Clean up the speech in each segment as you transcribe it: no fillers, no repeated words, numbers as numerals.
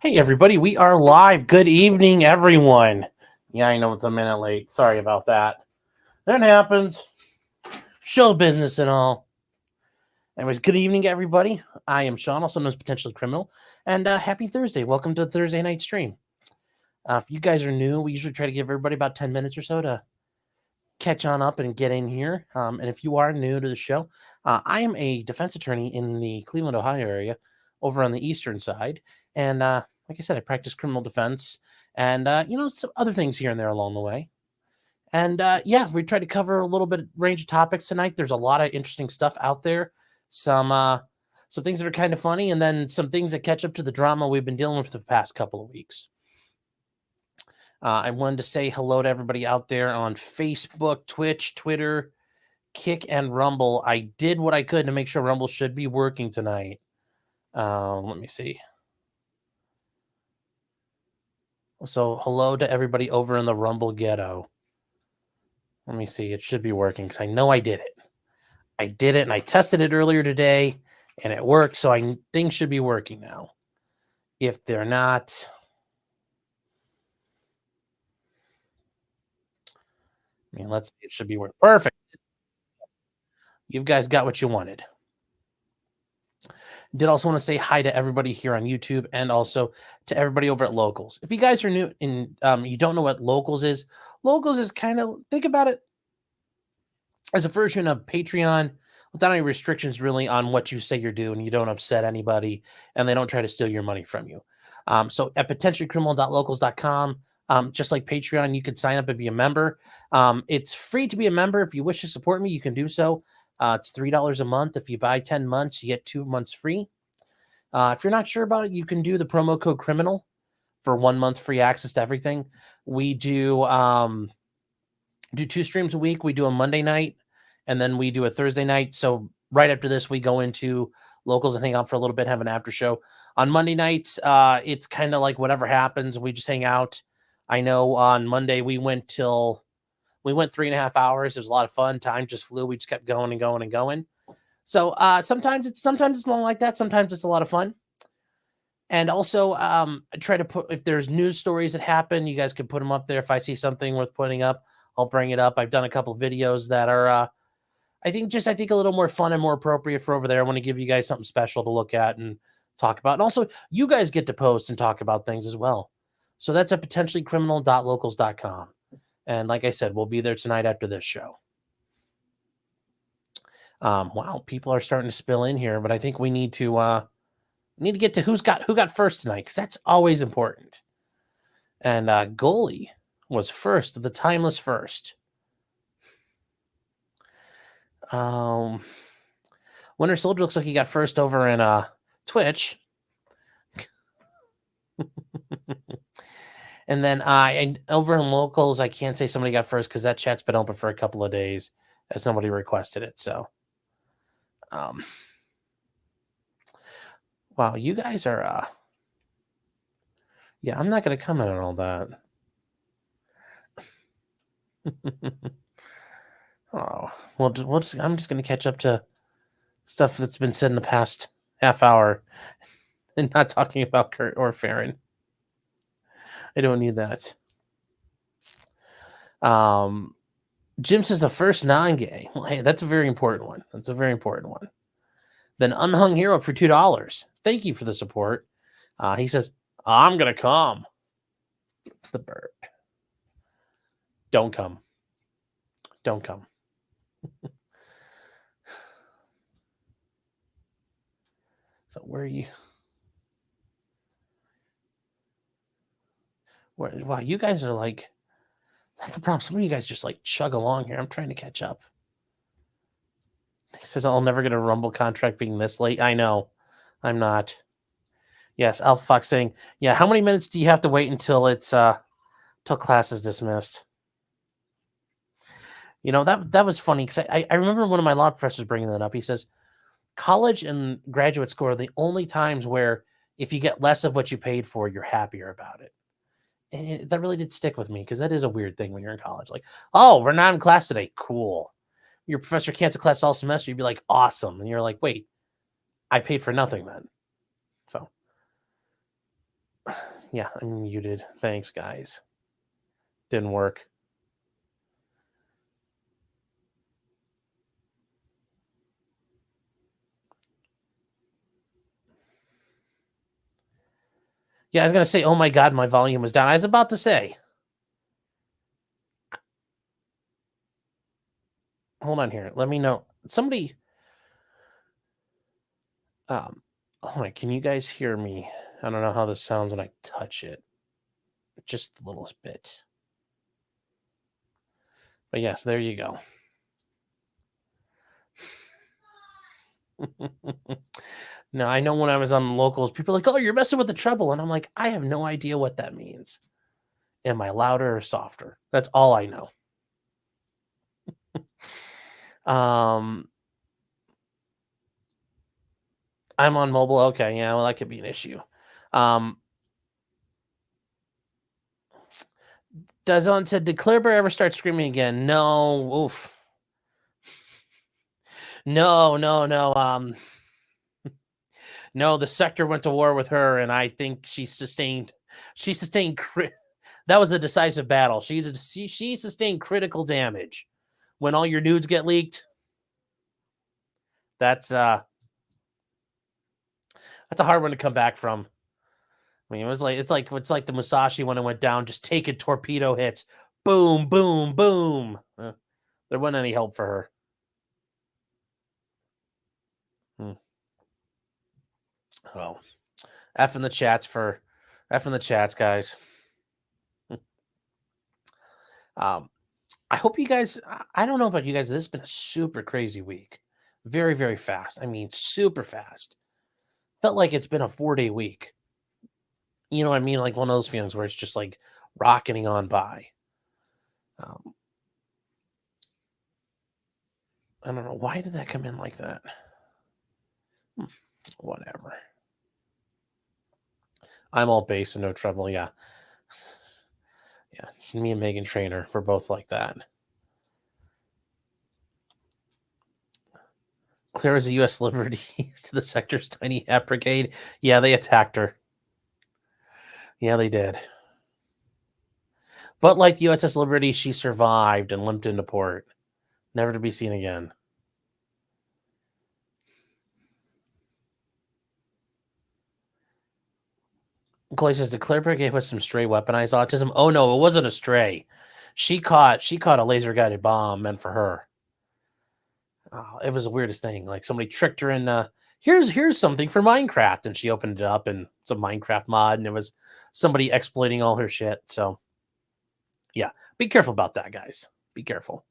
Hey, everybody, we are live. Good evening, everyone. Yeah, I know it's a minute late. Sorry about that. That happens. Show business and all. Anyways, good evening, everybody. I am Sean, also known as Potentially Criminal, and happy Thursday. Welcome to the Thursday night stream. If you guys are new, we usually try to give everybody about 10 minutes or so to catch on up and get in here. And if you are new to the show, I am a defense attorney in the Cleveland, Ohio area over on the eastern side. And like I said, I practice criminal defense and, some other things here and there along the way. And we try to cover a little bit range of topics tonight. There's a lot of interesting stuff out there. Some things that are kind of funny, and then some things that catch up to the drama we've been dealing with the past couple of weeks. I wanted to say hello to everybody out there on Facebook, Twitch, Twitter, Kick, and Rumble. I did what I could to make sure Rumble should be working tonight. Let me see. So hello to everybody over in the Rumble ghetto. Let me see. It should be working because I know I did it. I did it, and I tested it earlier today, and it worked. So things should be working now. If they're not, let's see. It should be working. Perfect. You guys got what you wanted. Did also want to say hi to everybody here on YouTube and also to everybody over at Locals. If you guys are new and you don't know what Locals is kind of, think about it as a version of Patreon without any restrictions really on what you say you're doing. You don't upset anybody and they don't try to steal your money from you. So at potentiallycriminal.locals.com, just like Patreon, you can sign up and be a member. It's free to be a member. If you wish to support me, you can do so. It's $3 a month. If you buy 10 months, you get 2 months free. If you're not sure about it, you can do the promo code criminal for 1 month free access to everything. We do 2 streams a week. We do a Monday night and then we do a Thursday night. So right after this, we go into Locals and hang out for a little bit, have an after show. On Monday nights, it's kind of like whatever happens. We just hang out. I know on Monday we went 3.5 hours. It was a lot of fun. Time just flew. We just kept going and going and going. So sometimes it's long like that. Sometimes it's a lot of fun. And also, I try to put, if there's news stories that happen, you guys can put them up there. If I see something worth putting up, I'll bring it up. I've done a couple of videos that are, I think a little more fun and more appropriate for over there. I want to give you guys something special to look at and talk about. And also, you guys get to post and talk about things as well. So that's at potentiallycriminal.locals.com. And like I said, we'll be there tonight after this show. Wow, people are starting to spill in here, but I think we need to get to who got first tonight, because that's always important. And goalie was first, the timeless first. Winter Soldier looks like he got first over in Twitch. And then over in Locals, I can't say somebody got first because that chat's been open for a couple of days as somebody requested it. So, wow, you guys are, yeah, I'm not going to comment on all that. Oh, well, I'm just going to catch up to stuff that's been said in the past half hour and not talking about Kurt or Farron. I don't need that. Jim says the first non-gay. Well, hey, that's a very important one. Then Unhung Hero for $2. Thank you for the support. He says, I'm going to come. It's the bird. Don't come. Don't come. So where are you? Wow, you guys are like, that's the problem. Some of you guys just like chug along here. I'm trying to catch up. He says, I'll never get a Rumble contract being this late. I know. I'm not. Yes, Alpha Fox saying, yeah, how many minutes do you have to wait until it's till class is dismissed? You know, that was funny because I remember one of my law professors bringing that up. He says, college and graduate school are the only times where if you get less of what you paid for, you're happier about it. And that really did stick with me because that is a weird thing when you're in college. Like, oh, we're not in class today. Cool. Your professor canceled class all semester. You'd be like, awesome. And you're like, wait, I paid for nothing then. So Yeah, I'm muted. Thanks, guys. Didn't work. Yeah, I was going to say, oh my God, my volume was down. I was about to say. Hold on here. Let me know. Somebody. Hold on. Can you guys hear me? I don't know how this sounds when I touch it. Just the littlest bit. But yes, there you go. No, I know when I was on locals, people are like, oh, you're messing with the treble. And I'm like, I have no idea what that means. Am I louder or softer? That's all I know. I'm on mobile. Okay, yeah, well, that could be an issue. Dazon said, did Claire Bear ever start screaming again? No. Oof. No. No, the sector went to war with her, and I think she sustained. That was a decisive battle. She sustained critical damage. When all your nudes get leaked, that's a hard one to come back from. I mean, it's like the Musashi when it went down, just taking torpedo hits, boom, boom, boom. There wasn't any help for her. Oh, F in the chats, guys. I hope you guys. I don't know about you guys. This has been a super crazy week. Very, very fast. I mean, super fast. Felt like it's been a 4-day week. You know what I mean? Like one of those feelings where it's just like rocketing on by. I don't know. Why did that come in like that? Whatever. I'm all bass and no treble. Yeah. Yeah. Me and Megan Trainor, we're both like that. Claire is a U.S. Liberty to the sector's tiny hat brigade. Yeah, they attacked her. Yeah, they did. But like the USS Liberty, she survived and limped into port, never to be seen again. Clay says, did Claire gave us some stray weaponized autism? Oh no, it wasn't a stray. She caught a laser guided bomb meant for her. Oh, it was the weirdest thing. Like somebody tricked her in. Here's something for Minecraft, and she opened it up and it's a Minecraft mod, and it was somebody exploiting all her shit. So, yeah, be careful about that, guys. Be careful.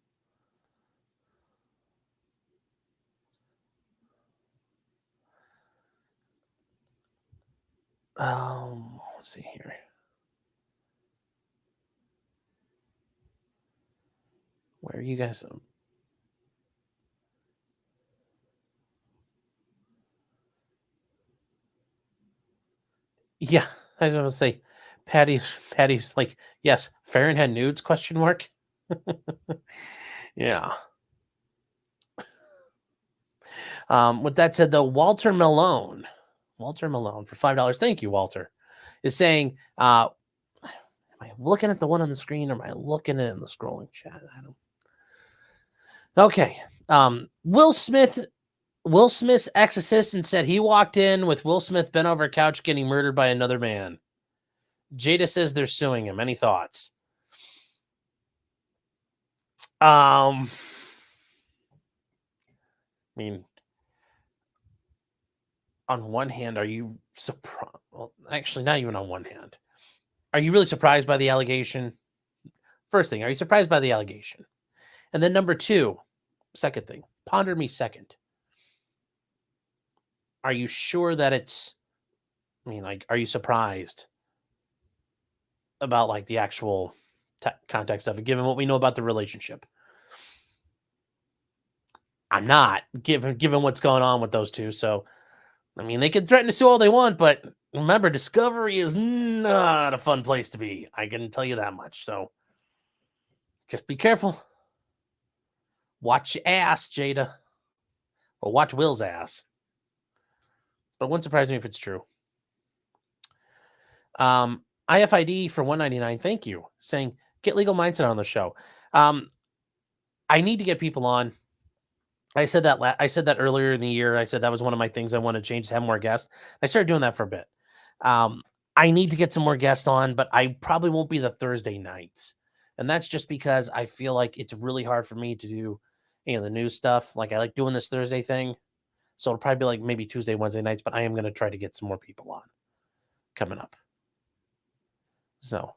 Let's see here. Where are you guys? Yeah, I was going to say, Patty's like, yes, Fahrenheit nudes, question mark. Yeah. With that said, though, Walter Malone for $5. Thank you, Walter, is saying, am I looking at the one on the screen or am I looking at it in the scrolling chat? I don't. Okay. Will Smith's ex-assistant said he walked in with Will Smith bent over a couch getting murdered by another man. Jada says they're suing him. Any thoughts? I mean, on one hand, are you surprised? Well, actually, not even on one hand. Are you really surprised by the allegation? First thing, are you surprised by the allegation? And then number two, second thing, ponder me second. Are you sure that it's, I mean, like, are you surprised about like the actual context of it, given what we know about the relationship? I'm not, given what's going on with those two. So, I mean, they can threaten to sue all they want, but remember, Discovery is not a fun place to be. I can tell you that much. So, just be careful. Watch your ass, Jada. Or watch Will's ass. But it wouldn't surprise me if it's true. IFID for $1.99. Thank you. Saying get legal mindset on the show. I need to get people on. I said that earlier in the year. I said that was one of my things I want to change to have more guests. I started doing that for a bit. I need to get some more guests on, but I probably won't be the Thursday nights. And that's just because I feel like it's really hard for me to do, the news stuff. Like I like doing this Thursday thing. So it'll probably be like maybe Tuesday, Wednesday nights, but I am going to try to get some more people on coming up. So,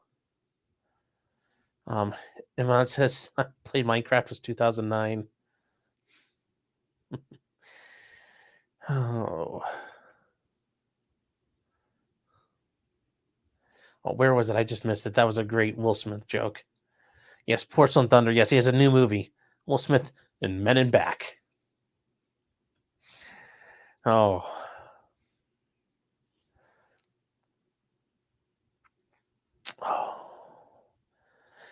Iman says I played Minecraft was 2009. Oh, where was it? I just missed it. That was a great Will Smith joke. Yes, Porcelain Thunder. Yes, he has a new movie. Will Smith and Men in Back. Oh.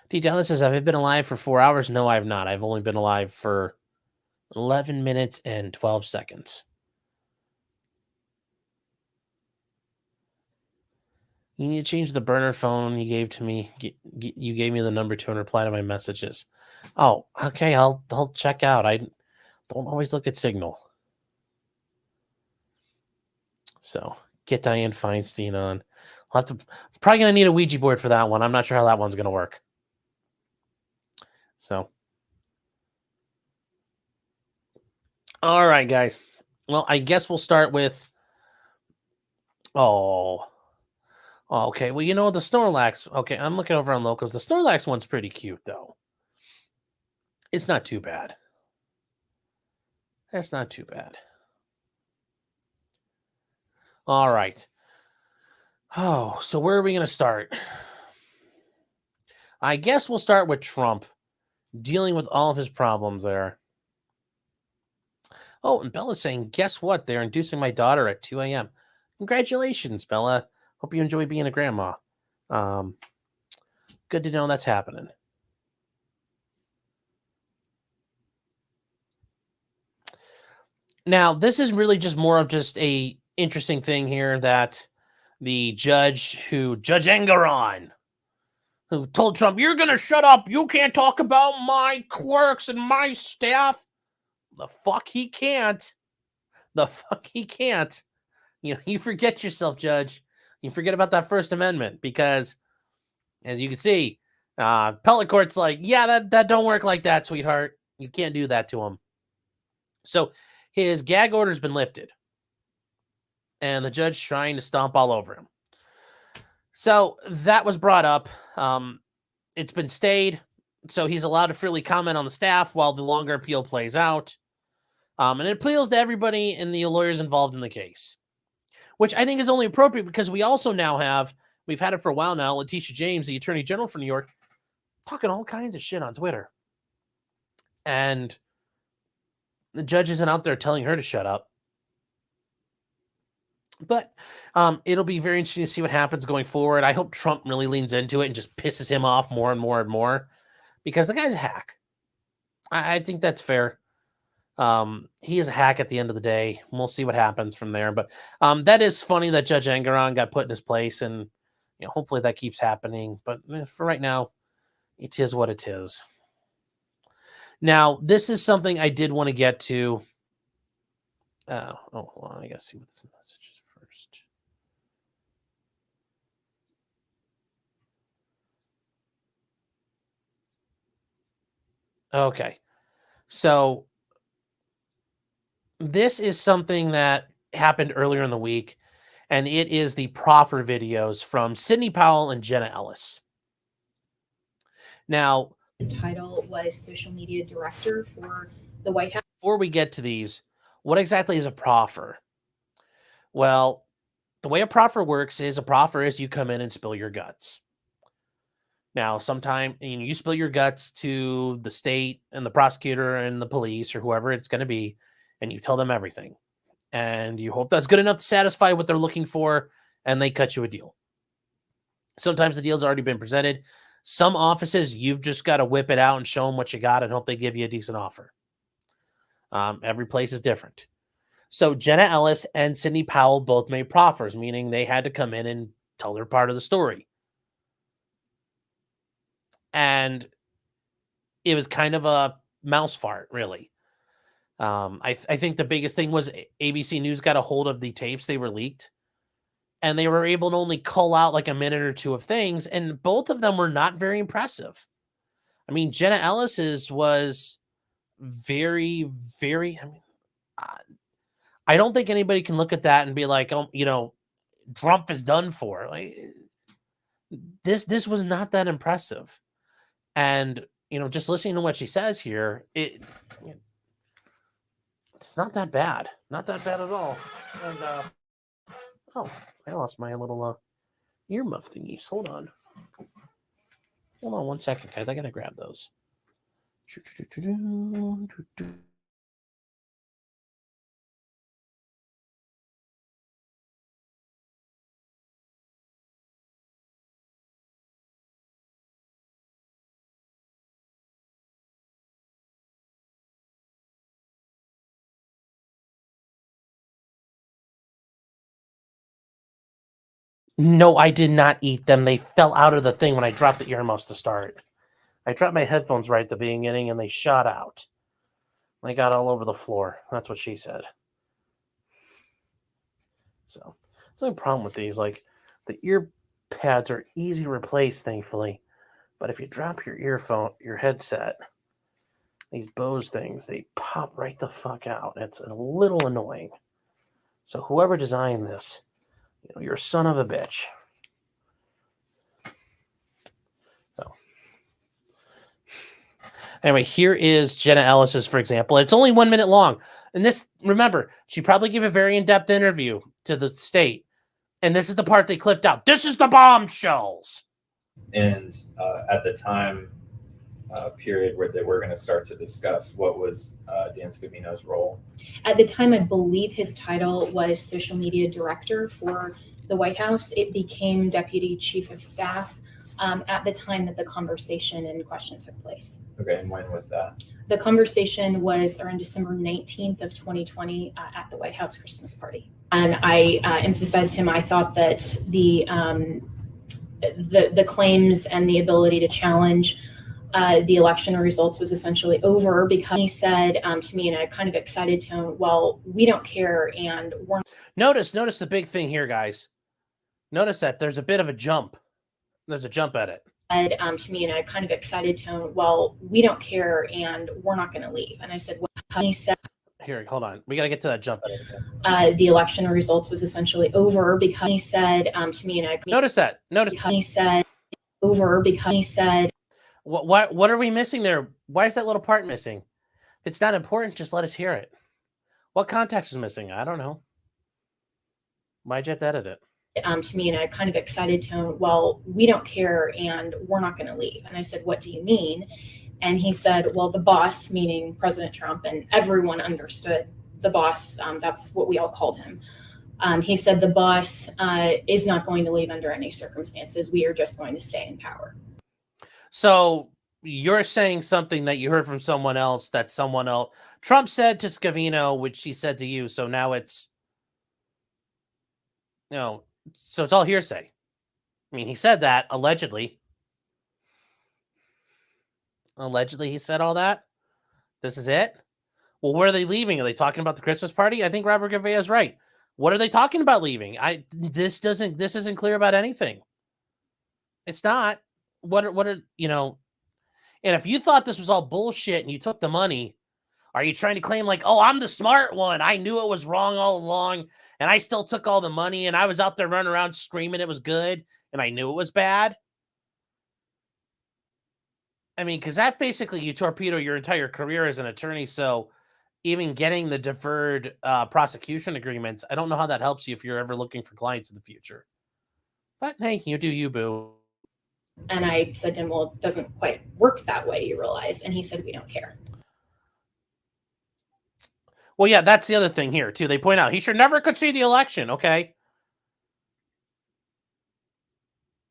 D. Dallas says, have I been alive for 4 hours? No, I have not. I've only been alive for 11 minutes and 12 seconds. You need to change the burner phone you gave to me. You gave me the number to and reply to my messages. Oh, okay. I'll check out. I don't always look at Signal. So get Dianne Feinstein on. Probably gonna need a Ouija board for that one. I'm not sure how that one's gonna work. So, all right, guys. Well, I guess we'll start with. Okay. Well, the Snorlax. Okay, I'm looking over on Locals. The Snorlax one's pretty cute, though. It's not too bad. That's not too bad. All right. Oh, so where are we going to start? I guess we'll start with Trump dealing with all of his problems there. Oh, and Bella's saying, guess what? They're inducing my daughter at 2 a.m. Congratulations, Bella. Hope you enjoy being a grandma. Good to know that's happening. Now, this is really just more of just a interesting thing here that the judge Judge Engeron, who told Trump, you're going to shut up. You can't talk about my clerks and my staff. The fuck he can't. You forget yourself, Judge. You forget about that First Amendment because, as you can see, appellate court's like, yeah, that don't work like that, sweetheart. You can't do that to him. So his gag order's been lifted, and the judge trying to stomp all over him. So that was brought up. It's been stayed, so he's allowed to freely comment on the staff while the longer appeal plays out. And it appeals to everybody and the lawyers involved in the case, which I think is only appropriate because we also now we've had it for a while now, Letitia James, the Attorney General for New York, talking all kinds of shit on Twitter. And the judge isn't out there telling her to shut up. But it'll be very interesting to see what happens going forward. I hope Trump really leans into it and just pisses him off more and more and more because the guy's a hack. I think that's fair. He is a hack at the end of the day. We'll see what happens from there. But that is funny that Judge Engeron got put in his place, and hopefully that keeps happening. But for right now, it is what it is. Now, this is something I did want to get to. Hold on. I got to see what this message is first. Okay. So this is something that happened earlier in the week, and it is the proffer videos from Sidney Powell and Jenna Ellis. Now, his title was social media director for the White House. Before we get to these, what exactly is a proffer? Well, the way a proffer works is you come in and spill your guts. Now, sometime you spill your guts to the state and the prosecutor and the police or whoever it's going to be, and you tell them everything. And you hope that's good enough to satisfy what they're looking for, and they cut you a deal. Sometimes the deal's already been presented. Some offices, you've just got to whip it out and show them what you got and hope they give you a decent offer. Every place is different. So Jenna Ellis and Sidney Powell both made proffers, meaning they had to come in and tell their part of the story. and it was kind of a mouse fart, really. I think the biggest thing was ABC News got a hold of the tapes. They were leaked, and they were able to only cull out like a minute or two of things, and both of them were not very impressive. I mean, Jenna Ellis's was very, very. I mean, I don't think anybody can look at that and be like, oh, Trump is done for. Like, this was not that impressive, and just listening to what she says here, it's not that bad, not that bad at all. And oh, I lost my little earmuff thingies. Hold on 1 second, guys. I gotta grab those. No, I did not eat them. They fell out of the thing when I dropped the earmuffs to start. I dropped my headphones right at the beginning, and they shot out. They got all over the floor. That's what she said. So, there's no problem with these. Like, the ear pads are easy to replace, thankfully. But if you drop your headset, these Bose things, they pop right the fuck out. It's a little annoying. So whoever designed this, you're a son of a bitch. So anyway, here is Jenna Ellis's, for example. It's only 1 minute long. And this, remember, she probably gave a very in-depth interview to the state. And this is the part they clipped out. This is the bombshells. And at the time period where they were going to start to discuss, what was Dan Scavino's role? At the time, I believe his title was social media director for the White House. It became deputy chief of staff at the time that the conversation in question took place. Okay, and when was that? The conversation was around December 19th of 2020 at the White House Christmas party. And I emphasized him. I thought that the claims and the ability to challenge the election results was essentially over, because he said to me in a kind of excited tone, well, we don't care, and we're... Notice the big thing here, guys. Notice that there's a bit of a jump. There's a jump at it. To me in a kind of excited tone, well, we don't care, and we're not going to leave. And I said, well, he said... Here, hold on. We got to get to that jump at it again. The election results was essentially over, because he said to me in a... Notice that. He said over, because he said... What are we missing there? Why is that little part missing? If it's not important, just let us hear it. What context is missing? I don't know. Why'd you have to edit it? To me in a kind of excited tone, well, we don't care, and we're not going to leave. And I said, what do you mean? And he said, well, the boss, meaning President Trump, and everyone understood the boss. That's what we all called him. He said the boss is not going to leave under any circumstances. We are just going to stay in power. So you're saying something that you heard from someone else that someone else... Trump said to Scavino, which she said to you. So now it's... so it's all hearsay. I mean, he said that, allegedly. Allegedly, he said all that. This is it. Well, where are they leaving? Are they talking about the Christmas party? I think Robert Gouveia is right. What are they talking about leaving? This isn't clear about anything. It's not. What are and if you thought this was all bullshit and you took the money, are you trying to claim like, oh, I'm the smart one, I knew it was wrong all along, and I still took all the money, and I was out there running around screaming it was good, and I knew it was bad? I mean, because that basically, you torpedo your entire career as an attorney. So even getting the deferred prosecution agreements, I don't know how that helps you if you're ever looking for clients in the future. But hey, you do you, boo. And I said to him, well, it doesn't quite work that way, you realize. And he said, we don't care. Well, yeah, that's the other thing here, too. They point out he should never concede the election. Okay.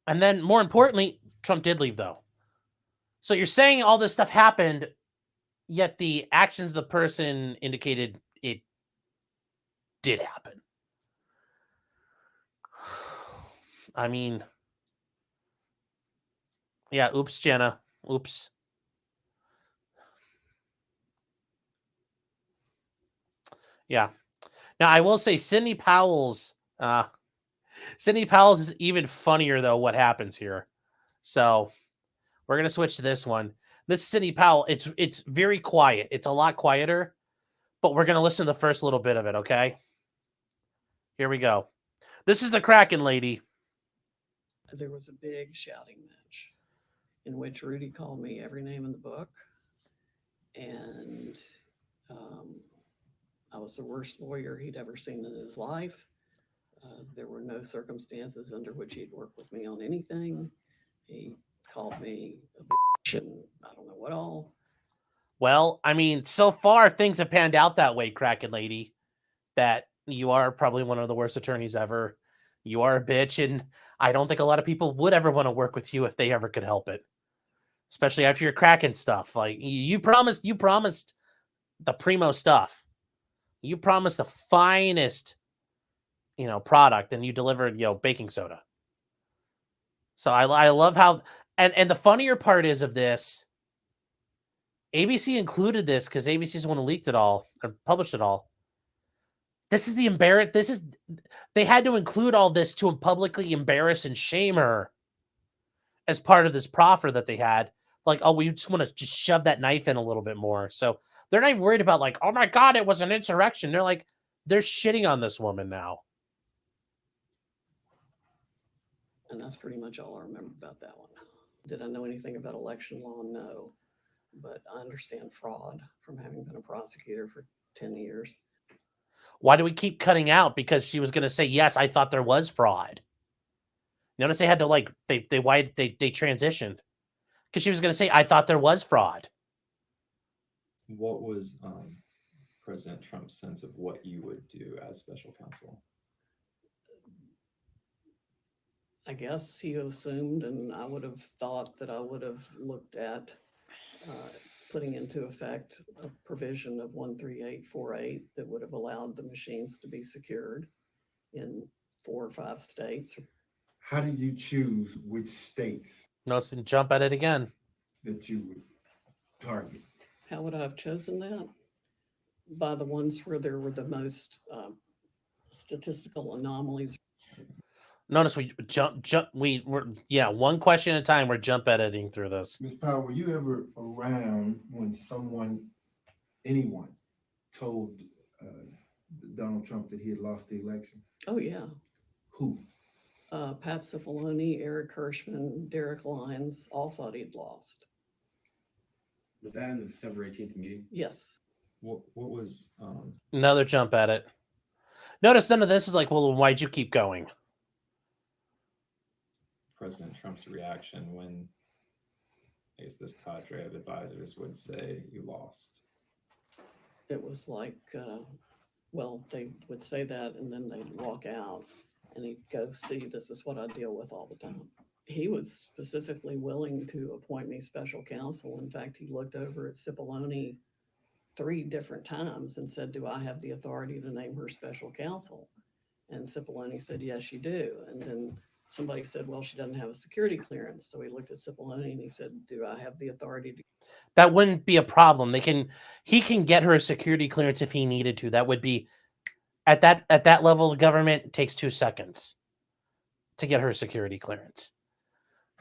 And then more importantly, Trump did leave, though. So you're saying all this stuff happened, yet the actions of the person indicated it did happen. I mean, yeah, oops, Jenna. Oops. Yeah. Now I will say Sidney Powell's is even funnier though. What happens here? So we're gonna switch to this one. This is Sidney Powell. It's very quiet. It's a lot quieter, but we're gonna listen to the first little bit of it. Okay. Here we go. This is the Kraken lady. There was a big shouting match in which Rudy called me every name in the book, and I was the worst lawyer he'd ever seen in his life. There were no circumstances under which he'd work with me on anything. He called me a bitch and I don't know what all. Well, I mean, so far things have panned out that way, Kraken lady, that you are probably one of the worst attorneys ever. You are a bitch, and I don't think a lot of people would ever want to work with you if they ever could help it. Especially after your Kraken stuff. Like you promised the primo stuff. You promised the finest, product, and you delivered, baking soda. So I love how, and the funnier part is of this, ABC included this because ABC is the one who leaked it all or published it all. They had to include all this to publicly embarrass and shame her as part of this proffer that they had. Like, oh, we just want to just shove that knife in a little bit more. So they're not even worried about like, oh my God, it was an insurrection. They're like, they're shitting on this woman now. And that's pretty much all I remember about that one. Did I know anything about election law? No. But I understand fraud from having been a prosecutor for 10 years. Why do we keep cutting out? Because she was going to say, yes, I thought there was fraud. Notice they had to they transitioned. Because she was going to say, I thought there was fraud. What was President Trump's sense of what you would do as special counsel? I guess he assumed, and I would have thought that I would have looked at putting into effect a provision of 13848 that would have allowed the machines to be secured in 4 or 5 states. How do you choose which states Notice and jump at it again. that you would target? How would I have chosen that? By the ones where there were the most statistical anomalies. Notice we we're one question at a time. We're jump editing through this. Ms. Powell, were you ever around when anyone told Donald Trump that he had lost the election? Oh, yeah. Who? Pat Cipollone, Eric Hirschman, Derek Lyons, all thought he'd lost. Was that in the December 18th meeting? Yes. What was Another jump at it. Notice none of this is like, well, why'd you keep going? President Trump's reaction when I guess this cadre of advisors would say you lost? It was like, they would say that and then they'd walk out and he'd go, see, this is what I deal with all the time. He was specifically willing to appoint me special counsel. In fact, he looked over at Cipollone 3 different times and said, do I have the authority to name her special counsel? And Cipollone said, yes, you do. And then somebody said, well, she doesn't have a security clearance. So he looked at Cipollone and he said, do I have the authority to? That wouldn't be a problem. He can get her a security clearance if he needed to. That would be at that level of government, it takes 2 seconds to get her a security clearance.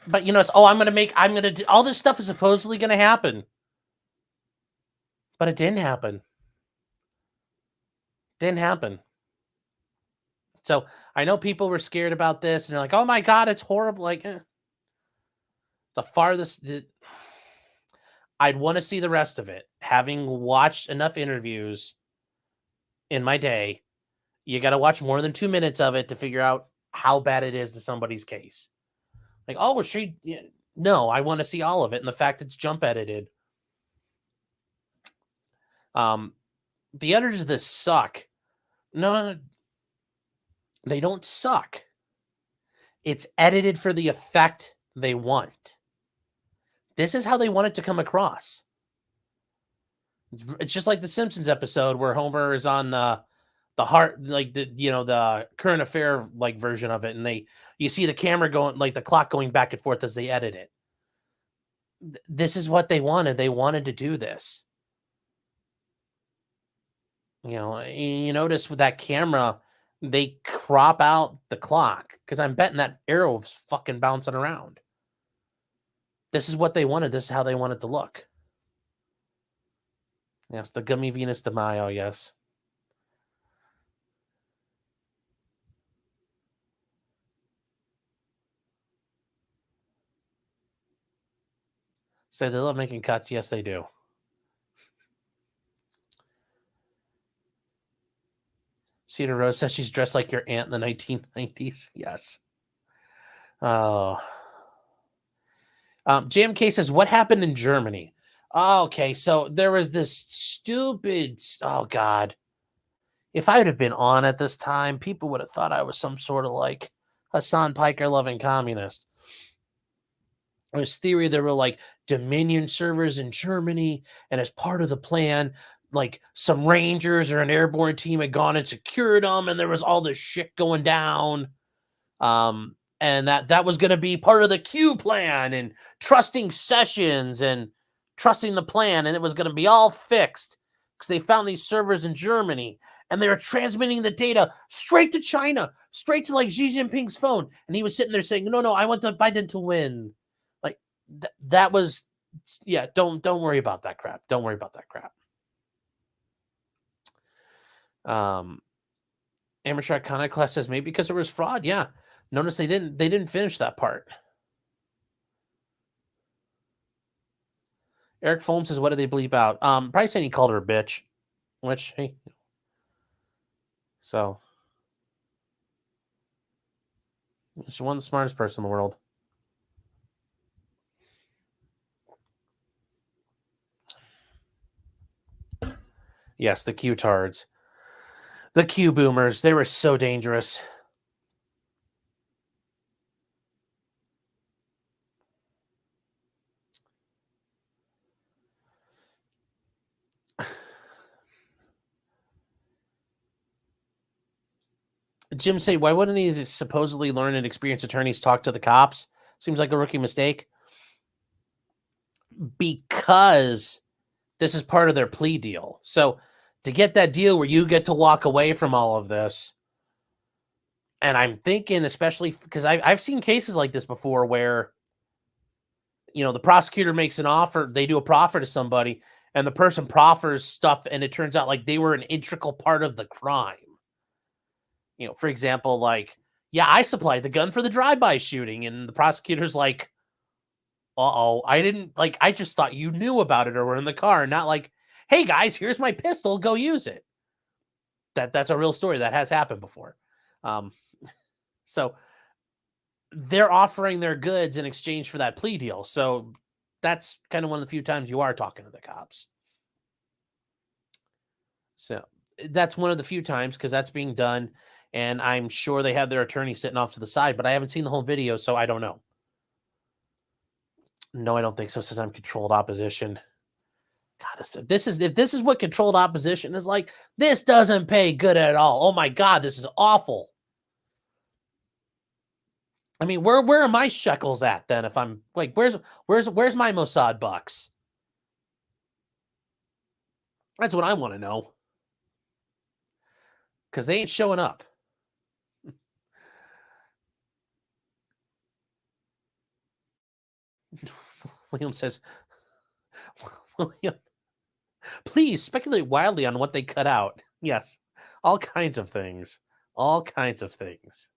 But it's, I'm going to do all this stuff is supposedly going to happen. But it didn't happen. Didn't happen. So I know people were scared about this and they're like, oh my God, it's horrible. Like, the farthest I'd want to see the rest of it. Having watched enough interviews in my day, you got to watch more than 2 minutes of it to figure out how bad it is to somebody's case. Like, oh, was she? No, I want to see all of it. And the fact it's jump edited. The editors of this suck. No, they don't suck. It's edited for the effect they want. This is how they want it to come across. It's just like the Simpsons episode where Homer is on the current affair version of it, and you see the camera going, like the clock going back and forth as they edit it. This is what they wanted. They wanted to do this. You notice with that camera, they crop out the clock because I'm betting that arrow was fucking bouncing around. This is what they wanted. This is how they wanted to look. Yes, the gummy Venus de Mayo, yes. Say they love making cuts. Yes, they do. Cedar Rose says she's dressed like your aunt in the 1990s. Yes. Oh. JMK says, what happened in Germany? Oh, okay, so there was this stupid... Oh, God. If I would have been on at this time, people would have thought I was some sort of like Hassan Piker-loving communist. There was theory there were like Dominion servers in Germany, and as part of the plan, like some Rangers or an airborne team had gone and secured them, and there was all this shit going down. And that was going to be part of the Q plan, and trusting Sessions and trusting the plan, and it was going to be all fixed because they found these servers in Germany, and they were transmitting the data straight to China, straight to like Xi Jinping's phone, and he was sitting there saying, "No, I want the Biden to win." Like that was, yeah. Don't worry about that crap. Don't worry about that crap. Amateur Iconoclast says maybe because there was fraud. Yeah. Notice they didn't finish that part. Eric Foam says, what did they bleep out? Probably saying he called her a bitch. Which, hey. So. She's one of the smartest person in the world. Yes, the Q-tards. The Q-boomers. They were so dangerous. Jim say, why wouldn't these supposedly learned and experienced attorneys talk to the cops? Seems like a rookie mistake. Because this is part of their plea deal. So to get that deal where you get to walk away from all of this, and I'm thinking, especially because I've seen cases like this before where, the prosecutor makes an offer, they do a proffer to somebody, and the person proffers stuff, and it turns out like they were an integral part of the crime. For example, like, yeah, I supplied the gun for the drive-by shooting, and the prosecutor's like, uh-oh, I just thought you knew about it or were in the car, not like, hey guys, here's my pistol, go use it. That's a real story that has happened before. So they're offering their goods in exchange for that plea deal. So that's kind of one of the few times you are talking to the cops. So that's one of the few times because that's being done. And I'm sure they have their attorney sitting off to the side, but I haven't seen the whole video, so I don't know. No, I don't think so. Says I'm controlled opposition. God, if this is what controlled opposition is like, this doesn't pay good at all. Oh my God, this is awful. I mean, where are my shekels at then? If I'm like, where's my Mossad bucks? That's what I want to know. Because they ain't showing up. William says, William, please speculate wildly on what they cut out. Yes, all kinds of things. All kinds of things.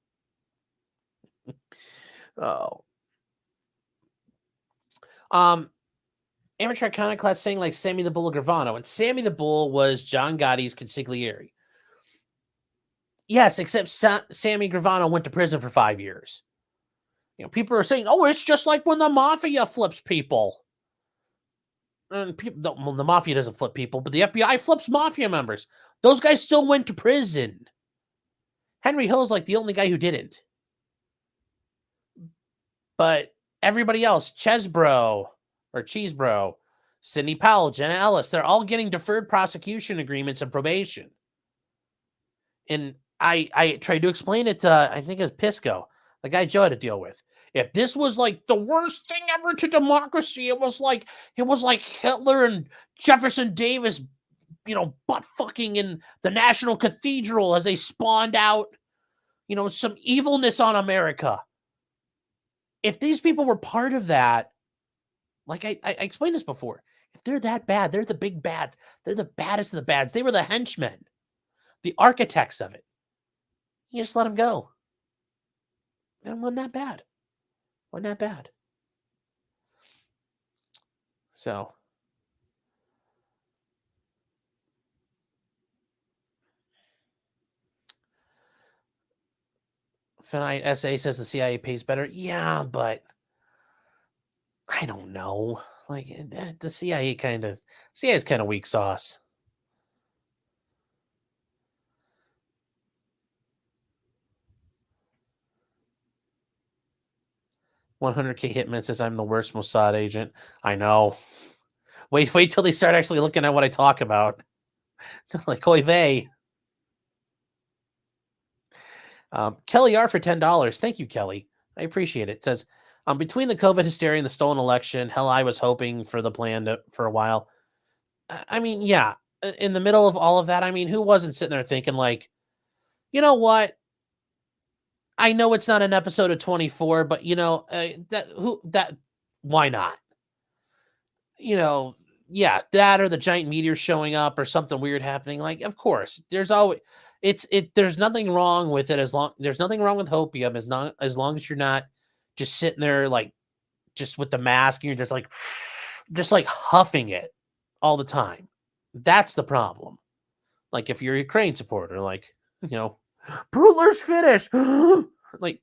Oh. Amateur Iconoclast saying like Sammy the Bull Gravano, and Sammy the Bull was John Gotti's consigliere. Yes, except Sammy Gravano went to prison for 5 years. People are saying, oh, it's just like when the mafia flips people. And the mafia doesn't flip people, but the FBI flips mafia members. Those guys still went to prison. Henry Hill's like the only guy who didn't. But everybody else, Chesbro, Sidney Powell, Jenna Ellis, they're all getting deferred prosecution agreements and probation. And I tried to explain it to, I think it was Pisco. The guy Joe had to deal with. If this was like the worst thing ever to democracy, it was like Hitler and Jefferson Davis, butt fucking in the National Cathedral as they spawned out, some evilness on America. If these people were part of that, like I explained this before, if they're that bad, they're the big bads. They're the baddest of the bads. They were the henchmen, the architects of it. You just let them go. Then wasn't that bad. Wasn't that bad. So. Finite SA says the CIA pays better. Yeah, but I don't know. Like the CIA is kind of weak sauce. $100K Hitman says I'm the worst Mossad agent. I know. Wait till they start actually looking at what I talk about. Like, oy vey. Kelly R for $10. Thank you, Kelly. I appreciate it. It says, between the COVID hysteria and the stolen election, hell, I was hoping for the plan for a while. I mean, yeah, in the middle of all of that, I mean, who wasn't sitting there thinking like, you know what? I know it's not an episode of 24, but why not? Yeah, that or the giant meteor showing up or something weird happening. Like, of course, there's always there's nothing wrong with it there's nothing wrong with hopium as long as you're not just sitting there like just with the mask and you're just like huffing it all the time. That's the problem. Like if you're a Ukraine supporter, like, Brutler's finish. Like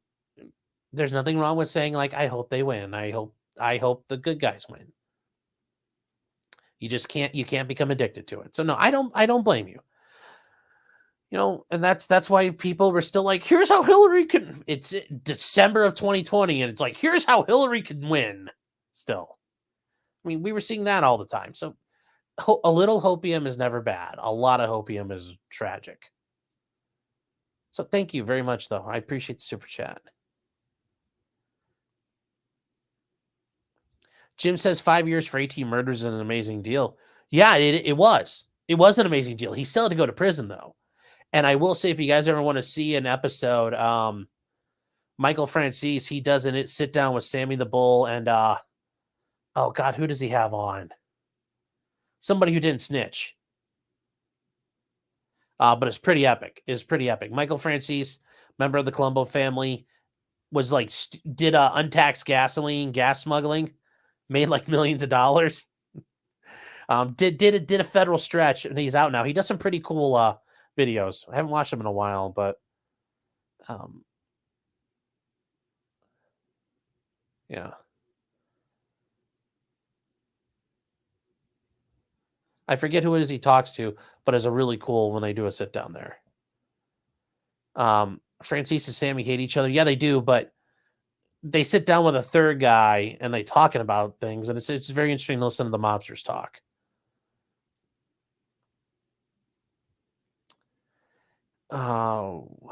there's nothing wrong with saying like, I hope they win. I hope the good guys win. You can't become addicted to it. So no, I don't blame you. And that's why people were still like, here's how Hillary can. It's December of 2020, and it's like, here's how Hillary can win. Still, I mean, we were seeing that all the time. So a little hopium is never bad. A lot of hopium is tragic. So thank you very much, though. I appreciate the super chat. Jim says 5 years for 18 murders is an amazing deal. Yeah, it was. It was an amazing deal. He still had to go to prison, though. And I will say, if you guys ever want to see an episode, Michael Francis, he does an sit down with Sammy the Bull and, oh God, who does he have on? Somebody who didn't snitch. But it's pretty epic. Michael Francis, member of the Colombo family, was like, did untaxed gas smuggling, made like millions of dollars. Did a federal stretch, and he's out now. He does some pretty cool videos. I haven't watched them in a while, but yeah. I forget who it is he talks to, but it's a really cool when they do a sit down there. Francis and Sammy hate each other. Yeah, they do, but they sit down with a third guy and they talking about things, and it's very interesting to listen to the mobsters talk. Oh,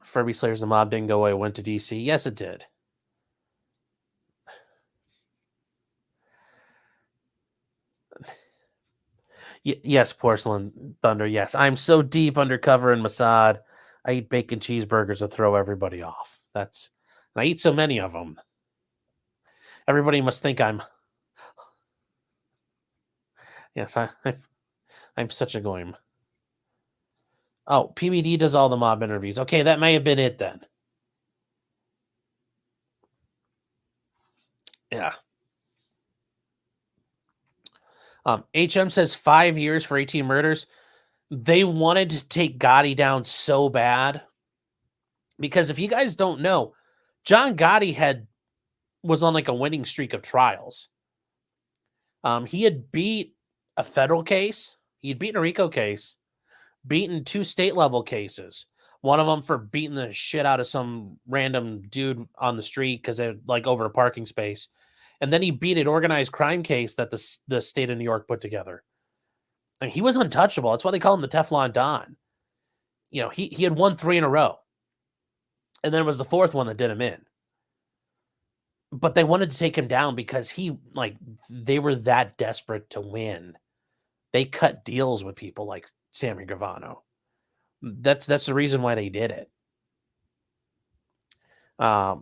Furby Slayers the Mob didn't go away. It went to DC. Yes, it did. Yes, Porcelain Thunder. Yes, I'm so deep undercover in Mossad. I eat bacon cheeseburgers to throw everybody off. And I eat so many of them. Everybody must think I'm. Yes, I'm such a goyim. Oh, PBD does all the mob interviews. Okay, that may have been it then. Yeah. HM says 5 years for 18 murders. They wanted to take Gotti down so bad because if you guys don't know, John Gotti was on like a winning streak of trials. He had beat a federal case. He had beaten a RICO case, beaten 2 state level cases. One of them for beating the shit out of some random dude on the street because they're like over a parking space. And then he beat an organized crime case that the state of New York put together. And he was untouchable. That's why they call him the Teflon Don. He had won 3 in a row. And then it was the fourth one that did him in. But they wanted to take him down because they were that desperate to win. They cut deals with people like Sammy Gravano. That's the reason why they did it. I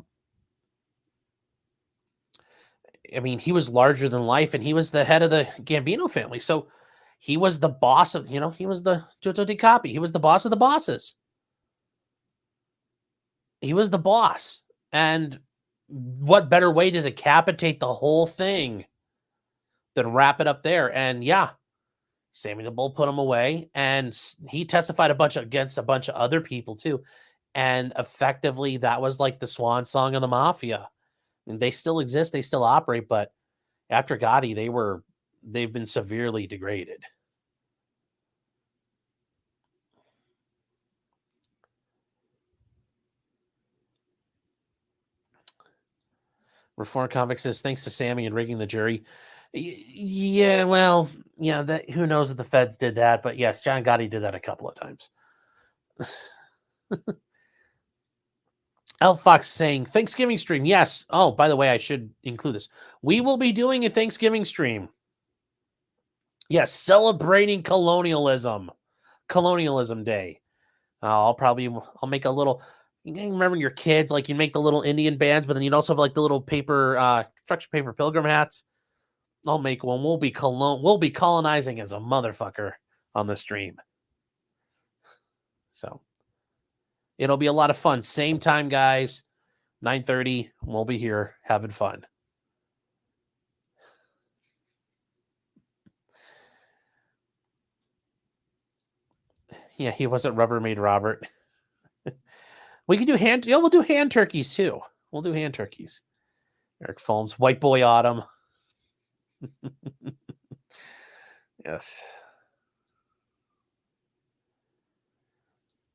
mean, he was larger than life, and he was the head of the Gambino family. So he was the boss of, he was the Jojo Di Capi. He was the boss of the bosses. He was the boss. And what better way to decapitate the whole thing than wrap it up there? And yeah, Sammy the Bull put him away, and he testified against a bunch of other people too. And effectively, that was like the swan song of the mafia. And they still exist, they still operate, but after Gotti, they've been severely degraded. Reform Convict says, thanks to Sammy and rigging the jury. Yeah, well, yeah, that who knows if the feds did that, but yes, John Gotti did that a couple of times. Elf Fox saying, Thanksgiving stream. Yes. Oh, by the way, I should include this. We will be doing a Thanksgiving stream. Yes, celebrating colonialism. Colonialism Day. I'll make a little, you can remember your kids, like you make the little Indian bands, but then you'd also have like the little construction paper pilgrim hats. I'll make one. We'll be colonizing as a motherfucker on the stream. So it'll be a lot of fun. Same time, guys. 9:30. We'll be here having fun. Yeah, he wasn't Rubbermaid Robert. We can do we'll do hand turkeys too. We'll do hand turkeys. Eric Foams, White Boy Autumn. Yes.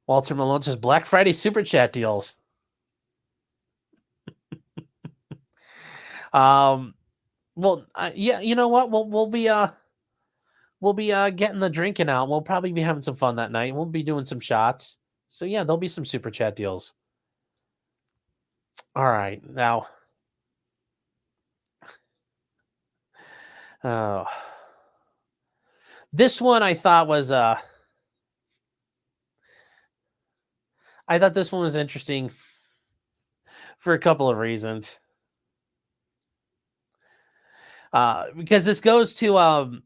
Walter Malone says Black Friday super chat deals. Well, yeah, you know what? We'll be getting the drinking out. We'll probably be having some fun that night. We'll be doing some shots. So yeah, there'll be some super chat deals. All right, now. This one I thought was I thought this one was interesting for a couple of reasons. Because this goes to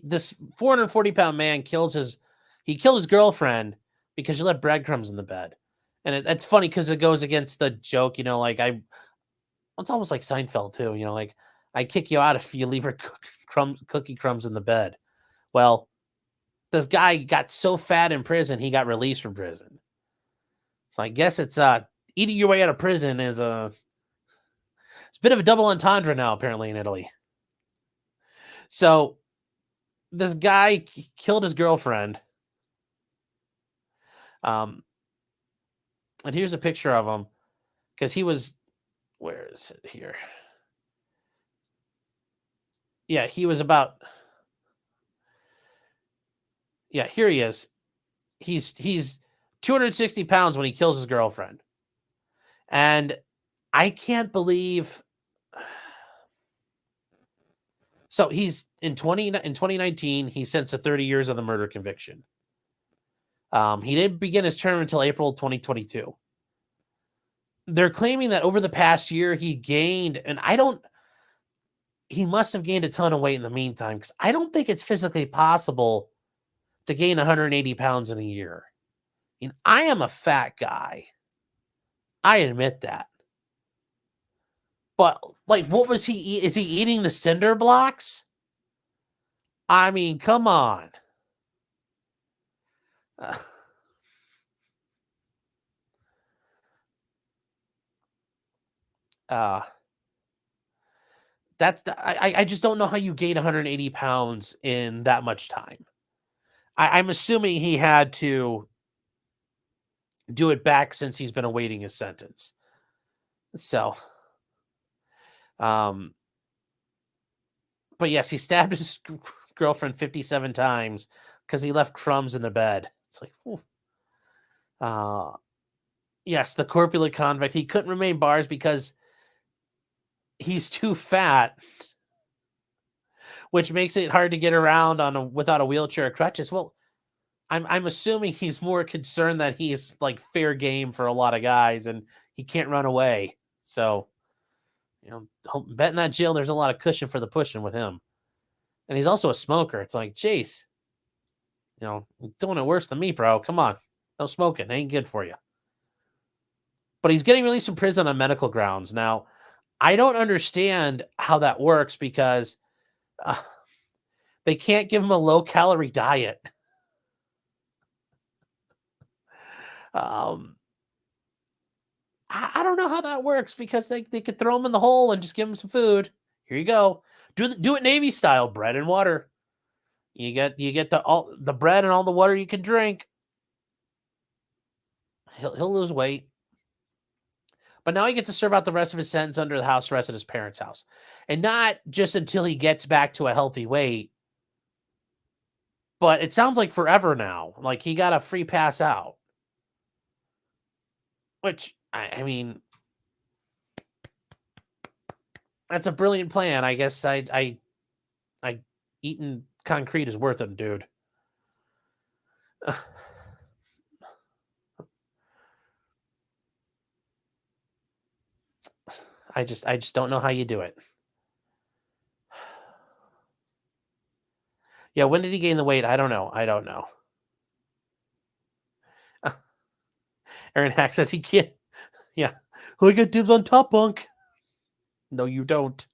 this 440-pound man killed his girlfriend because she left breadcrumbs in the bed. And it's funny because it goes against the joke, it's almost like Seinfeld too, like I kick you out if you leave her cookie crumbs in the bed. Well, this guy got so fat in prison, he got released from prison. So I guess it's eating your way out of prison is it's a bit of a double entendre now, apparently, in Italy. So this guy killed his girlfriend. And here's a picture of him because he was, where is it here? Yeah, he was about, yeah, here he is. He's 260 pounds when he kills his girlfriend. And I can't believe. So he's in 2019, he sentenced to 30 years on the murder conviction. He didn't begin his term until April 2022. They're claiming that over the past year he gained, and he must have gained a ton of weight in the meantime, because I don't think it's physically possible to gain 180 pounds in a year. I mean, I am a fat guy. I admit that. But, what was he eating? Is he eating the cinder blocks? I mean, come on. I just don't know how you gain 180 pounds in that much time. I'm assuming he had to do it back since he's been awaiting his sentence. So, but yes, he stabbed his girlfriend 57 times because he left crumbs in the bed. It's like, Yes, the corpulent convict. He couldn't remain bars because he's too fat, which makes it hard to get around without a wheelchair or crutches. Well, I'm assuming he's more concerned that he's like fair game for a lot of guys and he can't run away. So, bet in that jail there's a lot of cushion for the pushing with him. And he's also a smoker. It's like, jeez, you're doing it worse than me, bro. Come on. No smoking. It ain't good for you. But he's getting released from prison on medical grounds. Now, I don't understand how that works because they can't give him a low-calorie diet. I don't know how that works because they could throw him in the hole and just give him some food. Here you go. Do it Navy style, bread and water. You get the bread and all the water you can drink. He'll lose weight. But now he gets to serve out the rest of his sentence under the house arrest at his parents' house. And not just until he gets back to a healthy weight. But it sounds like forever now. Like he got a free pass out. Which, I mean, that's a brilliant plan. I guess I eating concrete is worth it, dude. I just don't know how you do it. Yeah, when did he gain the weight? I don't know. Aaron Hack says he can't. Yeah. I got dibs on top bunk. No, you don't.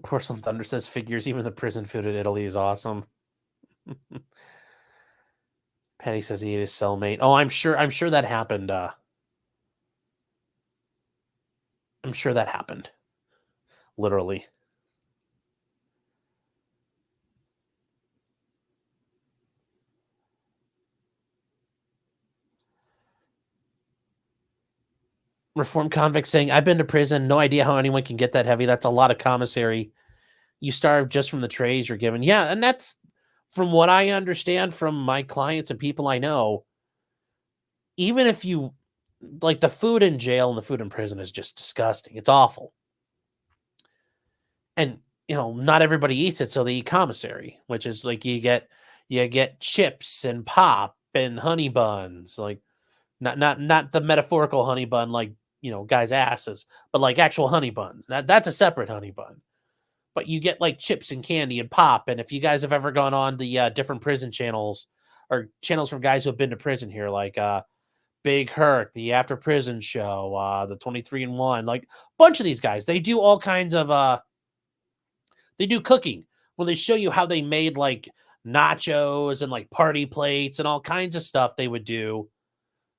Porcelain Thunder says figures, even the prison food in Italy is awesome. Patty says he ate his cellmate. Oh, I'm sure that happened. I'm sure that happened. Literally. Reformed convict saying, I've been to prison. No idea how anyone can get that heavy. That's a lot of commissary. You starve just from the trays you're given. Yeah, and that's from what I understand from my clients and people I know. Even if you like the food in jail and the food in prison is just disgusting. It's awful. And not everybody eats it, so they eat commissary, which is like you get chips and pop and honey buns, like not the metaphorical honey bun like guys' asses, but like actual honey buns. That's a separate honey bun. But you get like chips and candy and pop. And if you guys have ever gone on the different prison channels or channels from guys who have been to prison here, like Big Hurt, the After Prison Show, the 23-and-1, like a bunch of these guys, they do all kinds of they do cooking when they show you how they made like nachos and like party plates and all kinds of stuff they would do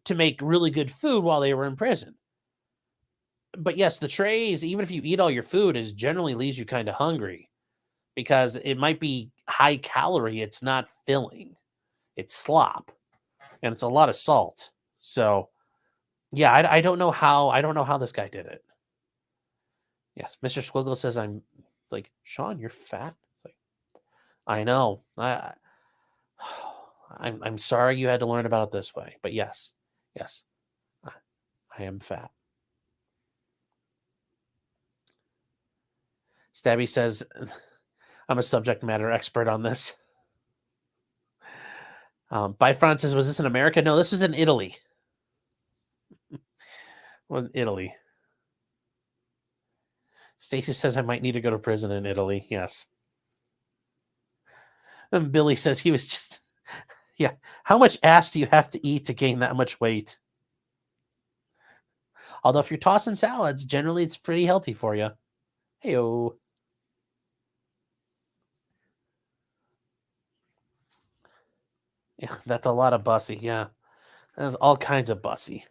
to make really good food while they were in prison. But yes, the trays, even if you eat all your food, is generally leaves you kind of hungry because it might be high calorie. It's not filling. It's slop and it's a lot of salt. So yeah, I don't know how this guy did it. Yes. Mr. Squiggle says it's like, Sean, you're fat. It's like, I know. I'm sorry you had to learn about it this way, but yes, I am fat. Stabby says, I'm a subject matter expert on this. Bifron says, was this in America? No, this was in Italy. Well, Italy. Stacy says, I might need to go to prison in Italy. Yes. And Billy says he was just, yeah. How much ass do you have to eat to gain that much weight? Although if you're tossing salads, generally it's pretty healthy for you. Hey-o. Yeah, that's a lot of bussy. Yeah. There's all kinds of bussy.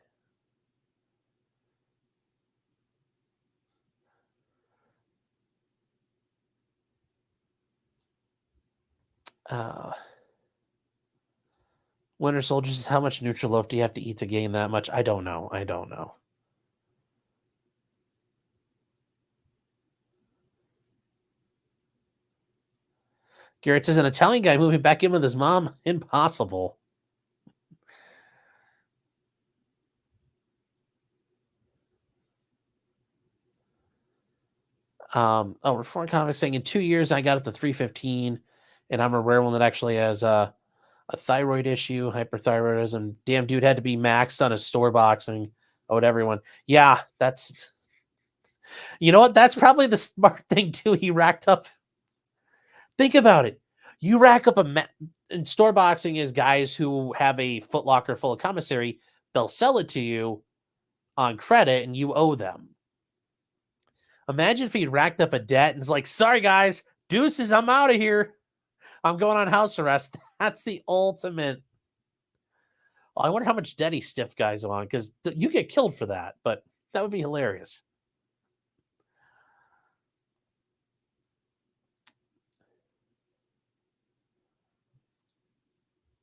Winter Soldiers, how much Nutriloaf do you have to eat to gain that much? I don't know. Garrett says an Italian guy moving back in with his mom. Impossible. Reform Comics saying in 2 years I got up to 315, and I'm a rare one that actually has a thyroid issue, hyperthyroidism. Damn dude had to be maxed on his store boxing. Owed everyone. Yeah, that's, you know what? That's probably the smart thing too. He racked up. Think about it. You rack up and store boxing is guys who have a Foot Locker full of commissary. They'll sell it to you on credit and you owe them. Imagine if he'd racked up a debt and it's like, sorry guys, deuces, I'm out of here. I'm going on house arrest. That's the ultimate. Well, I wonder how much debt he stiffed guys on, because you get killed for that, but that would be hilarious.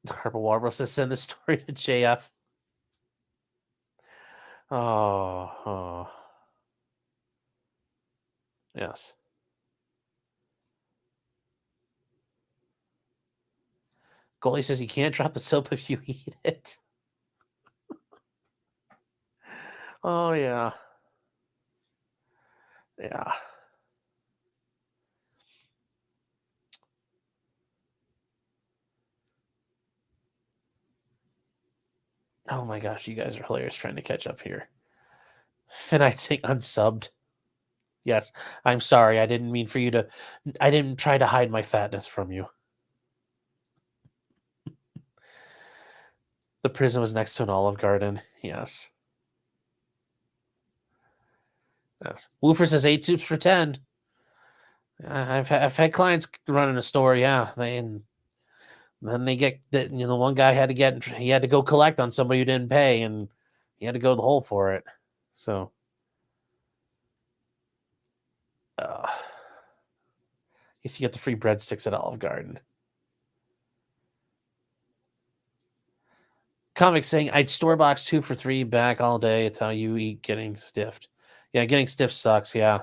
Harper Warbro says, send the story to JF. Oh. Yes. Goalie says you can't drop the soap if you eat it. Oh, yeah. Yeah. Oh my gosh, you guys are hilarious trying to catch up here. Finite saying unsubbed. Yes, I'm sorry. I didn't mean for you to. I didn't try to hide my fatness from you. The prison was next to an Olive Garden. Yes. Yes. Woofer says 8 soups for 10. I've had clients running a store. Yeah, and then they get that. You know, one guy had to go collect on somebody who didn't pay, and he had to go the hole for it. So. You get the free breadsticks at Olive Garden. Comic saying, I'd store box 2 for $3 back all day. It's how you eat getting stiffed. Yeah, getting stiff sucks. Yeah.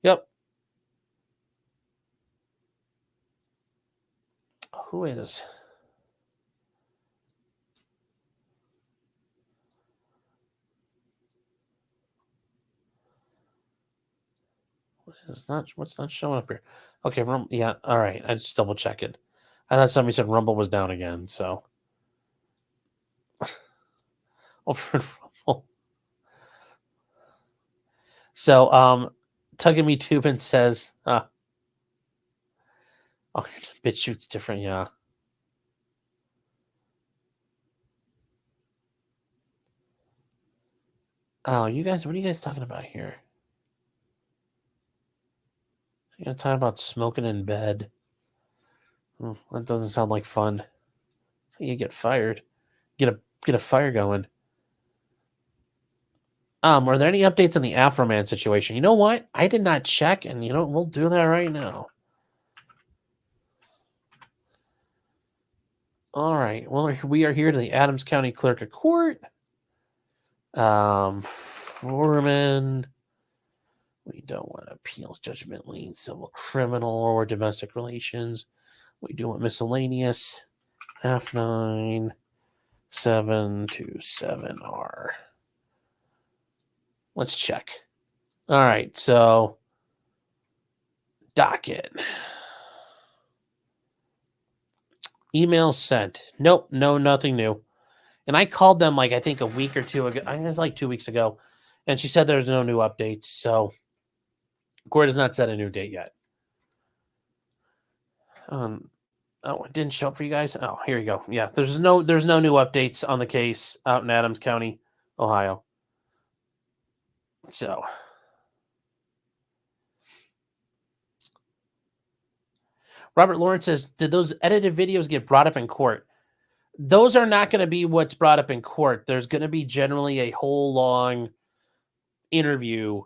Yep. Who is? What's not showing up here? Okay, yeah, all right. I just double check it. I thought somebody said Rumble was down again, so. Over Rumble. So, Tugging Me Tubin says, oh, BitChute's different, yeah. Oh, you guys, what are you guys talking about here? You're gonna talk about smoking in bed. That doesn't sound like fun. So you get fired. Get a fire going. Are there any updates on the Afroman situation? You know what? I did not check, and we'll do that right now. All right. Well, we are here to the Adams County Clerk of Court. Foreman. We don't want appeals, judgment, lien, civil, criminal, or domestic relations. We do want miscellaneous. F9 727R. Let's check. All right, so docket. Email sent. Nope, nothing new. And I called them I think a week or two ago. I think it was like 2 weeks ago. And she said there's no new updates. So court has not set a new date yet. Oh, it didn't show up for you guys? Oh, here you go. Yeah, there's no new updates on the case out in Adams County, Ohio. So Robert Lawrence says, did those edited videos get brought up in court? Those are not going to be what's brought up in court. There's going to be generally a whole long interview.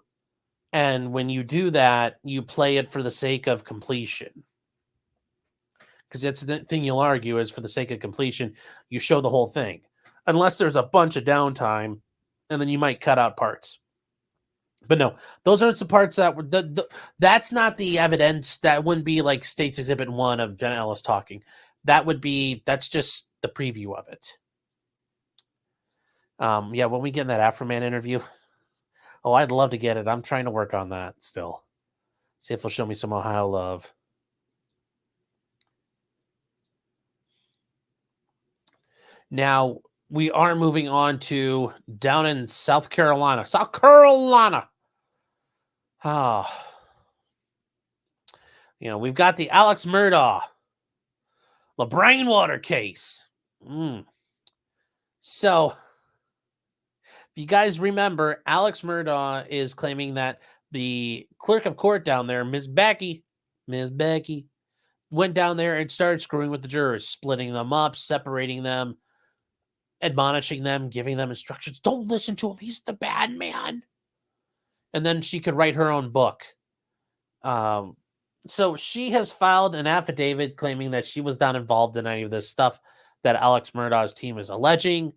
And when you do that, you play it for the sake of completion. Because that's the thing you'll argue is for the sake of completion, you show the whole thing. Unless there's a bunch of downtime, and then you might cut out parts. But no, those aren't the parts that were that's not the evidence. That wouldn't be like State's Exhibit 1 of Jenna Ellis talking. That's just the preview of it. Yeah, when we get in that Afroman interview, I'd love to get it. I'm trying to work on that still. See if they'll show me some Ohio love. Now, we are moving on to down in South Carolina. South Carolina! We've got the Alex Murdaugh, the Brainwater case. So, if you guys remember, Alex Murdaugh is claiming that the clerk of court down there, Ms. Becky, went down there and started screwing with the jurors, splitting them up, separating them, admonishing them, giving them instructions. Don't listen to him. He's the bad man. And then she could write her own book. So she has filed an affidavit claiming that she was not involved in any of this stuff that Alex Murdaugh's team is alleging.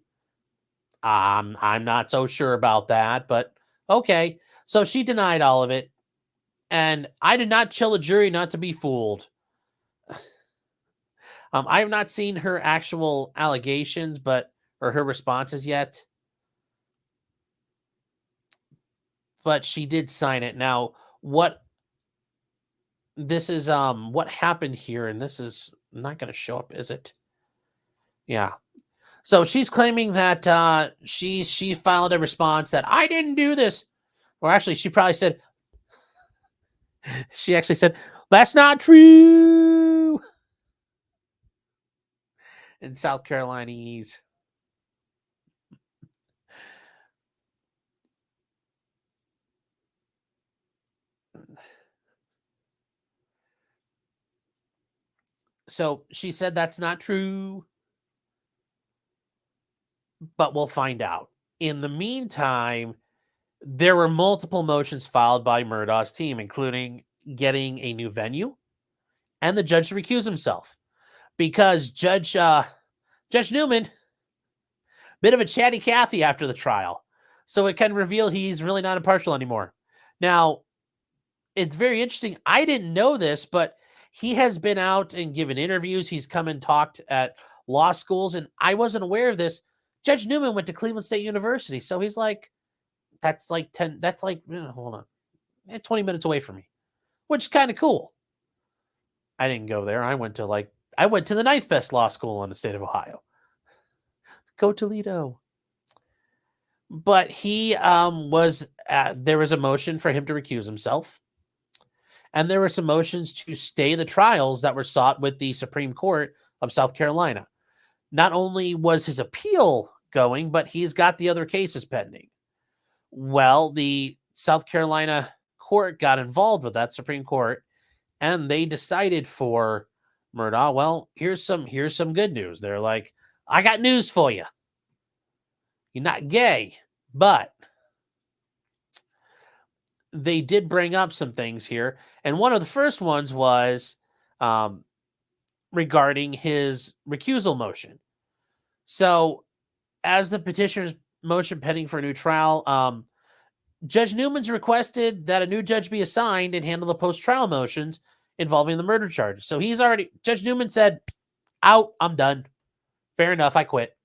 I'm not so sure about that, but okay. So she denied all of it. And I did not tell the jury not to be fooled. I have not seen her actual allegations, or her responses yet. But she did sign it. Now, what happened here, and this is not going to show up, is it? Yeah. So she's claiming that she filed a response that I didn't do this. Or actually, she actually said, that's not true. In South Carolinians. So she said that's not true. But we'll find out. In the meantime, there were multiple motions filed by Murdaugh's team, including getting a new venue and the judge to recuse himself. Because Judge Newman, bit of a chatty Cathy after the trial. So it can reveal he's really not impartial anymore. Now, it's very interesting. I didn't know this, but he has been out and given interviews. He's come and talked at law schools, and I wasn't aware of this. Judge Newman went to Cleveland State University. So he's like, hold on, 20 minutes away from me, which is kind of cool. I didn't go there. I went to the ninth best law school in the state of Ohio. Go Toledo. But he there was a motion for him to recuse himself. And there were some motions to stay the trials that were sought with the Supreme Court of South Carolina. Not only was his appeal going, but he's got the other cases pending. Well, the South Carolina court got involved with that Supreme Court, and they decided for Murdaugh, well, here's some good news. They're like, I got news for you. You're not gay, but they did bring up some things here. And one of the first ones was regarding his recusal motion. So as the petitioner's motion pending for a new trial, Judge Newman's requested that a new judge be assigned and handle the post-trial motions involving the murder charges. So Judge Newman said, out, I'm done. Fair enough, I quit.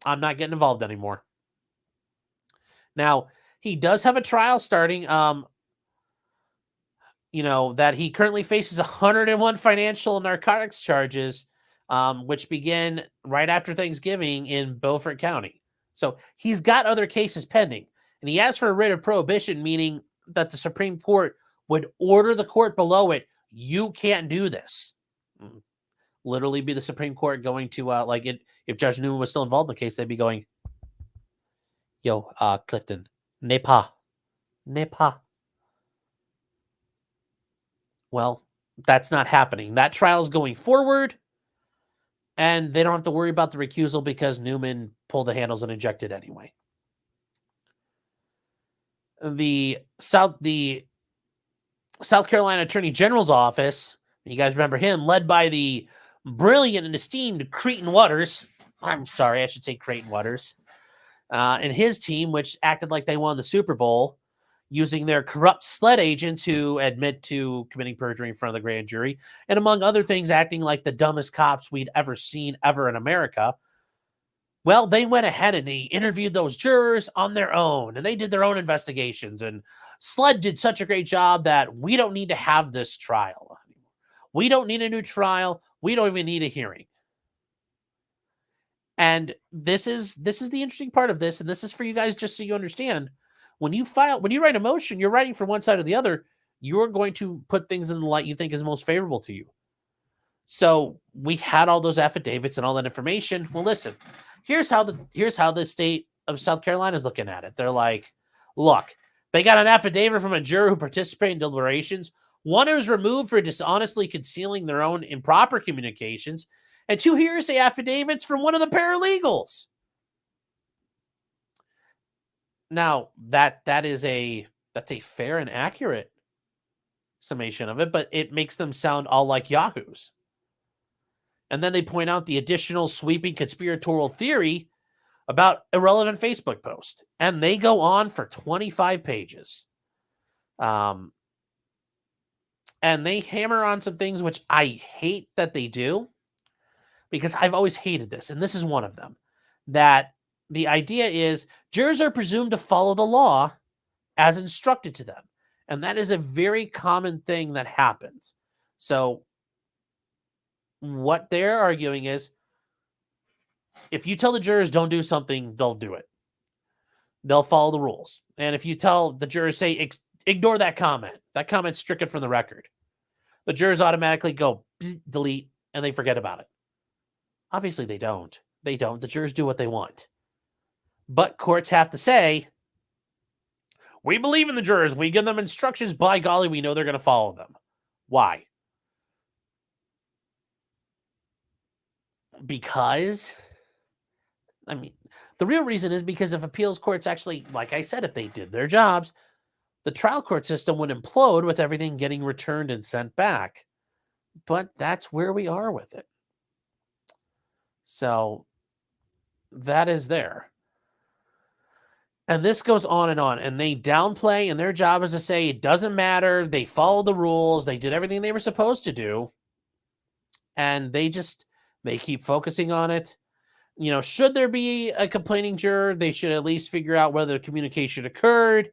I'm not getting involved anymore. Now, he does have a trial starting, that he currently faces 101 financial and narcotics charges, which begin right after Thanksgiving in Beaufort County. So he's got other cases pending. And he asked for a writ of prohibition, meaning that the Supreme Court would order the court below it, you can't do this. Literally be the Supreme Court going to, if Judge Newman was still involved in the case, they'd be going, yo, Clifton, Nepa. Well, that's not happening. That trial's going forward, and they don't have to worry about the recusal because Newman pulled the handles and ejected anyway. The South Carolina Attorney General's office, you guys remember him, led by the brilliant and esteemed Creighton Waters. I'm sorry, I should say Creighton Waters. And his team, which acted like they won the Super Bowl, using their corrupt SLED agents who admit to committing perjury in front of the grand jury, and among other things, acting like the dumbest cops we'd ever seen ever in America. Well, they went ahead and they interviewed those jurors on their own, and they did their own investigations. And SLED did such a great job that we don't need to have this trial. We don't need a new trial. We don't even need a hearing. And this is the interesting part of this, and this is for you guys just so you understand. When you write a motion, you're writing for one side or the other. You're going to put things in the light you think is most favorable to you. So we had all those affidavits and all that information. Well, listen, here's how the state of South Carolina is looking at it. They're like, look, they got an affidavit from a juror who participated in deliberations. One who was removed for dishonestly concealing their own improper communications, and 2 hearsay affidavits from one of the paralegals. Now, that's a fair and accurate summation of it, but it makes them sound all like yahoos. And then they point out the additional sweeping conspiratorial theory about irrelevant Facebook post. And they go on for 25 pages. And they hammer on some things which I hate that they do, because I've always hated this, and this is one of them. That the idea is jurors are presumed to follow the law as instructed to them. And that is a very common thing that happens. So what they're arguing is, if you tell the jurors don't do something, they'll do it. They'll follow the rules. And if you tell the jurors, say, ignore that comment's stricken from the record, the jurors automatically go delete and they forget about it. Obviously they don't. The jurors do what they want. But courts have to say, we believe in the jurors. We give them instructions. By golly, we know they're going to follow them. Why? Because, the real reason is because if appeals courts actually, like I said, if they did their jobs, the trial court system would implode with everything getting returned and sent back. But that's where we are with it. So that is there. And this goes on, and they downplay, and their job is to say it doesn't matter. They followed the rules. They did everything they were supposed to do. And they keep focusing on it. Should there be a complaining juror, they should at least figure out whether the communication occurred.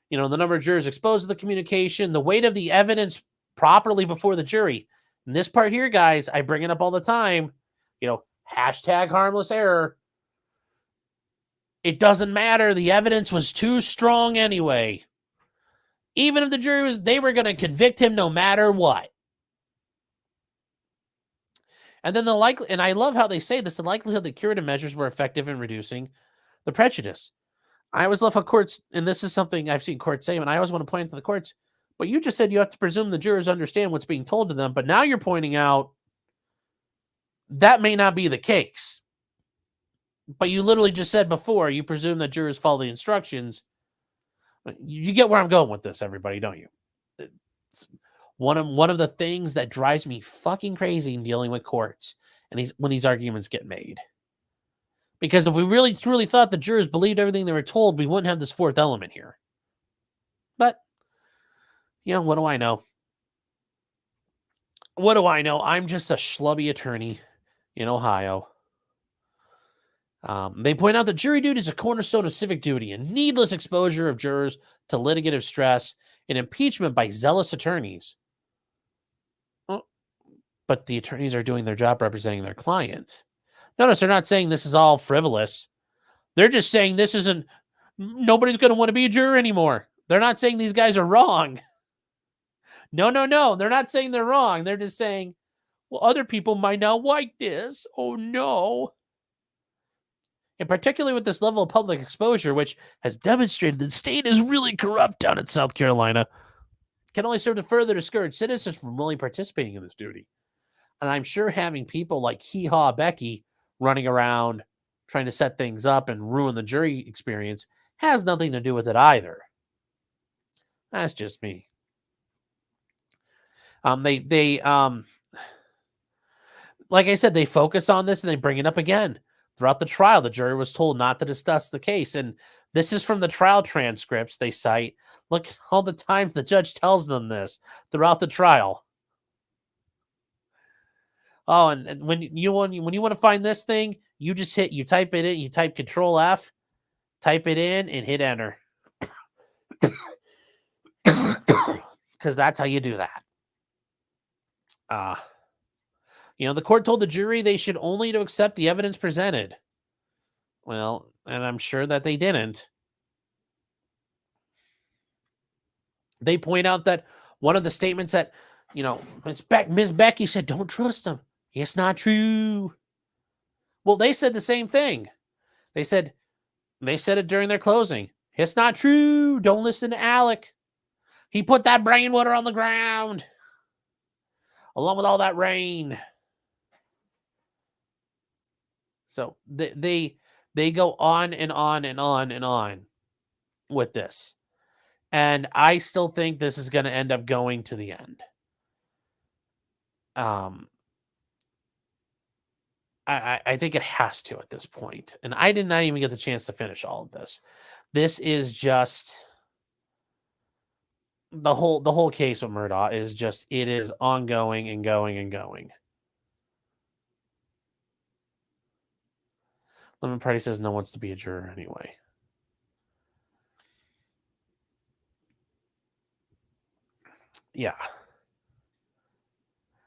The number of jurors exposed to the communication, the weight of the evidence properly before the jury. And this part here, guys, I bring it up all the time. Hashtag harmless error. It doesn't matter. The evidence was too strong anyway. Even if the jury they were going to convict him no matter what. And then and I love how they say this, the likelihood that curative measures were effective in reducing the prejudice. I always love how courts, and this is something I've seen courts say, and I always want to point to the courts, but you just said you have to presume the jurors understand what's being told to them, but now you're pointing out that may not be the case. But you literally just said before, you presume that jurors follow the instructions. You get where I'm going with this, everybody, don't you? It's one of the things that drives me fucking crazy in dealing with courts and when these arguments get made. Because if we really truly thought the jurors believed everything they were told, we wouldn't have this fourth element here. But, what do I know? What do I know? I'm just a schlubby attorney in Ohio. They point out that jury duty is a cornerstone of civic duty, and needless exposure of jurors to litigative stress and impeachment by zealous attorneys. But the attorneys are doing their job representing their client. Notice they're not saying this is all frivolous. They're just saying nobody's going to want to be a juror anymore. They're not saying these guys are wrong. No. They're not saying they're wrong. They're just saying, well, other people might not like this. Oh, no. And particularly with this level of public exposure, which has demonstrated the state is really corrupt down in South Carolina, can only serve to further discourage citizens from really participating in this duty. And I'm sure having people like Hee-Haw Becky running around trying to set things up and ruin the jury experience has nothing to do with it either. That's just me. They like I said, they focus on this and they bring it up again. Throughout the trial, the jury was told not to discuss the case. And this is from the trial transcripts they cite. Look at all the times the judge tells them this throughout the trial. Oh, and when you want to find this thing, you type it in, you type Control F, type it in, and hit enter. Because that's how you do that. The court told the jury they should only to accept the evidence presented. Well, and I'm sure that they didn't. They point out that one of the statements that, Ms. Becky said, don't trust him. It's not true. Well, they said the same thing. They said it during their closing. It's not true. Don't listen to Alec. He put that brain water on the ground along with all that rain. So they go on and on and on and on with this. And I still think this is going to end up going to the end. I think it has to at this point. And I did not even get the chance to finish all of this. This is just the whole case with Murdaugh is just, it is ongoing and going and going. Lemon Party says no one wants to be a juror anyway. Yeah.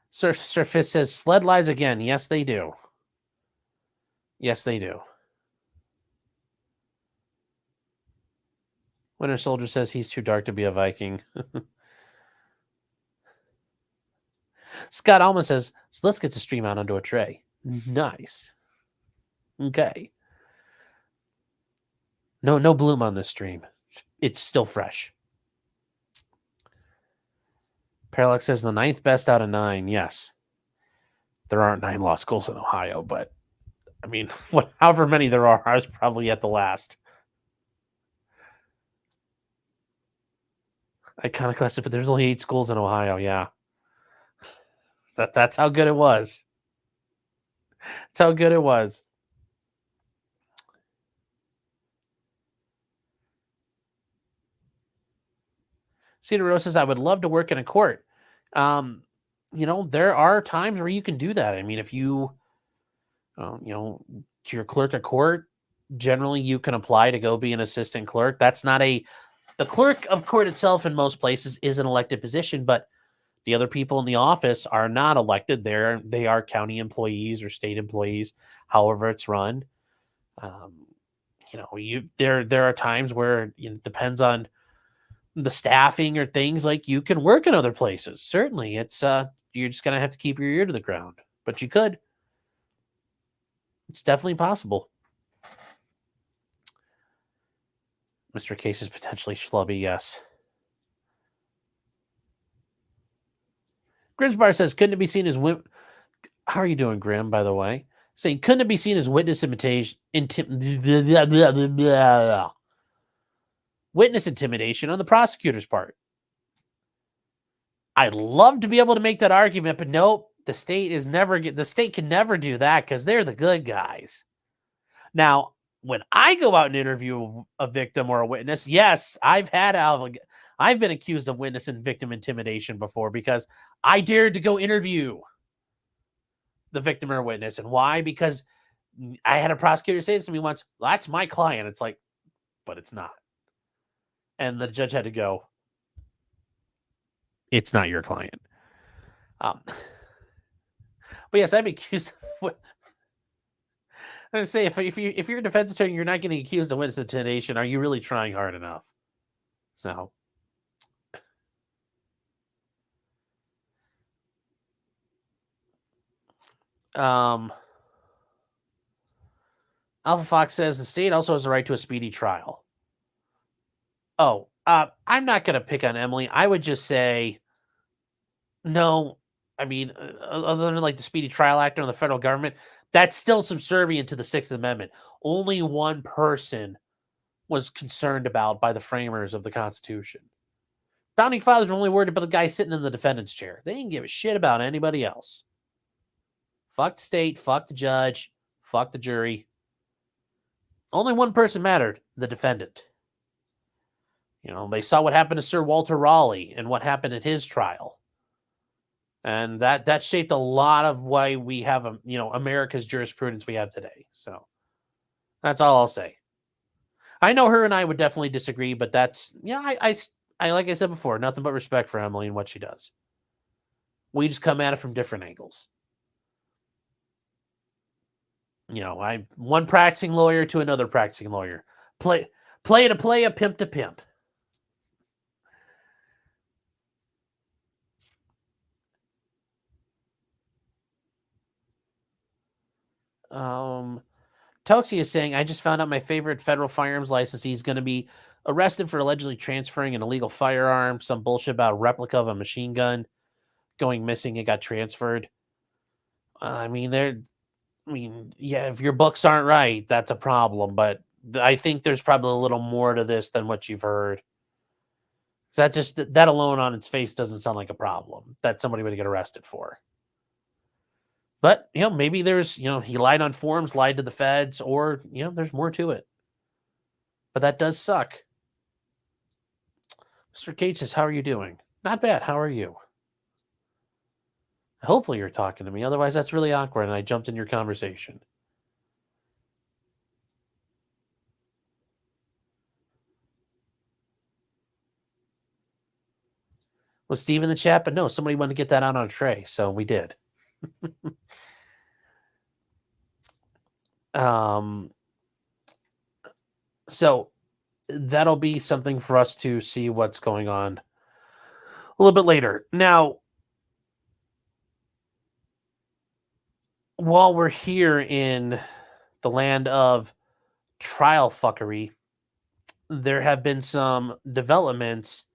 Sir Fist says sled lies again. Yes, they do. Yes, they do. Winter Soldier says he's too dark to be a Viking. Scott Alma says, so let's get the stream out onto a tray. Nice. Okay. No bloom on this stream. It's still fresh. Parallax says the 9th best out of 9. Yes. There aren't 9 law schools in Ohio, but I mean, however many there are, I was probably at the last. Iconoclastic, but there's only 8 schools in Ohio. Yeah. That's how good it was. That's how good it was. Cedar Rose says, I would love to work in a court. There are times where you can do that. I mean, if you, you're clerk of court, generally you can apply to go be an assistant clerk. That's not the clerk of court itself in most places is an elected position, but the other people in the office are not elected. They are county employees or state employees, however it's run. There are times where it depends on the staffing or things like you can work in other places. Certainly it's you're just going to have to keep your ear to the ground, but you could. It's definitely possible. Mr. Case is potentially schlubby. Yes. Grimsbar says, couldn't it be seen as how are you doing, Grim, by the way? Saying, couldn't it be seen as witness witness intimidation on the prosecutor's part? I'd love to be able to make that argument, but nope, the state can never do that because they're the good guys. Now, when I go out and interview a victim or a witness, yes, I've been accused of witness and victim intimidation before because I dared to go interview the victim or witness. And why? Because I had a prosecutor say this to me once, that's my client. It's like, but it's not. And the judge had to go, it's not your client. But yes, I've been accused of, I'm going to say, if you're a defense attorney, you're not getting accused of witness intimidation. Are you really trying hard enough? So. Alpha Fox says the state also has the right to a speedy trial. Oh, I'm not going to pick on Emily. I would just say, no. I mean, other than like the Speedy Trial Act on the federal government, that's still subservient to the 6th Amendment. Only one person was concerned about by the framers of the Constitution. Founding fathers were only worried about the guy sitting in the defendant's chair. They didn't give a shit about anybody else. Fuck the state, fuck the judge, fuck the jury. Only one person mattered, the defendant. You know, they saw what happened to Sir Walter Raleigh and what happened at his trial. And that shaped a lot of why we have, America's jurisprudence we have today. So that's all I'll say. I know her and I would definitely disagree, but that's, I like I said before, nothing but respect for Emily and what she does. We just come at it from different angles. I one practicing lawyer to another practicing lawyer. Play to play, a pimp to pimp. Toxie is saying, I just found out my favorite federal firearms licensee is going to be arrested for allegedly transferring an illegal firearm. Some bullshit about a replica of a machine gun going missing. It got transferred. If your books aren't right, that's a problem. But I think there's probably a little more to this than what you've heard. That alone on its face doesn't sound like a problem that somebody would get arrested for. But, maybe there's, he lied on forms, lied to the feds, or, there's more to it. But that does suck. Mr. Cage says, how are you doing? Not bad. How are you? Hopefully you're talking to me. Otherwise, that's really awkward, and I jumped in your conversation. Was Steve in the chat? But no, somebody wanted to get that out on a tray, so we did. So that'll be something for us to see what's going on a little bit later. Now, while we're here in the land of trial fuckery, there have been some developments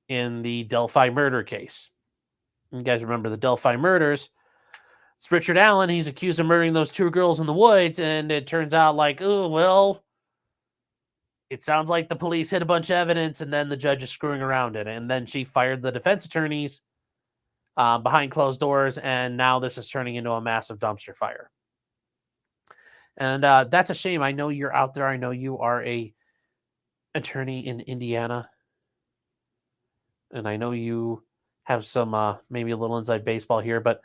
in the Delphi murder case. You guys remember the Delphi murders? It's Richard Allen. He's accused of murdering those 2 girls in the woods, and it turns out it sounds like the police hid a bunch of evidence, and then the judge is screwing around it. And then she fired the defense attorneys behind closed doors, and now this is turning into a massive dumpster fire. And that's a shame. I know you're out there. I know you are a attorney in Indiana. And I know you have some, maybe a little inside baseball here, but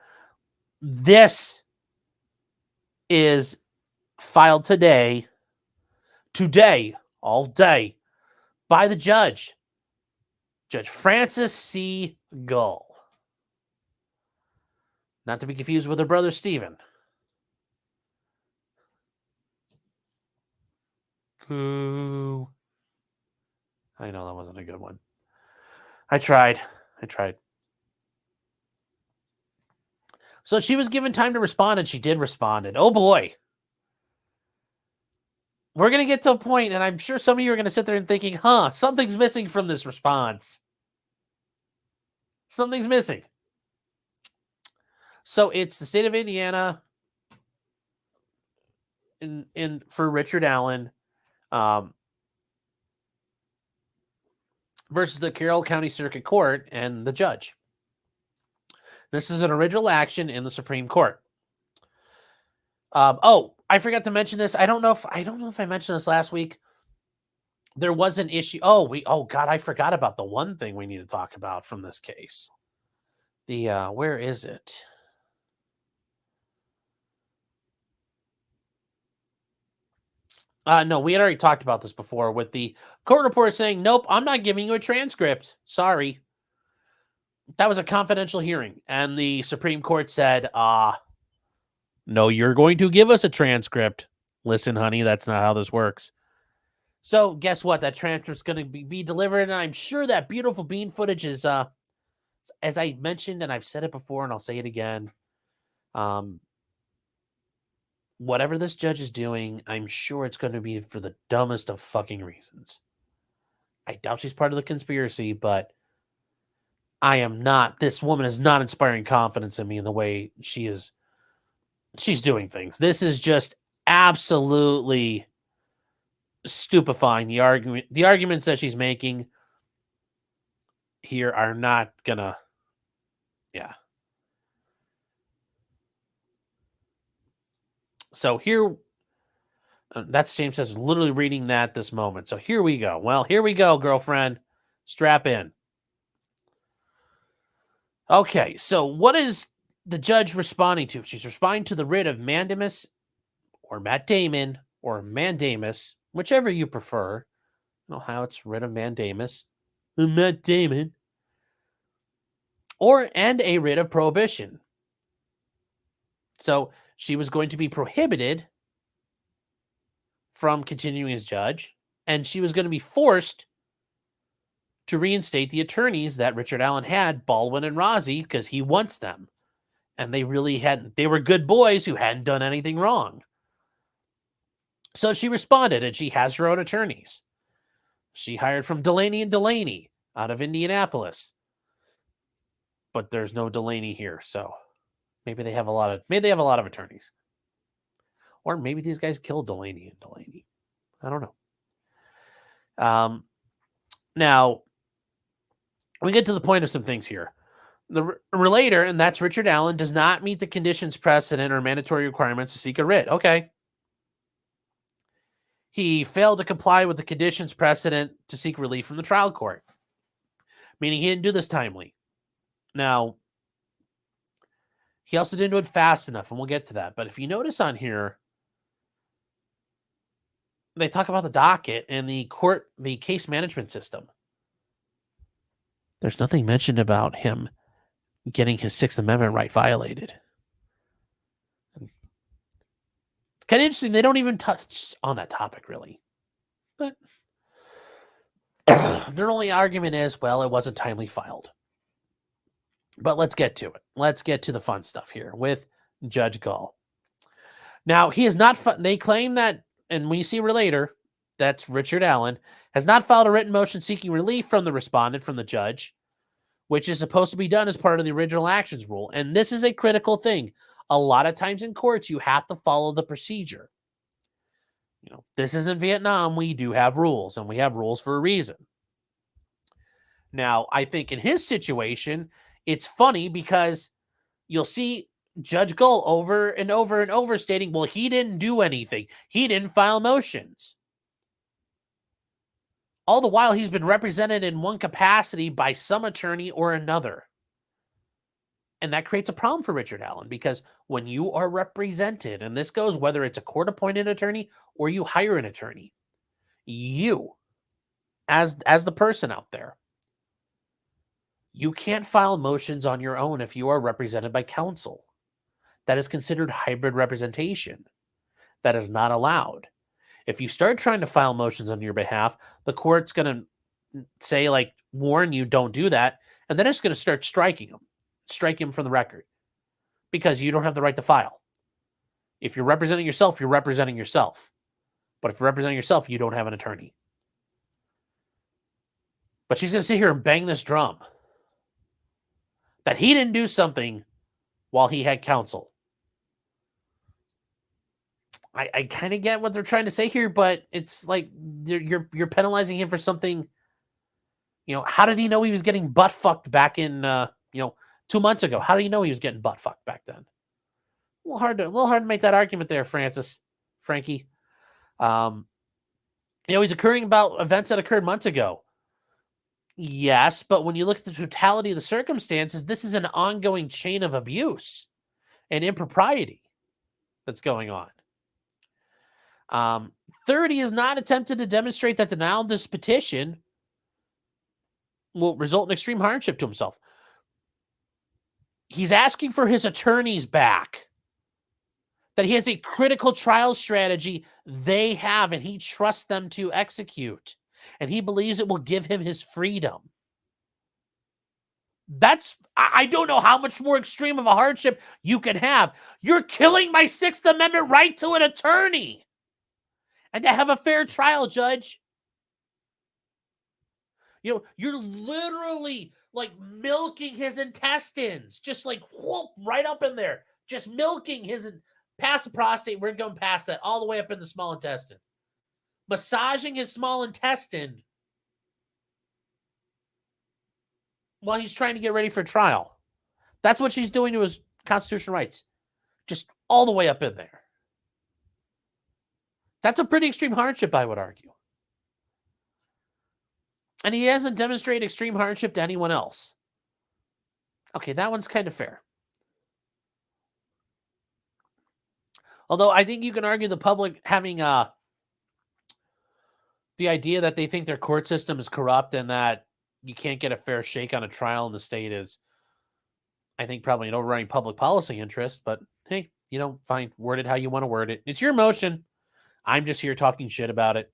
this is filed today, all day, by the judge, Judge Francis C. Gull. Not to be confused with her brother, Stephen. Boo. I know that wasn't a good one. I tried. So she was given time to respond, and she did respond. And oh boy. We're going to get to a point, and I'm sure some of you are going to sit there and thinking, something's missing from this response. Something's missing. So it's the state of Indiana for Richard Allen versus the Carroll County Circuit Court and the judge. This is an original action in the Supreme Court. I forgot to mention this. I don't know if I mentioned this last week. There was an issue. I forgot about the one thing we need to talk about from this case. Where is it? No, we had already talked about this before with the court report saying, nope, I'm not giving you a transcript. Sorry. That was a confidential hearing. And the Supreme Court said, no, you're going to give us a transcript. Listen, honey, that's not how this works. So guess what? That transcript's going to be delivered, and I'm sure that beautiful bean footage is, as I mentioned, and I've said it before, and I'll say it again, whatever this judge is doing, I'm sure it's going to be for the dumbest of fucking reasons. I doubt she's part of the conspiracy, but this woman is not inspiring confidence in me in the way she's doing things. This is just absolutely stupefying. The arguments that she's making here are not gonna, So here That's James says, literally reading that this moment. So here we go. Well, here we go, girlfriend. Strap in. Okay, so what is the judge responding to? She's responding to the writ of mandamus or Matt Damon or mandamus, whichever you prefer. I don't know how it's writ of mandamus. Matt Damon. And a writ of prohibition. So she was going to be prohibited from continuing as judge, and she was going to be forced to reinstate the attorneys that Richard Allen had, Baldwin and Rozzi, because he wants them. And they really hadn't. They were good boys who hadn't done anything wrong. So she responded, and she has her own attorneys. She hired from Delaney and Delaney out of Indianapolis. But there's no Delaney here, so maybe they have a lot of attorneys. Or maybe these guys killed Delaney and Delaney. I don't know. Now, we get to the point of some things here. The relator, and that's Richard Allen, does not meet the conditions precedent or mandatory requirements to seek a writ. Okay. He failed to comply with the conditions precedent to seek relief from the trial court, meaning he didn't do this timely. Now, he also didn't do it fast enough, and we'll get to that. But if you notice on here, they talk about the docket and the case management system. There's nothing mentioned about him getting his Sixth Amendment right violated. It's kind of interesting. They don't even touch on that topic, really. But their only argument is, well, it wasn't timely filed. But let's get to it. Let's get to the fun stuff here with Judge Gall. Now, he is not... They claim that, and when you see relator, that's Richard Allen, has not filed a written motion seeking relief from the respondent from the judge, which is supposed to be done as part of the original actions rule. And this is a critical thing. A lot of times in courts, you have to follow the procedure. This isn't Vietnam. We do have rules, and we have rules for a reason. Now, I think in his situation, it's funny because you'll see Judge Gull over and over and over stating, well, he didn't do anything. He didn't file motions. All the while, he's been represented in one capacity by some attorney or another. And that creates a problem for Richard Allen, because when you are represented, and this goes whether it's a court-appointed attorney or you hire an attorney, you, as the person out there, you can't file motions on your own if you are represented by counsel. That is considered hybrid representation. That is not allowed. If you start trying to file motions on your behalf, the court's going to say, warn you, don't do that. And then it's going to start striking him from the record, because you don't have the right to file. If you're representing yourself, you're representing yourself. But if you're representing yourself, you don't have an attorney. But she's going to sit here and bang this drum that he didn't do something while he had counsel. I kind of get what they're trying to say here, but it's like you're penalizing him for something. How did he know he was getting butt fucked back in 2 months ago? How did he know he was getting butt fucked back then? A little hard to make that argument there, Frankie. He's occurring about events that occurred months ago. Yes, but when you look at the totality of the circumstances, this is an ongoing chain of abuse and impropriety that's going on. 30 is not attempted to demonstrate that denial of this petition will result in extreme hardship to himself. He's asking for his attorneys back, that he has a critical trial strategy they have, and he trusts them to execute, and he believes it will give him his freedom. I don't know how much more extreme of a hardship you can have. You're killing my Sixth Amendment right to an attorney and to have a fair trial, Judge. You're literally milking his intestines, just whoop, right up in there, just milking his past the prostate. We're going past that all the way up in the small intestine, massaging his small intestine while he's trying to get ready for trial. That's what she's doing to his constitutional rights, just all the way up in there. That's a pretty extreme hardship, I would argue. And he hasn't demonstrated extreme hardship to anyone else. Okay, that one's kind of fair. Although I think you can argue the public having the idea that they think their court system is corrupt and that you can't get a fair shake on a trial in the state is, I think, probably an overriding public policy interest. But hey, fine, word it how you want to word it. It's your motion. I'm just here talking shit about it.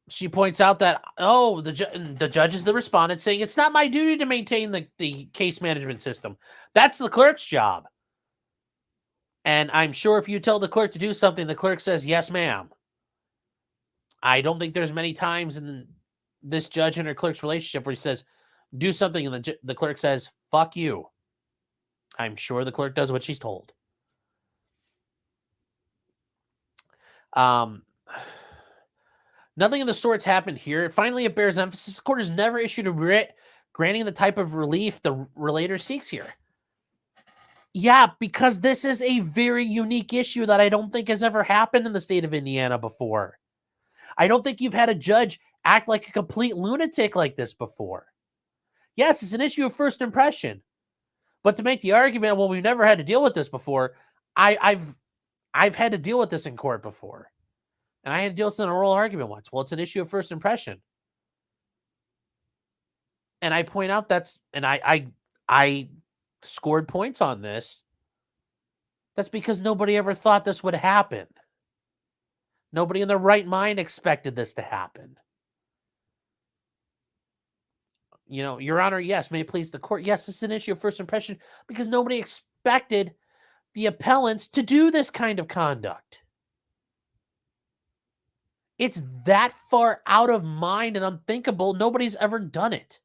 She points out that, the judge is the respondent, saying it's not my duty to maintain the case management system. That's the clerk's job. And I'm sure if you tell the clerk to do something, the clerk says, yes, ma'am. I don't think there's many times in this judge and her clerk's relationship where he says, do something, and the clerk says, fuck you. I'm sure the clerk does what she's told. Nothing of the sorts happened here. Finally, it bears emphasis. The court has never issued a writ granting the type of relief the relator seeks here. Yeah, because this is a very unique issue that I don't think has ever happened in the state of Indiana before. I don't think you've had a judge act like a complete lunatic like this before. Yes, it's an issue of first impression. But to make the argument, well, we've never had to deal with this before, I've had to deal with this in court before. And I had to deal with an oral argument once. Well, it's an issue of first impression. And I point out I scored points on this. That's because nobody ever thought this would happen. Nobody in their right mind expected this to happen. Your Honor, yes, may it please the court. Yes, this is an issue of first impression because nobody expected the appellants to do this kind of conduct. It's that far out of mind and unthinkable. Nobody's ever done it.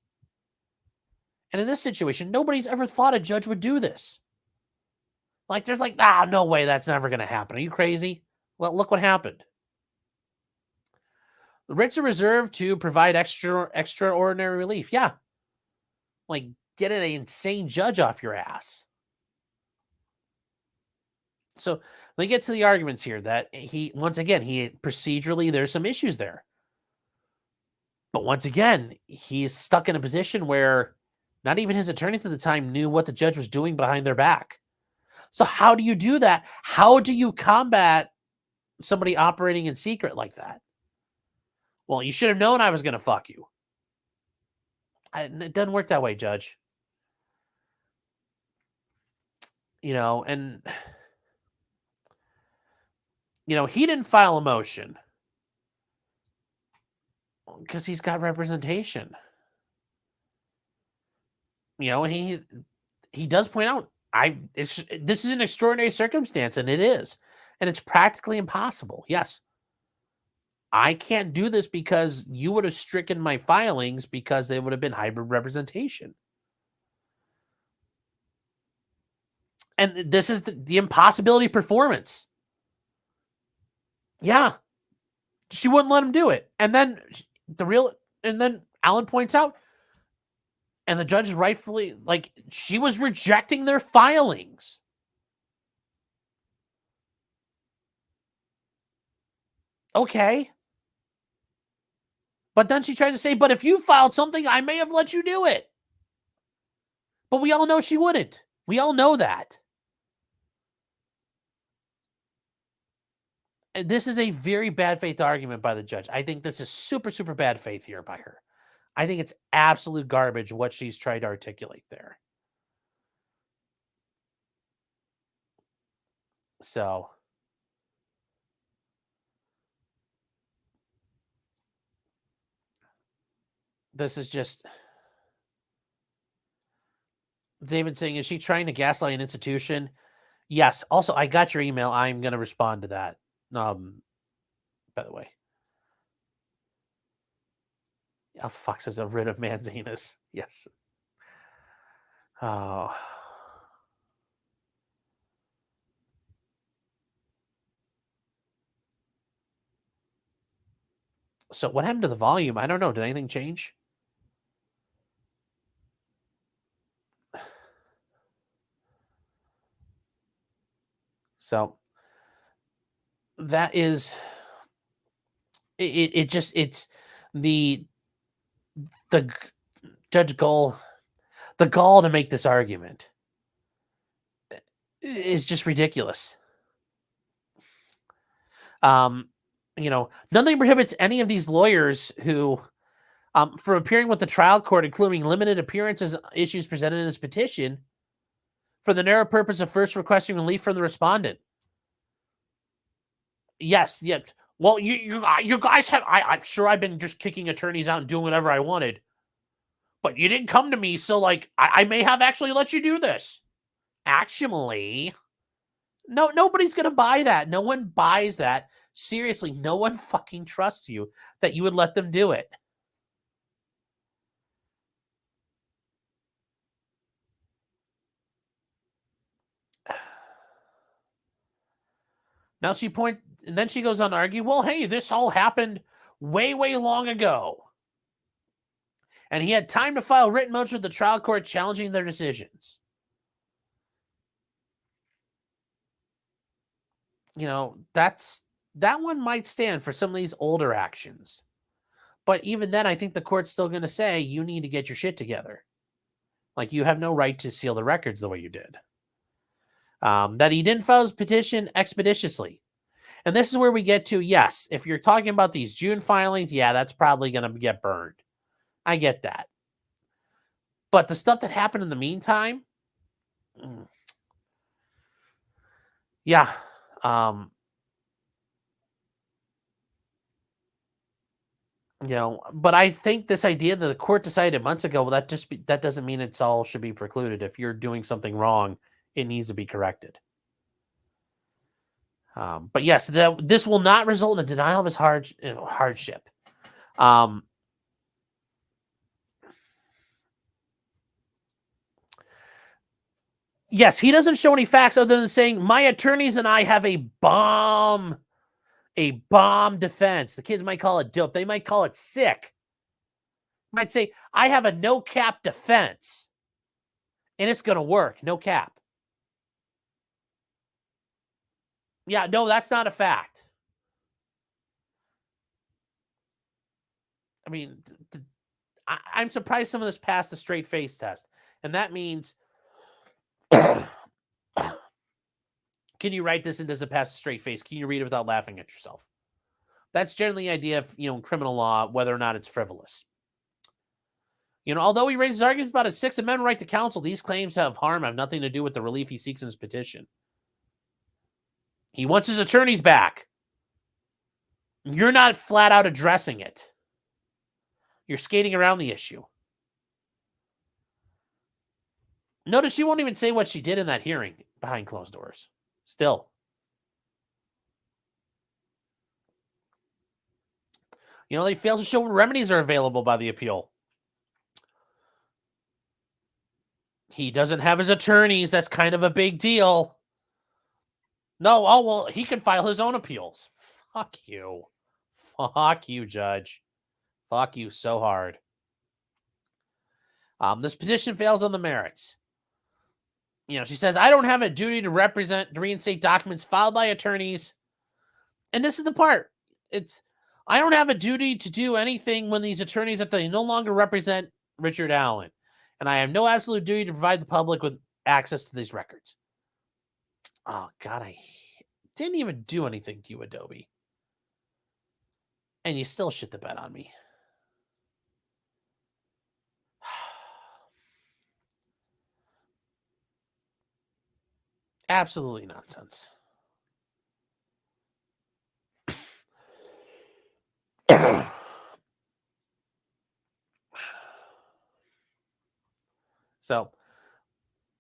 And in this situation, nobody's ever thought a judge would do this. There's no way, that's never going to happen. Are you crazy? Well, look what happened. The writs are reserved to provide extraordinary relief. Yeah. Get an insane judge off your ass. So let me get to the arguments here that procedurally, there's some issues there. But once again, he's stuck in a position where not even his attorneys at the time knew what the judge was doing behind their back. So how do you do that? How do you combat somebody operating in secret like that? Well, you should have known I was going to fuck you. It doesn't work that way, Judge. And he didn't file a motion because he's got representation. He does point out, this is an extraordinary circumstance, and it is. And it's practically impossible. Yes. I can't do this because you would have stricken my filings because they would have been hybrid representation. And this is the impossibility performance. Yeah. She wouldn't let him do it. And then Alan points out, and the judge is rightfully, she was rejecting their filings. Okay. But then she tried to say, but if you filed something, I may have let you do it. But we all know she wouldn't. We all know that. And this is a very bad faith argument by the judge. I think this is super, super bad faith here by her. I think it's absolute garbage what she's tried to articulate there. So this is just David saying, is she trying to gaslight an institution? Yes. Also, I got your email. I'm going to respond to that. By the way. Oh, fuck, says a writ of mandamus. Yes. Oh. So what happened to the volume? I don't know. Did anything change? So that is it's the Judge Gull, the gall to make this argument is just ridiculous. Nothing prohibits any of these lawyers who, from appearing with the trial court, including limited appearances, issues presented in this petition, for the narrow purpose of first requesting relief from the respondent. Yes, yeah. Well, you guys have. I'm sure I've been just kicking attorneys out and doing whatever I wanted, but you didn't come to me, so I may have actually let you do this. Actually, no, nobody's gonna buy that. No one buys that. Seriously, no one fucking trusts you that you would let them do it. Now then she goes on to argue, well, hey, this all happened way, way long ago. And he had time to file written motion with the trial court challenging their decisions. That one might stand for some of these older actions. But even then, I think the court's still going to say, you need to get your shit together. Like, you have no right to seal the records the way you did. That he didn't file his petition expeditiously. And this is where we get to, yes, if you're talking about these June filings, yeah, that's probably going to get burned. I get that. But the stuff that happened in the meantime, yeah. But I think this idea that the court decided months ago, well, that doesn't mean it's all should be precluded. If you're doing something wrong, it needs to be corrected. But yes, this will not result in a denial of his hardship. Yes, he doesn't show any facts other than saying, my attorneys and I have a bomb defense. The kids might call it dope. They might call it sick. Might say, I have a no cap defense. And it's going to work. No cap. Yeah, no, that's not a fact. I mean, I'm surprised some of this passed the straight face test. And that means, can you write this and does it pass a straight face? Can you read it without laughing at yourself? That's generally the idea of, in criminal law, whether or not it's frivolous. Although he raises arguments about his Sixth Amendment right to counsel, these claims of harm have nothing to do with the relief he seeks in his petition. He wants his attorneys back. You're not flat out addressing it. You're skating around the issue. Notice she won't even say what she did in that hearing behind closed doors. Still. They fail to show what remedies are available by the appeal. He doesn't have his attorneys. That's kind of a big deal. No, well, he can file his own appeals. Fuck you. Fuck you, Judge. Fuck you so hard. This petition fails on the merits. She says, I don't have a duty to reinstate documents filed by attorneys. And this is the part. I don't have a duty to do anything when these attorneys that they no longer represent Richard Allen. And I have no absolute duty to provide the public with access to these records. Oh, God, I didn't even do anything to you, Adobe. And you still shit the bed on me. Absolutely nonsense. So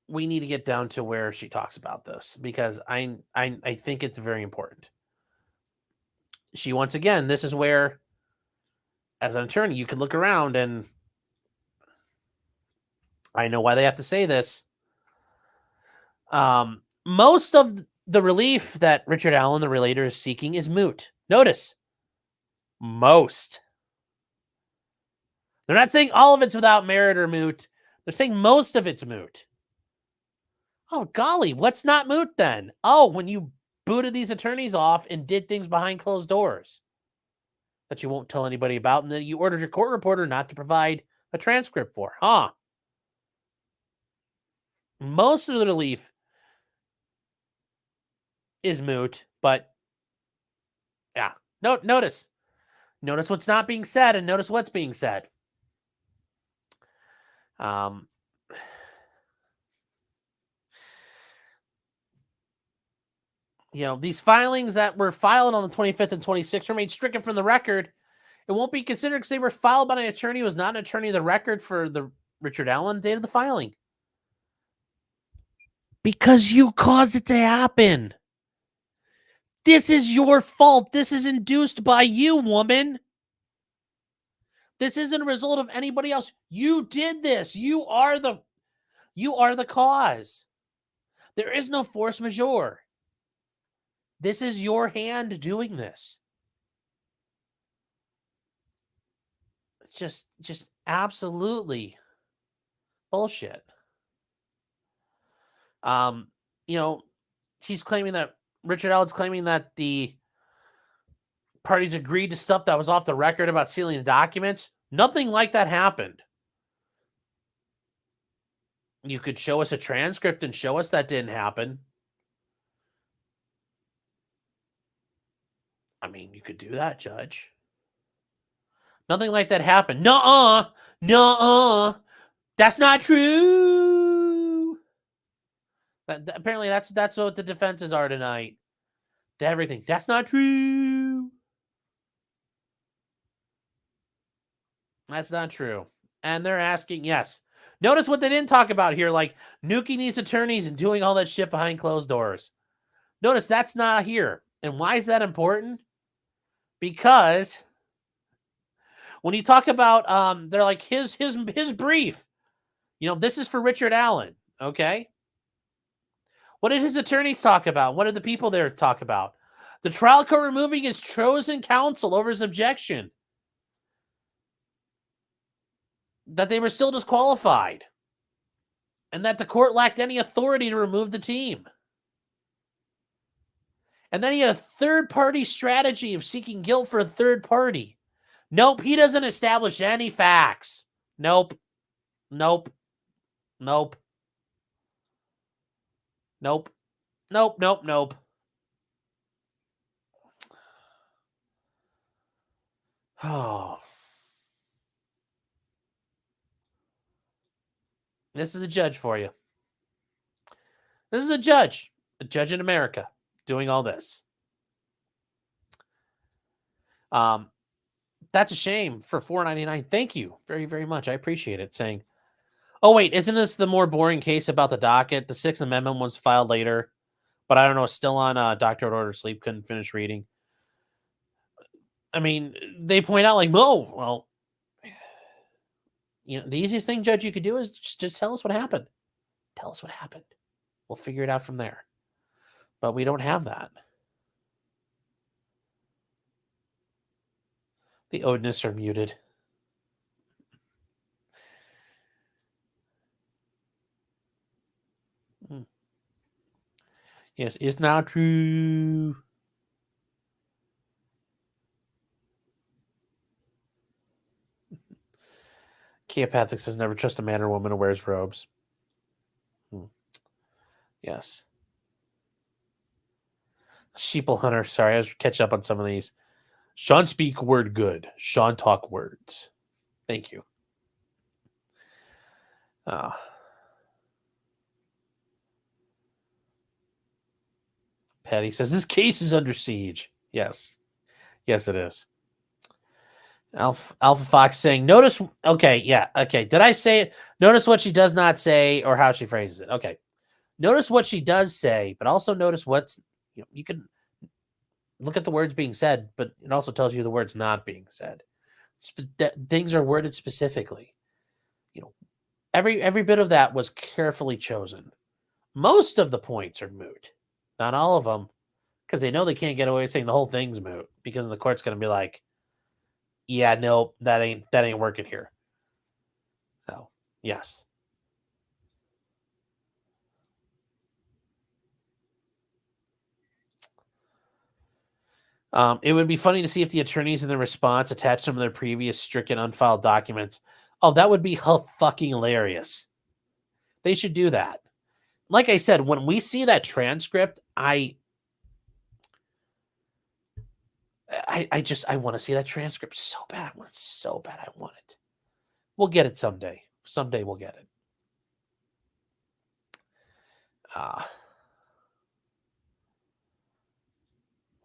we need to get down to where she talks about this because I think it's very important. She, once again, this is where, as an attorney, you can look around and I know why they have to say this. Most of the relief that Richard Allen, the relator, is seeking is moot. Notice, most. They're not saying all of it's without merit or moot. They're saying most of it's moot. Oh, golly, what's not moot then? Oh, when you booted these attorneys off and did things behind closed doors that you won't tell anybody about, and then you ordered your court reporter not to provide a transcript for. Huh? Most of the relief is moot, but yeah. Notice what's not being said and notice what's being said. These filings that were filed on the 25th and 26th remain stricken from the record. It won't be considered because they were filed by an attorney who was not an attorney of the record for the Richard Allen date of the filing. Because you caused it to happen. This is your fault. This is induced by you, woman. This isn't a result of anybody else. You did this. You are the cause. There is no force majeure. This is your hand doing this. It's just absolutely bullshit. He's claiming that Richard Allen's claiming that the parties agreed to stuff that was off the record about sealing the documents. Nothing like that happened. You could show us a transcript and show us that didn't happen. I mean, you could do that, Judge. Nothing like that happened. Nuh-uh. That's not true. Apparently, that's what the defenses are tonight. To everything. That's not true. That's not true. And they're asking, yes. Notice what they didn't talk about here, like nuking these attorneys and doing all that shit behind closed doors. Notice that's not here. And why is that important? Because when you talk about, they're like his brief. This is for Richard Allen. Okay. What did his attorneys talk about? What did the people there talk about? The trial court removing his chosen counsel over his objection. That they were still disqualified. And that the court lacked any authority to remove the team. And then he had a third-party strategy of seeking guilt for a third party. Nope, he doesn't establish any facts. Nope. Oh. This is a judge for you. This is a judge in America doing all this. That's a shame for $4.99. Thank you very, very much. I appreciate it. Saying, oh, wait, isn't this the more boring case about the docket? The Sixth Amendment was filed later, but I don't know, still on Doctor Order Sleep. Couldn't finish reading. I mean, they point out like, oh, well, the easiest thing, Judge, you could do is just tell us what happened. Tell us what happened. We'll figure it out from there. But we don't have that. The Odinists are muted. Yes, it's not true. Keopathic says never trust a man or woman who wears robes. Yes. Sheeple Hunter. Sorry, I was catching up on some of these. Sean speak word good. Sean talk words. Thank you. Patty says this case is under siege. Yes. Yes, it is. Alpha Fox saying, notice. Okay, yeah. Okay. Did I say it? Notice what she does not say or how she phrases it. Okay. Notice what she does say, but also notice what's, you can look at the words being said, but it also tells you the words not being said. Things are worded specifically. Every bit of that was carefully chosen. Most of the points are moot. Not all of them, because they know they can't get away with saying the whole thing's moot, because the court's going to be like, yeah, no, that ain't working here. So, yes. It would be funny to see if the attorneys in their response attached some of their previous stricken unfiled documents. Oh, that would be fucking hilarious. They should do that. Like I said, when we see that transcript, I want to see that transcript so bad. I want it so bad. I want it. We'll get it someday. Someday we'll get it.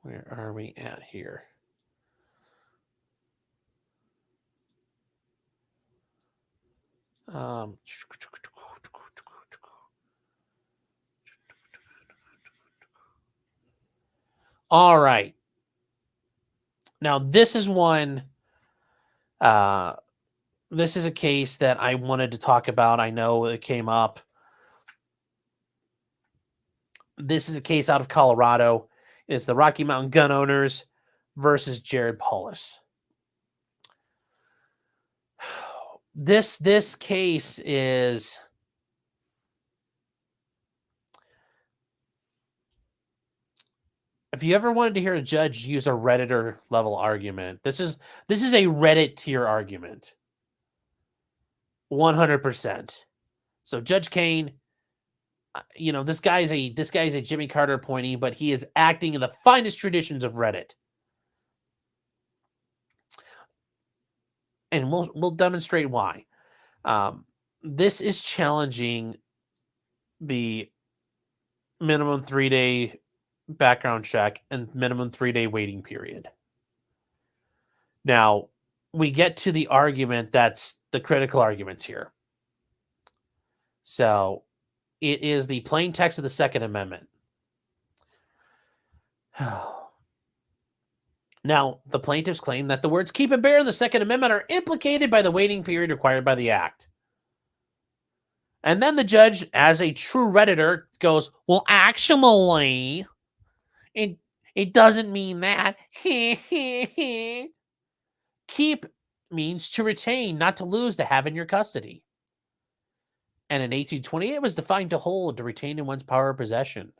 Where are we at here? All right. Now, this is one. This is a case that I wanted to talk about. I know it came up. This is a case out of Colorado. It's the Rocky Mountain gun owners versus Jared Paulus. This case is if you ever wanted to hear a judge use a Redditor level argument, this is a Reddit tier argument. 100%. So Judge Kane, this guy's a Jimmy Carter appointee, but he is acting in the finest traditions of Reddit. And we'll demonstrate why. This is challenging the minimum 3-day background check and minimum 3-day waiting period. Now, we get to the argument that's the critical arguments here. So, it is the plain text of the Second Amendment. Now, the plaintiffs claim that the words keep and bear in the Second Amendment are implicated by the waiting period required by the Act. And then the judge, as a true Redditor, goes, well, actually, it doesn't mean that. Keep means to retain, not to lose, to have in your custody. And in 1828, it was defined to hold, to retain in one's power or possession.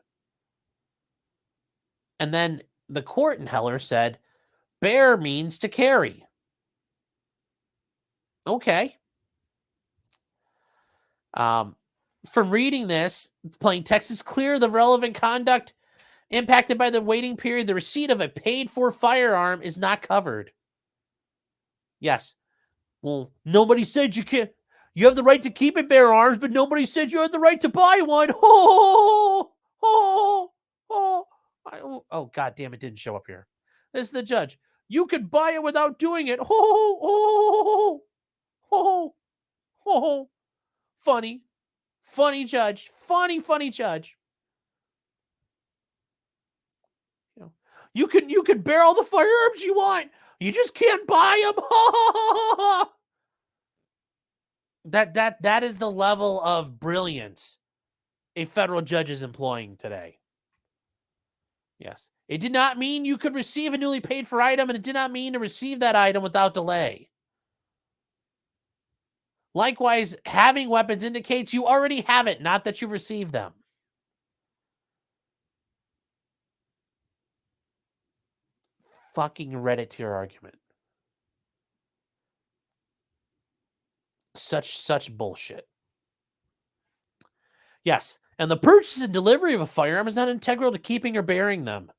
And then the court in Heller said, bear means to carry. Okay. From reading this, plain text is clear. The relevant conduct impacted by the waiting period, the receipt of a paid-for firearm is not covered. Yes. Well, nobody said you can't. You have the right to keep and bear arms, but nobody said you had the right to buy one. Oh, God damn, it didn't show up here. This is the judge. You could buy it without doing it. Funny judge. Funny judge. You can bear all the firearms you want. You just can't buy them. That is the level of brilliance a federal judge is employing today. Yes. It did not mean you could receive a newly paid for item, and it did not mean to receive that item without delay. Likewise, having weapons indicates you already have it, not that you received them. Fucking Reddit tier argument. Such bullshit. Yes, and the purchase and delivery of a firearm is not integral to keeping or bearing them.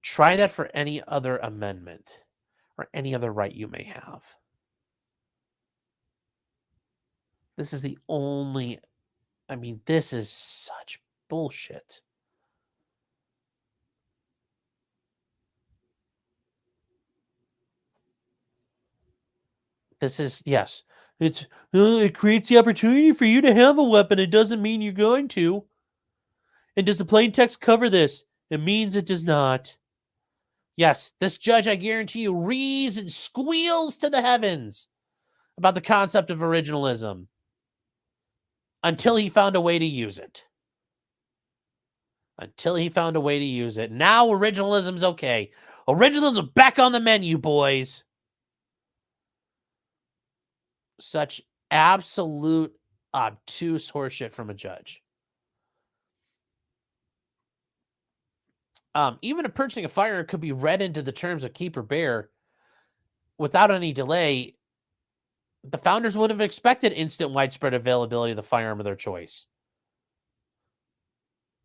Try that for any other amendment or any other right you may have. This is the only... this is such bullshit. This is, yes. It creates the opportunity for you to have a weapon. It doesn't mean you're going to. And does the plain text cover this? It means it does not. Yes, this judge, I guarantee you, reads and squeals to the heavens about the concept of originalism until he found a way to use it. Now originalism's okay. Originalism's back on the menu, boys. Such absolute obtuse horseshit from a judge. even if purchasing a firearm could be read into the terms of keep or bear without any delay, the founders would have expected instant widespread availability of the firearm of their choice.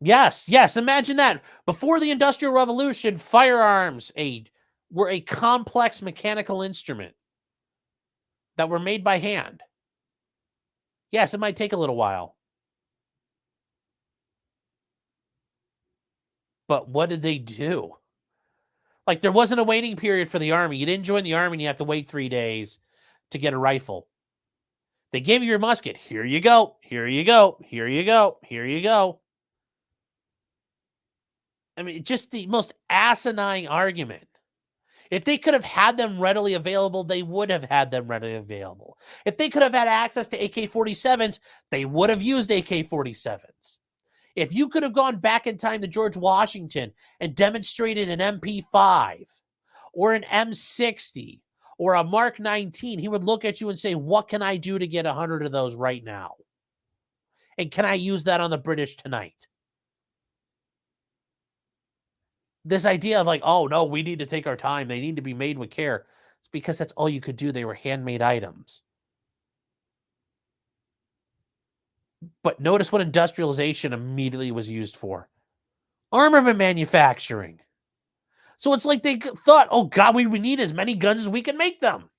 Yes, imagine that. Before the Industrial Revolution, firearms were a complex mechanical instrument that were made by hand. Yes, it might take a little while. But what did they do? Like, there wasn't a waiting period for the Army. You didn't join the Army and you have to wait 3 days to get a rifle. They gave you your musket. Here you go. Here you go. Here you go. Here you go. I mean, just the most asinine argument. If they could have had them readily available, they would have had them readily available. If they could have had access to AK-47s, they would have used AK-47s. If you could have gone back in time to George Washington and demonstrated an MP5 or an M60 or a Mark 19, he would look at you and say, what can I do to get 100 of those right now? And can I use that on the British tonight? This idea of like, oh, no, we need to take our time. They need to be made with care. It's because that's all you could do. They were handmade items. But notice what industrialization immediately was used for. Armament manufacturing. So it's like they thought, oh, God, we need as many guns as we can make them.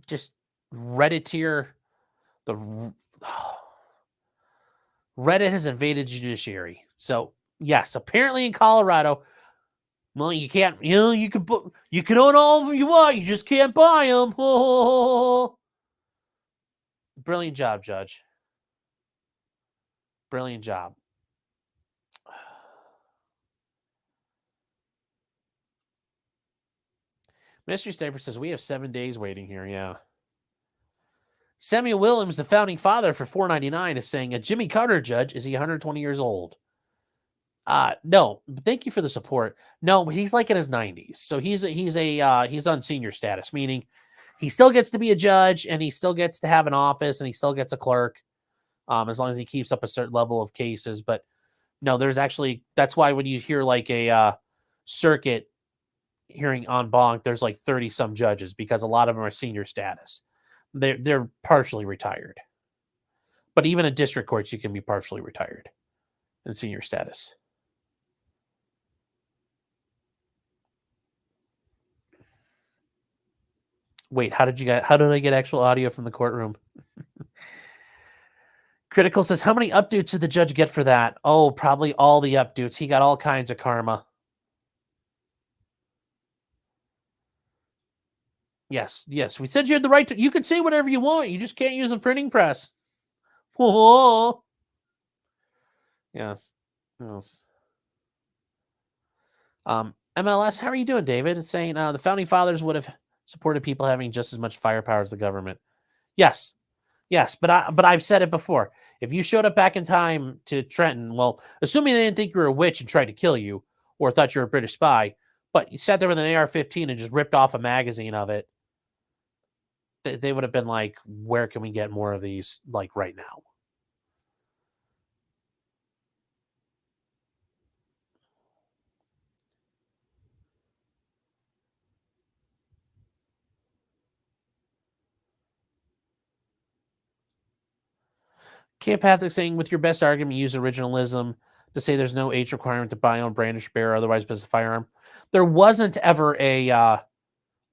Just Redditor. Reddit has invaded judiciary. So, yes, apparently in Colorado, well, you can't, you can own all of them you want. You just can't buy them. Brilliant job, Judge. Brilliant job. Mystery Sniper says, we have 7 days waiting here. Yeah. Samuel Williams, the founding father for 499, is saying, a Jimmy Carter judge, is he 120 years old? No, thank you for the support. No, but he's like in his 90s. So he's on senior status, meaning he still gets to be a judge and he still gets to have an office and he still gets a clerk, as long as he keeps up a certain level of cases. But no, that's why when you hear like a circuit hearing en banc, there's like 30 some judges because a lot of them are senior status. They're partially retired. But even in district courts, you can be partially retired in senior status. Wait, how did I get actual audio from the courtroom? Critical says, how many updates did the judge get for that? Oh, probably all the updates. He got all kinds of karma. Yes. We said you had the right to, you could say whatever you want. You just can't use a printing press. Whoa. Yes. MLS, how are you doing, David? It's saying the founding fathers would have supported people having just as much firepower as the government. Yes, but I've said it before. If you showed up back in time to Trenton, well, assuming they didn't think you were a witch and tried to kill you, or thought you were a British spy, but you sat there with an AR-15 and just ripped off a magazine of it, they would have been like, where can we get more of these, like, right now? Camp Patrick saying, with your best argument, use originalism to say there's no age requirement to buy, own, brandish, bear, or otherwise possess a firearm. There wasn't ever a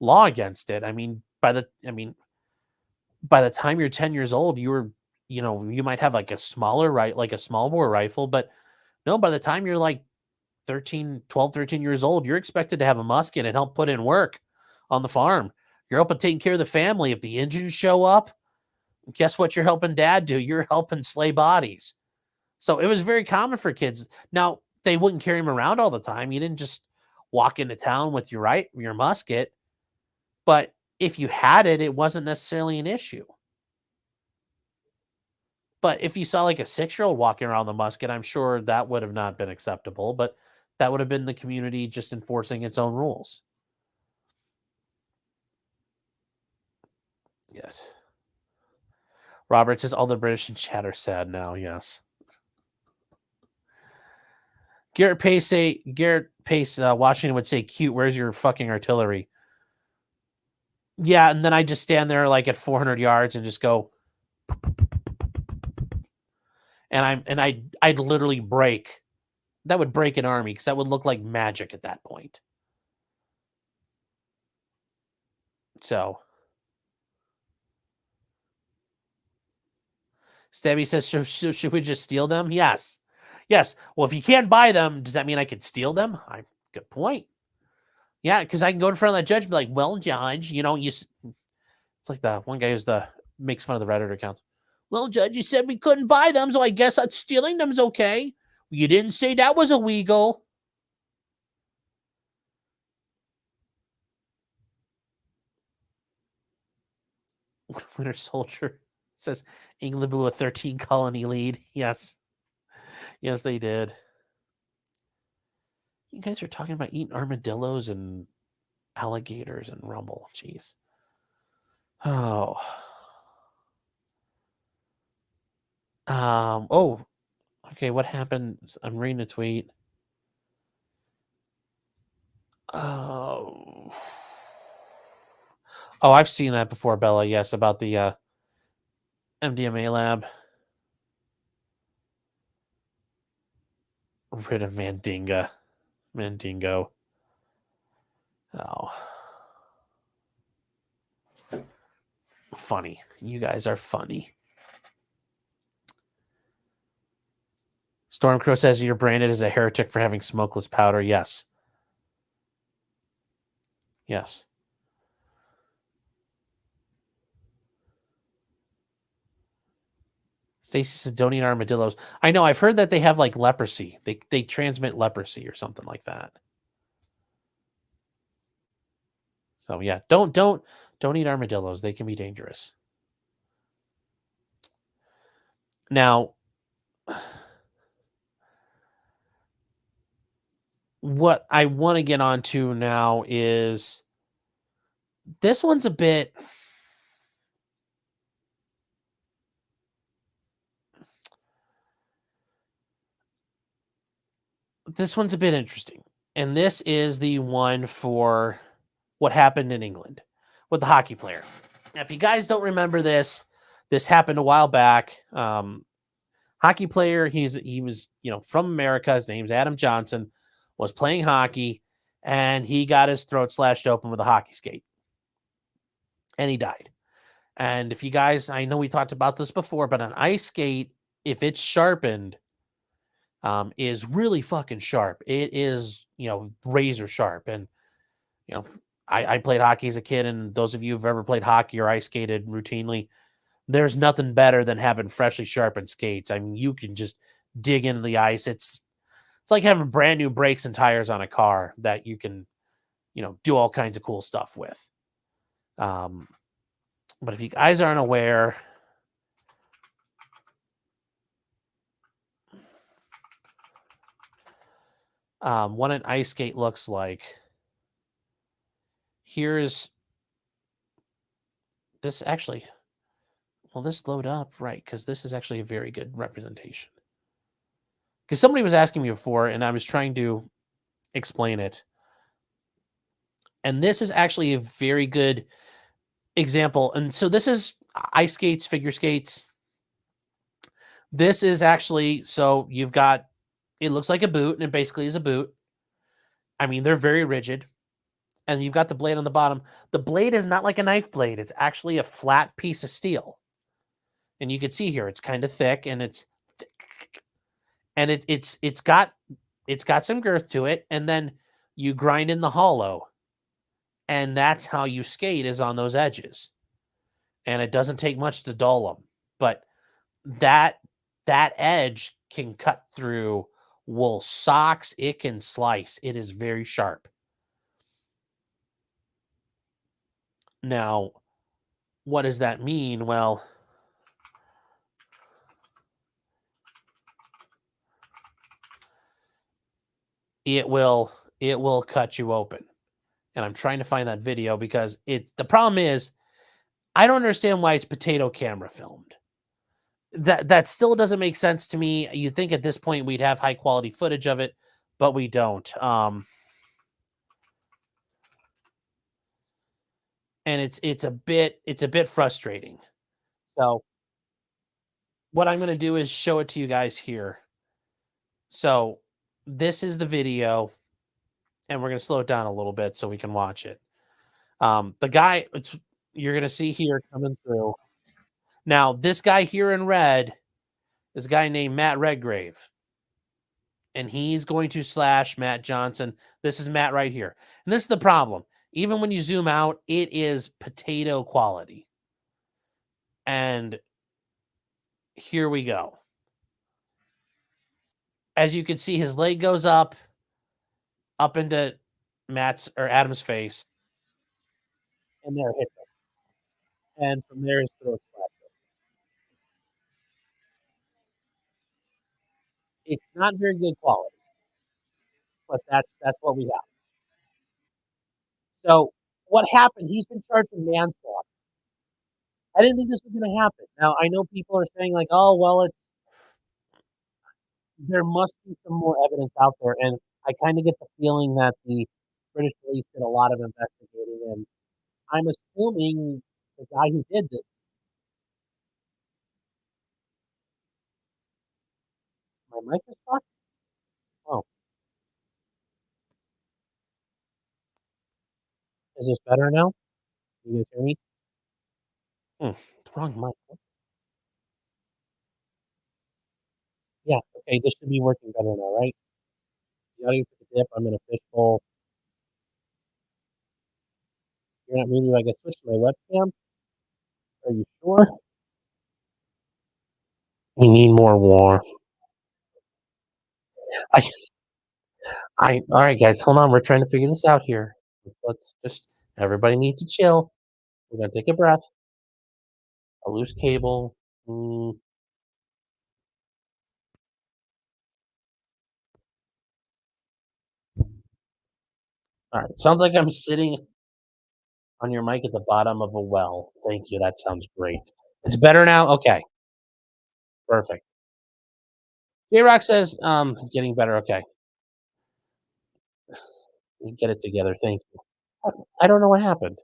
law against it. I mean, by the time you're 10 years old, you might have like a smaller, like a small bore rifle, but no, by the time you're like 13 years old, you're expected to have a musket and help put in work on the farm. You're helping taking care of the family. If the engines show up, guess what you're helping dad do? You're helping slay bodies. So it was very common for kids. Now, they wouldn't carry them around all the time. You didn't just walk into town with your musket. But if you had it, it wasn't necessarily an issue. But if you saw like a 6-year-old walking around the musket, I'm sure that would have not been acceptable. But that would have been the community just enforcing its own rules. Yes. Robert says all the British in chat are sad now. Yes. Garrett Pace, Washington would say, "Cute, where's your fucking artillery?" Yeah, and then I just stand there like at 400 yards and just go, and I'd literally break. That would break an army because that would look like magic at that point. So, Stabby says, should we just steal them? Yes. Yes. Well, if you can't buy them, does that mean I could steal them? Good point. Yeah, because I can go in front of that judge and be like, well, judge, it's like the one guy who's makes fun of the Reddit accounts. Well, judge, you said we couldn't buy them, so I guess that stealing them's okay. You didn't say that was illegal. Winter Soldier says England blew a 13 colony lead. Yes. Yes, they did. You guys are talking about eating armadillos and alligators and Rumble. Jeez. Oh. Okay, what happened? I'm reading a tweet. Oh, I've seen that before, Bella. Yes, about the MDMA lab. Rid of Mandingo. Oh. Funny. You guys are funny. Stormcrow says you're branded as a heretic for having smokeless powder. Yes. Yes. Stacy said, don't eat armadillos. I know. I've heard that they have like leprosy. They transmit leprosy or something like that. So yeah, don't eat armadillos. They can be dangerous. Now, what I want to get onto now is this one's a bit. This one's a bit interesting. And this is the one for what happened in England with the hockey player. Now, if you guys don't remember this happened a while back. Hockey player, he was, from America. His name's Adam Johnson, was playing hockey, and he got his throat slashed open with a hockey skate. And he died. And if you guys, I know we talked about this before, but an ice skate, if it's sharpened, is really fucking sharp. It is, razor sharp. And, I played hockey as a kid, and those of you who've ever played hockey or ice skated routinely, there's nothing better than having freshly sharpened skates. I mean, you can just dig into the ice. It's like having brand new brakes and tires on a car that you can, do all kinds of cool stuff with. But if you guys aren't aware, what an ice skate looks like. Here's this actually. Will this load up? Right, because this is actually a very good representation. Because somebody was asking me before, and I was trying to explain it. And this is actually a very good example. And so this is ice skates, figure skates. This is actually, so you've got, it looks like a boot, and it basically is a boot. I mean, they're very rigid. And you've got the blade on the bottom. The blade is not like a knife blade. It's actually a flat piece of steel. And you can see here, it's kind of thick, and it's thick. And it's got some girth to it, and then you grind in the hollow. And that's how you skate, is on those edges. And it doesn't take much to dull them. But that edge can cut through wool socks. It can slice. It is very sharp. Now, what does that mean? Well, it will cut you open. And I'm trying to find that video because the problem is I don't understand why it's potato camera filmed. That still doesn't make sense to me. You'd think at this point we'd have high quality footage of it, but we don't. And it's a bit frustrating. So what I'm going to do is show it to you guys here. So this is the video, and we're going to slow it down a little bit so we can watch it. The guy you're going to see here coming through. Now, this guy here in red is a guy named Matt Redgrave, and he's going to slash Matt Johnson. This is Matt right here. And this is the problem. Even when you zoom out, it is potato quality. And here we go. As you can see, his leg goes up into Matt's or Adam's face, and there it hits him. And from there, his throat slash. It's not very good quality, but that's what we have. So what happened? He's been charged with manslaughter. I didn't think this was going to happen. Now I know people are saying like, "Oh, well, there must be some more evidence out there," and I kind of get the feeling that the British police did a lot of investigating, and I'm assuming the guy who did this. My mic is fucked. Oh, is this better now? You guys hear me? It's the wrong mic. Yeah, okay, this should be working better now, right? The audio took a dip. I'm in a fishbowl. You're not muted. I get switch to my webcam. Are you sure? We need more war. All right, guys, hold on. We're trying to figure this out here. Let's just, everybody needs to chill. We're gonna take a breath. A loose cable. All right, sounds like I'm sitting on your mic at the bottom of a well. Thank you. That sounds great. It's better now. Okay, perfect. J-Rock says, getting better. Okay, get it together. Thank you. I don't know what happened.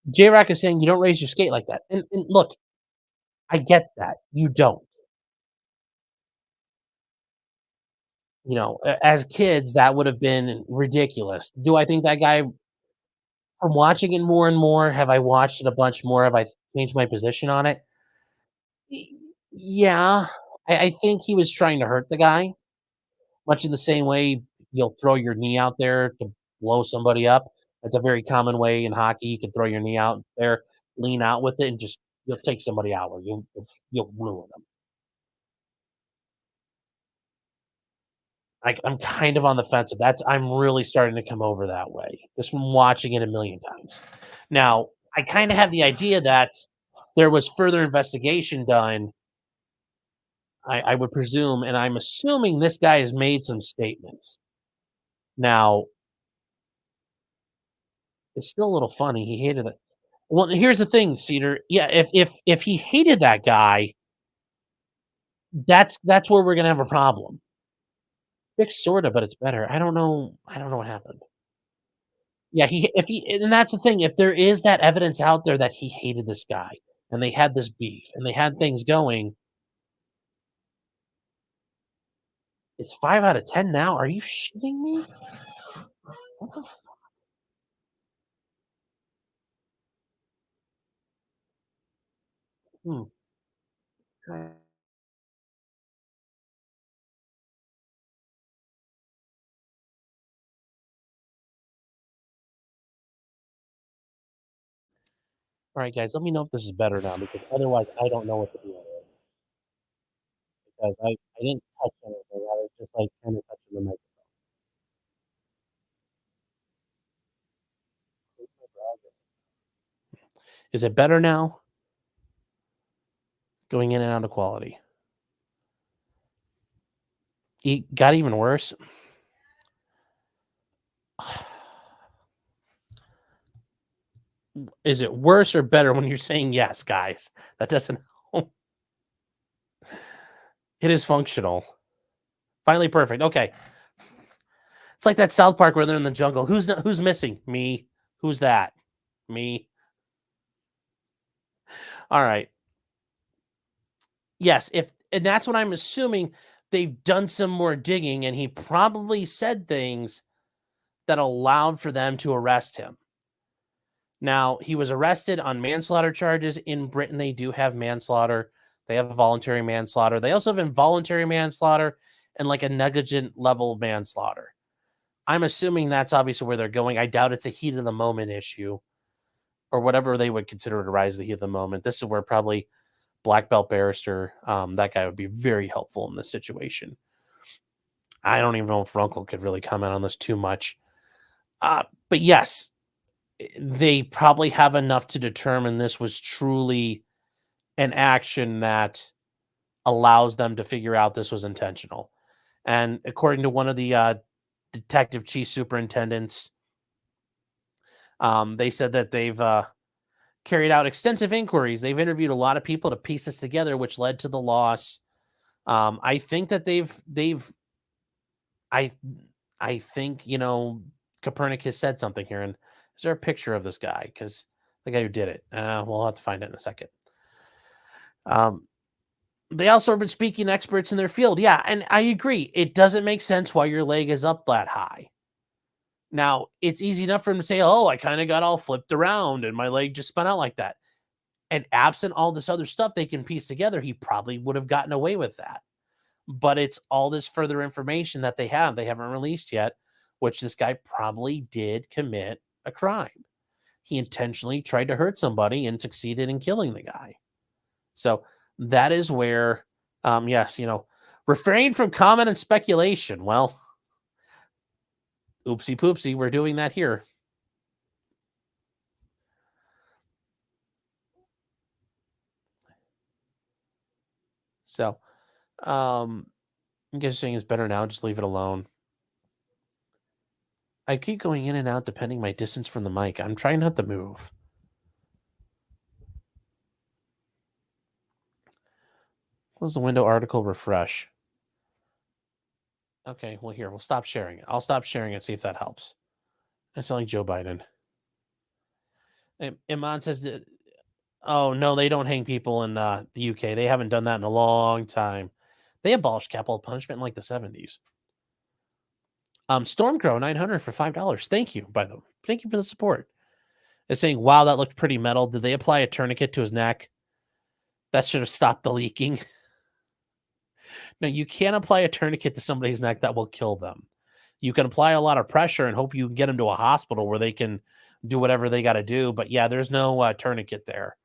J-Rock is saying you don't raise your skate like that. And look, I get that. You don't. You know, as kids, that would have been ridiculous. Do I think that guy, from watching it more and more, have I watched it a bunch more? Have I changed my position on it? Yeah. I think he was trying to hurt the guy, much in the same way you'll throw your knee out there to blow somebody up. That's a very common way in hockey. You can throw your knee out there, lean out with it, and just you'll take somebody out, or you'll ruin them. I'm kind of on the fence of that. I'm really starting to come over that way, just from watching it a million times. Now, I kind of have the idea that there was further investigation done, I would presume, and I'm assuming this guy has made some statements. Now, it's still a little funny. He hated it. Well, here's the thing, Cedar. Yeah, if he hated that guy, that's where we're gonna have a problem. Fixed sorta, but it's better. I don't know what happened. Yeah, and that's the thing, if there is that evidence out there that he hated this guy, and they had this beef, and they had things going, it's 5 out of 10 now? Are you shitting me? What the f Hmm. Alright, guys, let me know if this is better now, because otherwise I don't know what to do with it. Because I didn't touch anything, I was just, like, kinda touching the microphone. Is it better now? Going in and out of quality. It got even worse. Is it worse or better when you're saying yes, guys? That doesn't help. It is functional. Finally perfect. Okay. It's like that South Park where they're in the jungle. Who's missing? Me. Who's that? Me. All right. Yes, and that's what I'm assuming. They've done some more digging, and he probably said things that allowed for them to arrest him. Now, he was arrested on manslaughter charges. In Britain, they do have manslaughter. They have voluntary manslaughter. They also have involuntary manslaughter and like a negligent level manslaughter. I'm assuming that's obviously where they're going. I doubt it's a heat of the moment issue or whatever they would consider to rise to the heat of the moment. This is where probably black belt barrister, that guy would be very helpful in this situation. I don't even know if Runkle could really comment on this too much. But yes, they probably have enough to determine this was truly an action that allows them to figure out this was intentional. And according to one of the detective chief superintendents, they said that they've carried out extensive inquiries. They've interviewed a lot of people to piece this together, which led to the loss. I think that I think, Copernicus said something here. And is there a picture of this guy? Because the guy who did it, we'll have to find it in a second. They also have been speaking experts in their field. Yeah, and I agree. It doesn't make sense why your leg is up that high. Now, it's easy enough for him to say, oh, I kind of got all flipped around and my leg just spun out like that. And absent all this other stuff they can piece together, he probably would have gotten away with that. But it's all this further information that they haven't released yet, which this guy probably did commit a crime. He intentionally tried to hurt somebody and succeeded in killing the guy. So that is where, yes, refrain from comment and speculation. Well, oopsie poopsie, we're doing that here. So, you guys are saying it's better now, just leave it alone. I keep going in and out depending my distance from the mic. I'm trying not to move. Close the window, article, refresh. Okay, well, here, we'll stop sharing it. I'll stop sharing it, see if that helps. I sound like Joe Biden. Iman says, oh, no, they don't hang people in the UK. They haven't done that in a long time. They abolished capital punishment in like the 70s. Stormcrow 900 for $5. Thank you, by the way. Thank you for the support. They're saying, wow, that looked pretty metal. Did they apply a tourniquet to his neck? That should have stopped the leaking. No, you can't apply a tourniquet to somebody's neck. That will kill them. You can apply a lot of pressure and hope you can get them to a hospital where they can do whatever they got to do. But yeah, there's no tourniquet there.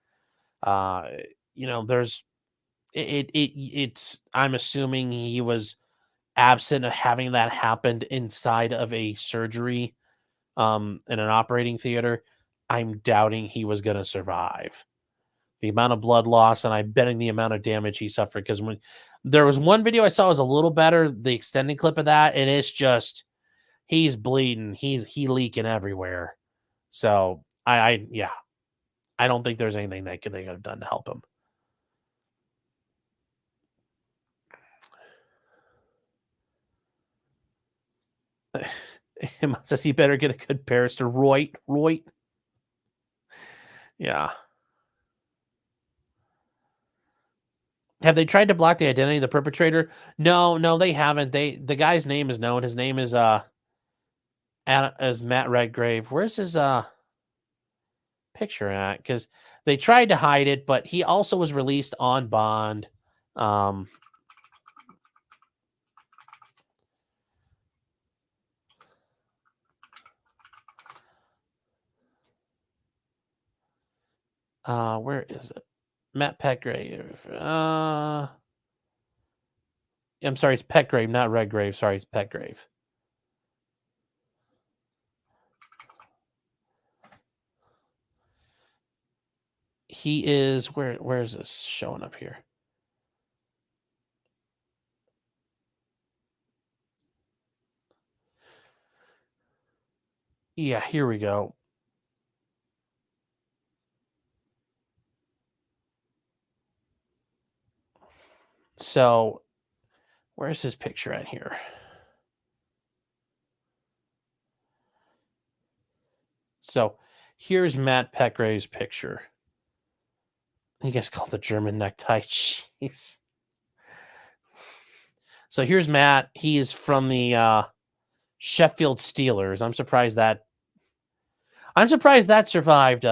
There's it's I'm assuming he was absent of having that happened inside of a surgery in an operating theater. I'm doubting he was going to survive the amount of blood loss, and I'm betting the amount of damage he suffered. Because when there was one video I saw was a little better, the extended clip of that, and it's just he's bleeding, he leaking everywhere. So I don't think there's anything they could have done to help him. Him says he better get a good barrister. Roy. Yeah. Have they tried to block the identity of the perpetrator? No, they haven't. The guy's name is known. His name is as Matt Redgrave. Where's his picture at? Because they tried to hide it, but he also was released on bond. Where is it? Matt Petgrave. I'm sorry, it's Petgrave, not Redgrave. Sorry, it's Petgrave. He is where is this showing up here? Yeah, here we go. So Where's his picture at here? So here's Matt Petgrave's picture. You guys call it the German necktie. Jeez. So here's Matt. He is from the Sheffield Steelers. I'm surprised that survived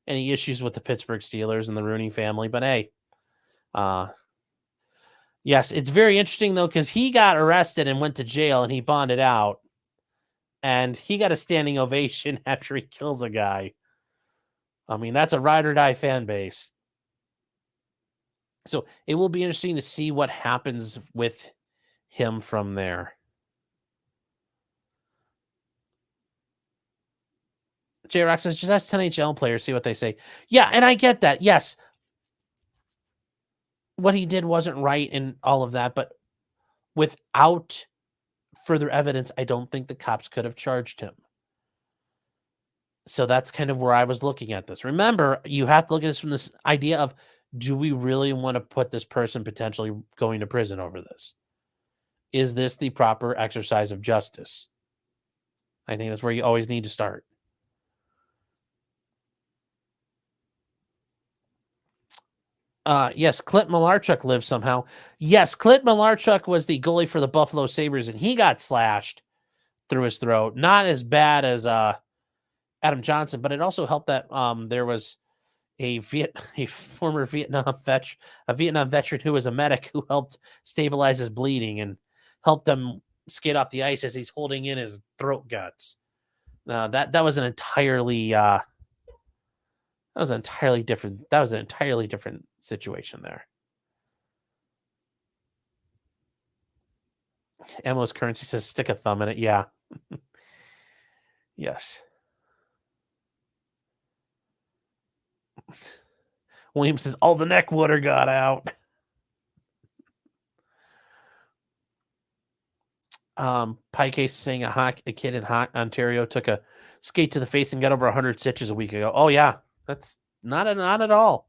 any issues with the Pittsburgh Steelers and the Rooney family. But hey, yes, it's very interesting though, because he got arrested and went to jail and he bonded out. And he got a standing ovation after he kills a guy. I mean, that's a ride or die fan base. So it will be interesting to see what happens with him from there. J-Rock says, just ask 10 NHL players, see what they say. Yeah, and I get that. Yes. What he did wasn't right and all of that, but without further evidence, I don't think the cops could have charged him. So that's kind of where I was looking at this. Remember, you have to look at this from this idea of, do we really want to put this person potentially going to prison over this? Is this the proper exercise of justice? I think that's where you always need to start. Yes, Clint Malarchuk lives somehow. Yes, Clint Malarchuk was the goalie for the Buffalo Sabres, and he got slashed through his throat. Not as bad as Adam Johnson, but it also helped that there was a former Vietnam veteran who was a medic who helped stabilize his bleeding and helped him skate off the ice as he's holding in his throat guts. That was an entirely different situation there. Emma's Currency says stick a thumb in it. Yeah. Yes. William says all the neck water got out. Pike is saying a kid in Ontario took a skate to the face and got over 100 stitches a week ago. Oh yeah, that's not at all.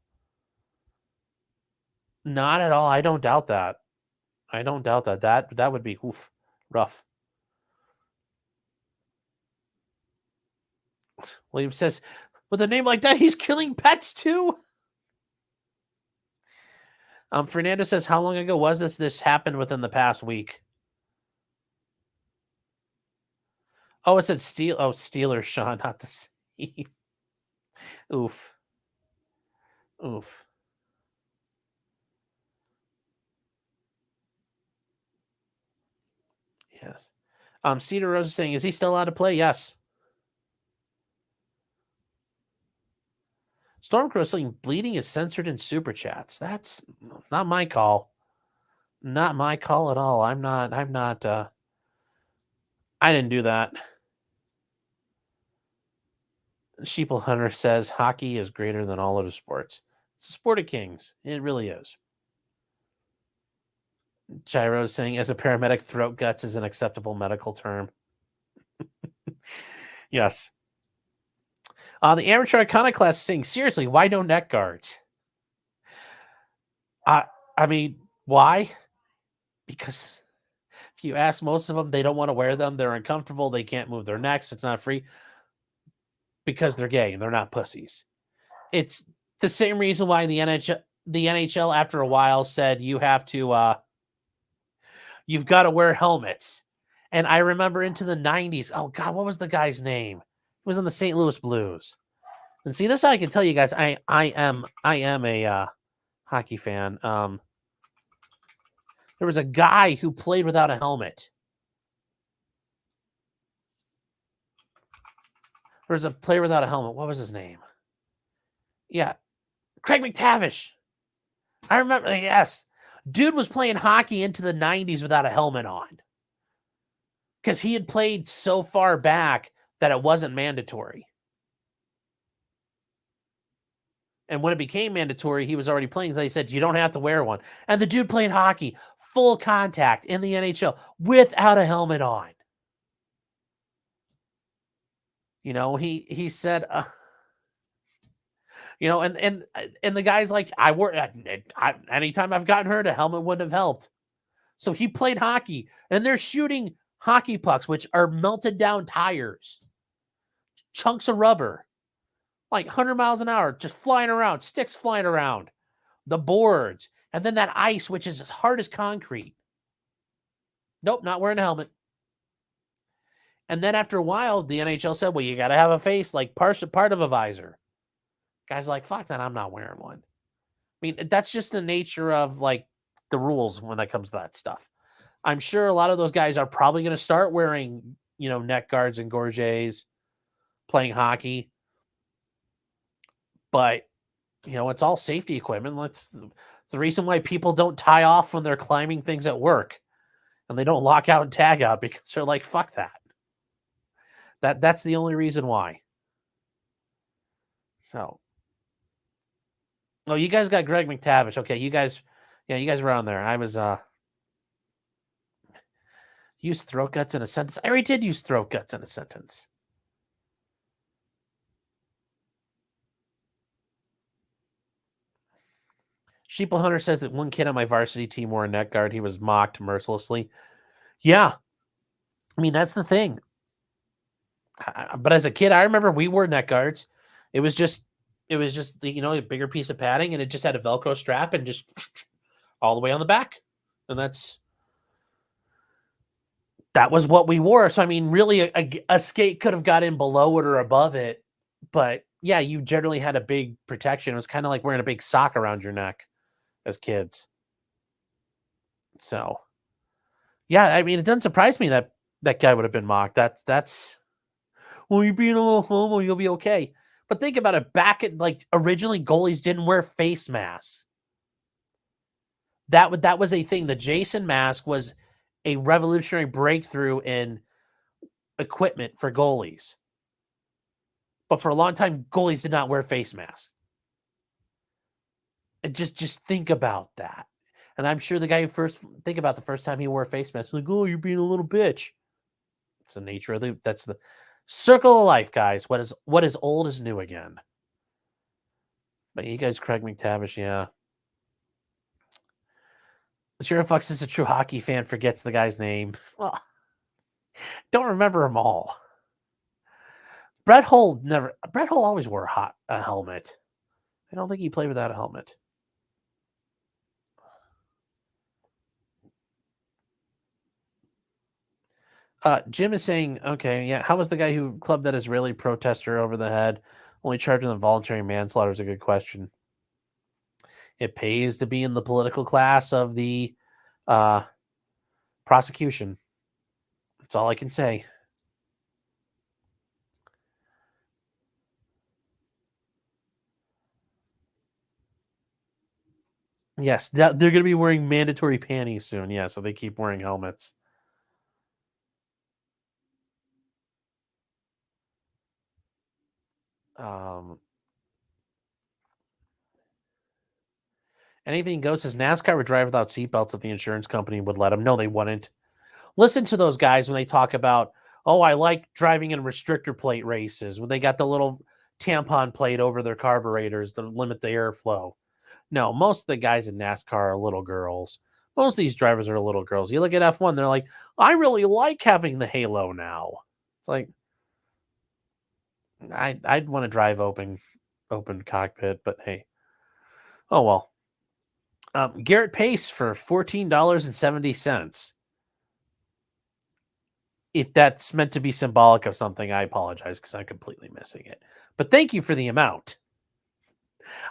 Not at all. I don't doubt that. That would be rough. William says, with a name like that, he's killing pets too. Fernando says, how long ago was this? This happened within the past week. Oh, it said Steelers, Sean, not the same. Oof. Yes. Cedar Rose is saying, is he still allowed to play? Yes. Stormcrow saying bleeding is censored in super chats. That's not my call. Not my call at all. I'm not I didn't do that. Sheeple Hunter says hockey is greater than all other sports. It's the sport of kings. It really is. Gyro saying, as a paramedic, throat guts is an acceptable medical term. Yes. The amateur iconoclast is saying, seriously, why no neck guards? I mean, why? Because if you ask most of them, they don't want to wear them. They're uncomfortable. They can't move their necks. It's not free. Because they're gay and they're not pussies. It's the same reason why the NHL after a while said you have to you've got to wear helmets. And I remember into the 90s, oh God, what was the guy's name? He was in the St. Louis Blues. And see, this I can tell you guys, I am a hockey fan. There was a guy who played without a helmet. There was a player without a helmet. What was his name? Yeah. Craig McTavish. I remember, yes. Dude was playing hockey into the 90s without a helmet on. Because he had played so far back that it wasn't mandatory. And when it became mandatory, he was already playing. They said, you don't have to wear one. And the dude played hockey, full contact in the NHL without a helmet on. You know, he said, you know, and the guy's like, anytime I've gotten hurt, a helmet wouldn't have helped. So he played hockey, and they're shooting hockey pucks, which are melted down tires, chunks of rubber, like 100 miles an hour, just flying around, sticks flying around, the boards, and then that ice, which is as hard as concrete. Nope, not wearing a helmet. And then after a while, the NHL said, well, you got to have a face, like part of a visor. Guys are like, fuck that, I'm not wearing one. I mean, that's just the nature of like the rules when it comes to that stuff. I'm sure a lot of those guys are probably going to start wearing, neck guards and gorgets, playing hockey. But, it's all safety equipment. It's the reason why people don't tie off when they're climbing things at work. And they don't lock out and tag out because they're like, fuck that. That's the only reason why. So. Oh, you guys got Greg McTavish. Okay, you guys were on there. I was use throat guts in a sentence. I already did use throat guts in a sentence. Sheeple Hunter says that one kid on my varsity team wore a neck guard. He was mocked mercilessly. Yeah. I mean, that's the thing. But as a kid, I remember we wore neck guards. It was just a bigger piece of padding, and it just had a Velcro strap and just all the way on the back. And that was what we wore. So, I mean, really a skate could have got in below it or above it. But yeah, you generally had a big protection. It was kind of like wearing a big sock around your neck as kids. So yeah, I mean, it doesn't surprise me that guy would have been mocked. That's well, you're being a little homo, you'll be okay. But think about it. Back at originally goalies didn't wear face masks. That was a thing. The Jason mask was a revolutionary breakthrough in equipment for goalies. But for a long time, goalies did not wear face masks. And just think about that. And I'm sure the guy who think about the first time he wore a face mask, like, oh, you're being a little bitch. It's the nature of that's the circle of life, guys. What is old is new again. But you guys, Craig McTavish, yeah. Sure, Fox is a true hockey fan, forgets the guy's name. Well, don't remember them all. Brett Hull always wore a helmet. I don't think he played without a helmet. Jim is saying, okay, yeah, how was the guy who clubbed that Israeli protester over the head? Only charged with involuntary manslaughter is a good question. It pays to be in the political class of the prosecution. That's all I can say. Yes, they're going to be wearing mandatory panties soon. Yeah, so they keep wearing helmets. Anything goes. Says NASCAR would drive without seatbelts if the insurance company would let them. No, they wouldn't. Listen to those guys when they talk about, oh, I like driving in restrictor plate races when they got the little tampon plate over their carburetors to limit the airflow. No, most of the guys in NASCAR are little girls. Most of these drivers are little girls. You look at F1, they're like, I really like having the halo now. It's like, I'd want to drive open cockpit, but hey. Oh, well. Garrett Pace for $14.70. If that's meant to be symbolic of something, I apologize because I'm completely missing it. But thank you for the amount.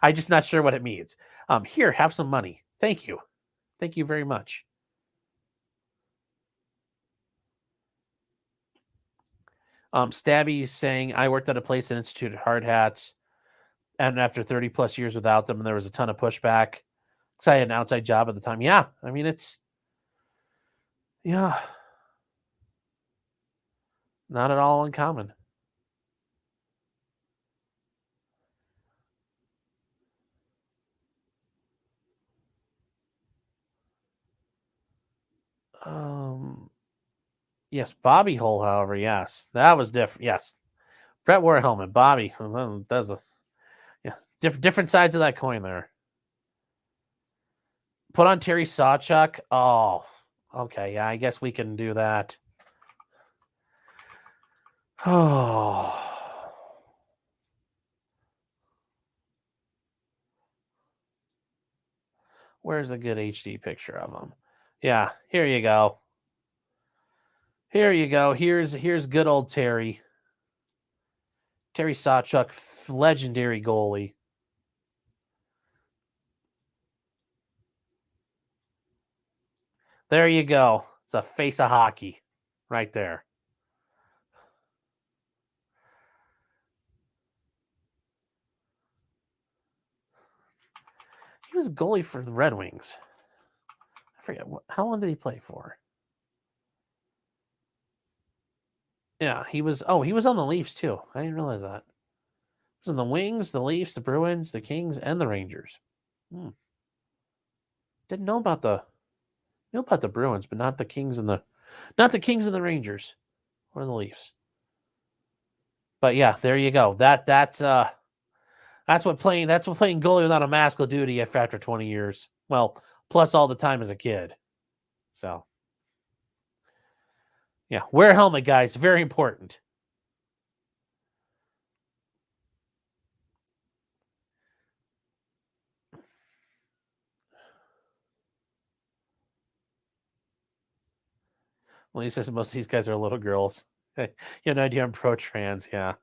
I'm just not sure what it means. Here, have some money. Thank you. Thank you very much. Stabby saying, I worked at a place that instituted hard hats, and after 30 plus years without them, and there was a ton of pushback. Because I had an outside job at the time. Yeah, I mean, yeah, not at all uncommon. Yes, Bobby Hole, however, yes, that was different. Yes, Brett wore a helmet. Bobby, that's different sides of that coin there. Put on Terry Sawchuk. Oh, Okay, yeah, I guess we can do that. Oh. Where's a good HD picture of him? Yeah, here you go. Here you go. Here's good old Terry. Terry Sawchuk, legendary goalie. There you go. It's a face of hockey right there. He was goalie for the Red Wings. I forget how long did he play for? Yeah, he was. Oh, he was on the Leafs too. I didn't realize that. He was on the Wings, the Leafs, the Bruins, the Kings, and the Rangers. Didn't know about the Bruins, but not the Kings and the Rangers or the Leafs. But yeah, there you go. That's what playing goalie without a mask will do to you after 20 years. Well, plus all the time as a kid. So yeah, wear a helmet, guys. Very important. Well, he says most of these guys are little girls. You have no idea I'm pro-trans, yeah.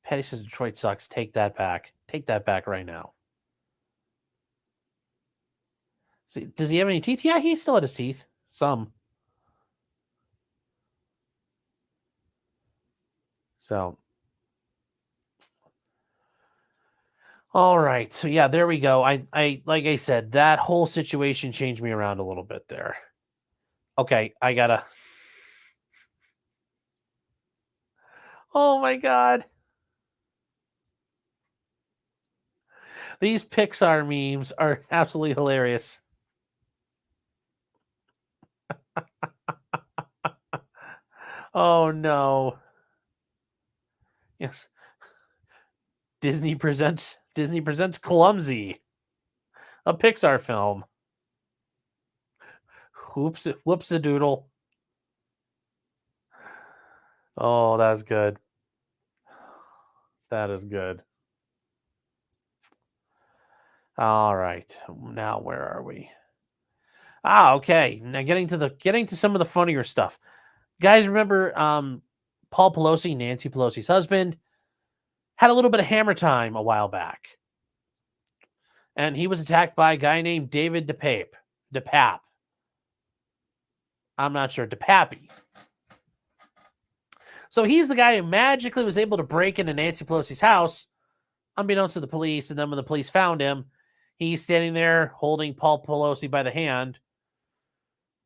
Petty says Detroit sucks. Take that back. Take that back right now. See, does he have any teeth? Yeah, he still had his teeth. Some. So. All right. So yeah, there we go. I like I said, that whole situation changed me around a little bit there. Okay, I gotta. Oh my God. These Pixar memes are absolutely hilarious. Oh no. Yes. Disney presents Clumsy, a Pixar film. Whoops a doodle. Oh, that's good. That is good. All right. Now where are we? Okay. Now getting to some of the funnier stuff. Guys, remember Paul Pelosi, Nancy Pelosi's husband, had a little bit of hammer time a while back. And he was attacked by a guy named David DePap. I'm not sure. DePappy. So he's the guy who magically was able to break into Nancy Pelosi's house, unbeknownst to the police. And then when the police found him, he's standing there holding Paul Pelosi by the hand,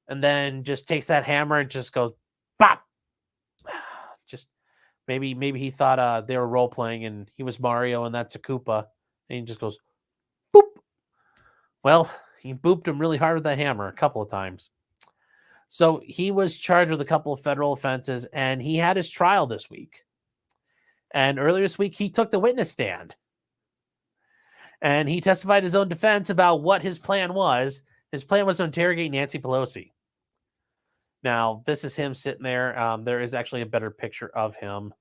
and then just takes that hammer and just goes, bop. Just maybe he thought they were role playing and he was Mario and that's a Koopa, and he just goes, boop. Well, he booped him really hard with that hammer a couple of times. So he was charged with a couple of federal offenses, and he had his trial this week. And earlier this week, he took the witness stand. And he testified his own defense about what his plan was. His plan was to interrogate Nancy Pelosi. Now, this is him sitting there. There is actually a better picture of him.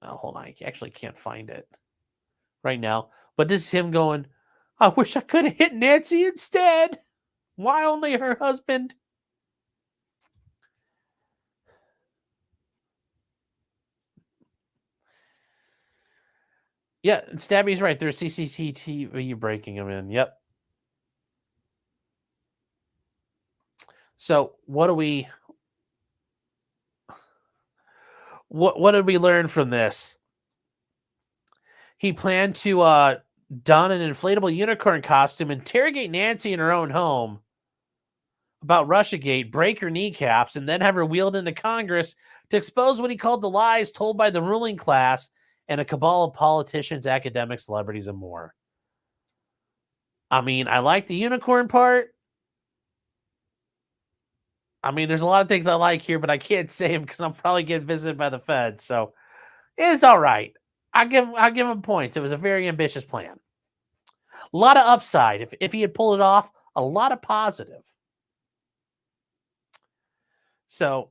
Oh, hold on. I actually can't find it right now. But this is him going, I wish I could have hit Nancy instead. Why only her husband? Yeah, Stabby's right. There's CCTV breaking him in. Yep. So what do we... What did we learn from this? He planned to don an inflatable unicorn costume, interrogate Nancy in her own home about Russiagate, break her kneecaps, and then have her wheeled into Congress to expose what he called the lies told by the ruling class and a cabal of politicians, academics, celebrities, and more. I mean, I like the unicorn part. I mean, there's a lot of things I like here, but I can't say them because I'm probably getting visited by the feds. So it's all right. I give him points. It was a very ambitious plan. A lot of upside. If he had pulled it off, a lot of positive. So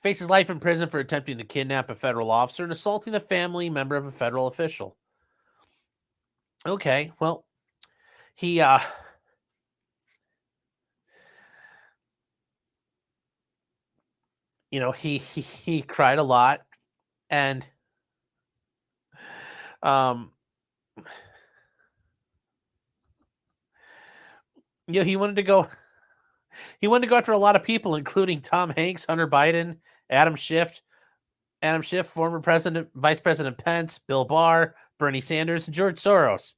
faces life in prison for attempting to kidnap a federal officer and assaulting the family member of a federal official. Okay, well, he he cried a lot, and he wanted to go. He wanted to go after a lot of people, including Tom Hanks, Hunter Biden, Adam Schiff, former Vice President Pence, Bill Barr, Bernie Sanders, and George Soros.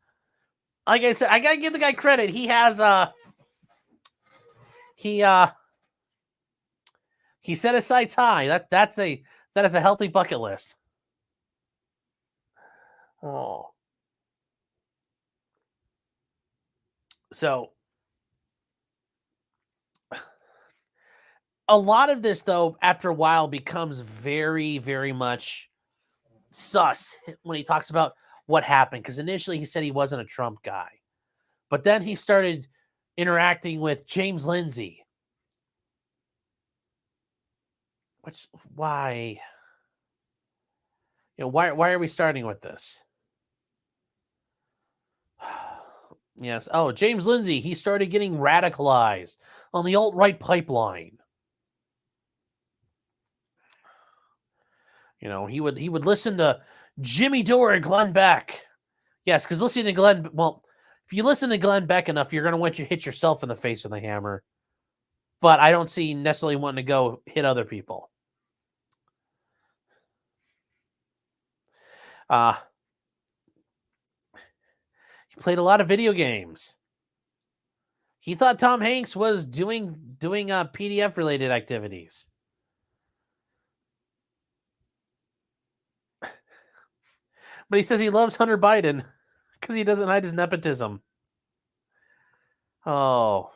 Like I said, I gotta give the guy credit. He has he set his sights high. That is a healthy bucket list. Oh. So a lot of this, though, after a while becomes very, very much sus when he talks about what happened. Because initially he said he wasn't a Trump guy. But then he started interacting with James Lindsay. Why? Why are we starting with this? Yes. Oh, James Lindsay, he started getting radicalized on the alt-right pipeline. He would listen to Jimmy Dore and Glenn Beck. Yes, because listening to Glenn, if you listen to Glenn Beck enough, you're going to want to hit yourself in the face with a hammer. But I don't see necessarily wanting to go hit other people. He played a lot of video games. He thought Tom Hanks was doing PDF related activities. But he says he loves Hunter Biden because he doesn't hide his nepotism. Oh.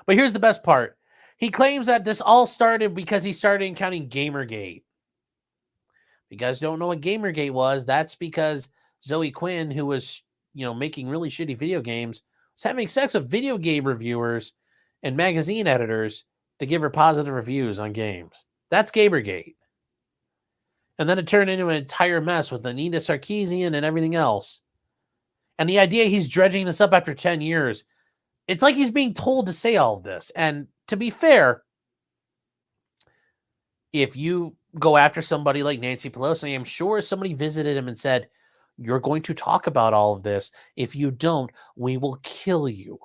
But here's the best part. He claims that this all started because he started encountering Gamergate. If you guys don't know what Gamergate was, that's because Zoe Quinn, who was, making really shitty video games, was having sex with video game reviewers and magazine editors to give her positive reviews on games. That's Gamergate. And then it turned into an entire mess with Anita Sarkeesian and everything else. And the idea he's dredging this up after 10 years, it's like he's being told to say all of this. And to be fair, if you go after somebody like Nancy Pelosi, I'm sure somebody visited him and said, you're going to talk about all of this. If you don't, we will kill you.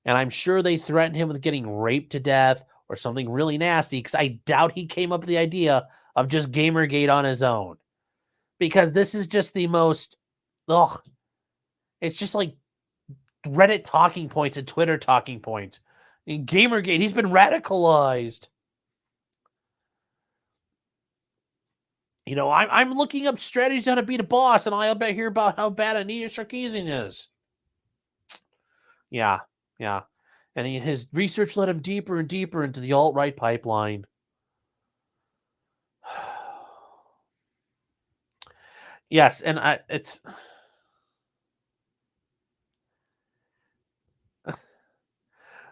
And I'm sure they threatened him with getting raped to death or something really nasty, because I doubt he came up with the idea of just Gamergate on his own. Because this is just the most, it's just like Reddit talking points and Twitter talking points. In Gamergate, he's been radicalized. I'm looking up strategies on how to beat a boss, and I'll bet hear about how bad Anita Sarkeesian is. Yeah. And his research led him deeper and deeper into the alt-right pipeline. Yes, and it's...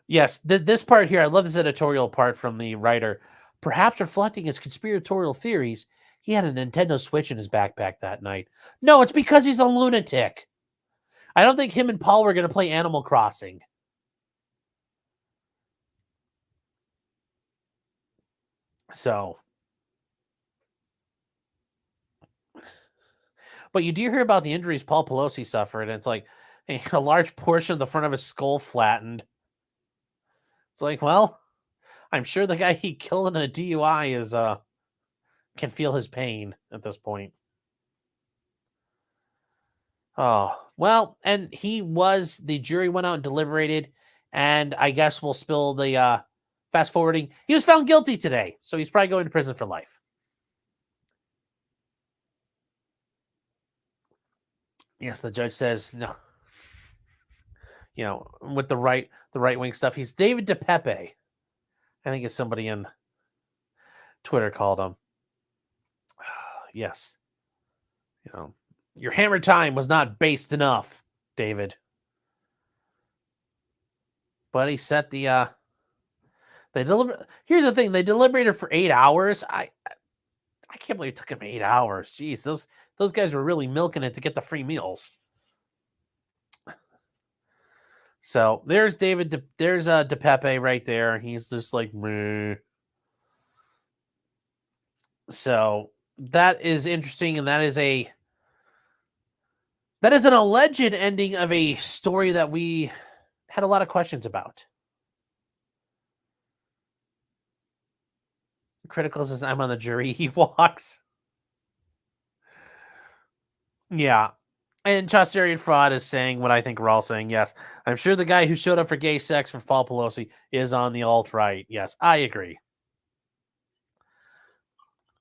Yes, this part here, I love this editorial part from the writer. Perhaps reflecting his conspiratorial theories, he had a Nintendo Switch in his backpack that night. No, it's because he's a lunatic. I don't think him and Paul were going to play Animal Crossing. So. But you do hear about the injuries Paul Pelosi suffered, and it's like a large portion of the front of his skull flattened. It's like, well, I'm sure the guy he killed in a DUI can feel his pain at this point. Oh, well, and the jury went out and deliberated, and I guess we'll spill the fast forwarding. He was found guilty today, so he's probably going to prison for life. Yes, the judge says no. with the right wing stuff. He's David DePepe, I think is somebody in Twitter called him. Yes. Your hammer time was not based enough, David. But he set the here's the thing, they deliberated for 8 hours. I can't believe it took him 8 hours. Jeez, those guys were really milking it to get the free meals. So there's David. There's DePepe right there. He's just like, meh. So that is interesting, and that is an alleged ending of a story that we had a lot of questions about. Critical says, I'm on the jury. He walks. Yeah. And Chaucerian Fraud is saying what I think we're all saying. Yes. I'm sure the guy who showed up for gay sex for Paul Pelosi is on the alt-right. Yes, I agree.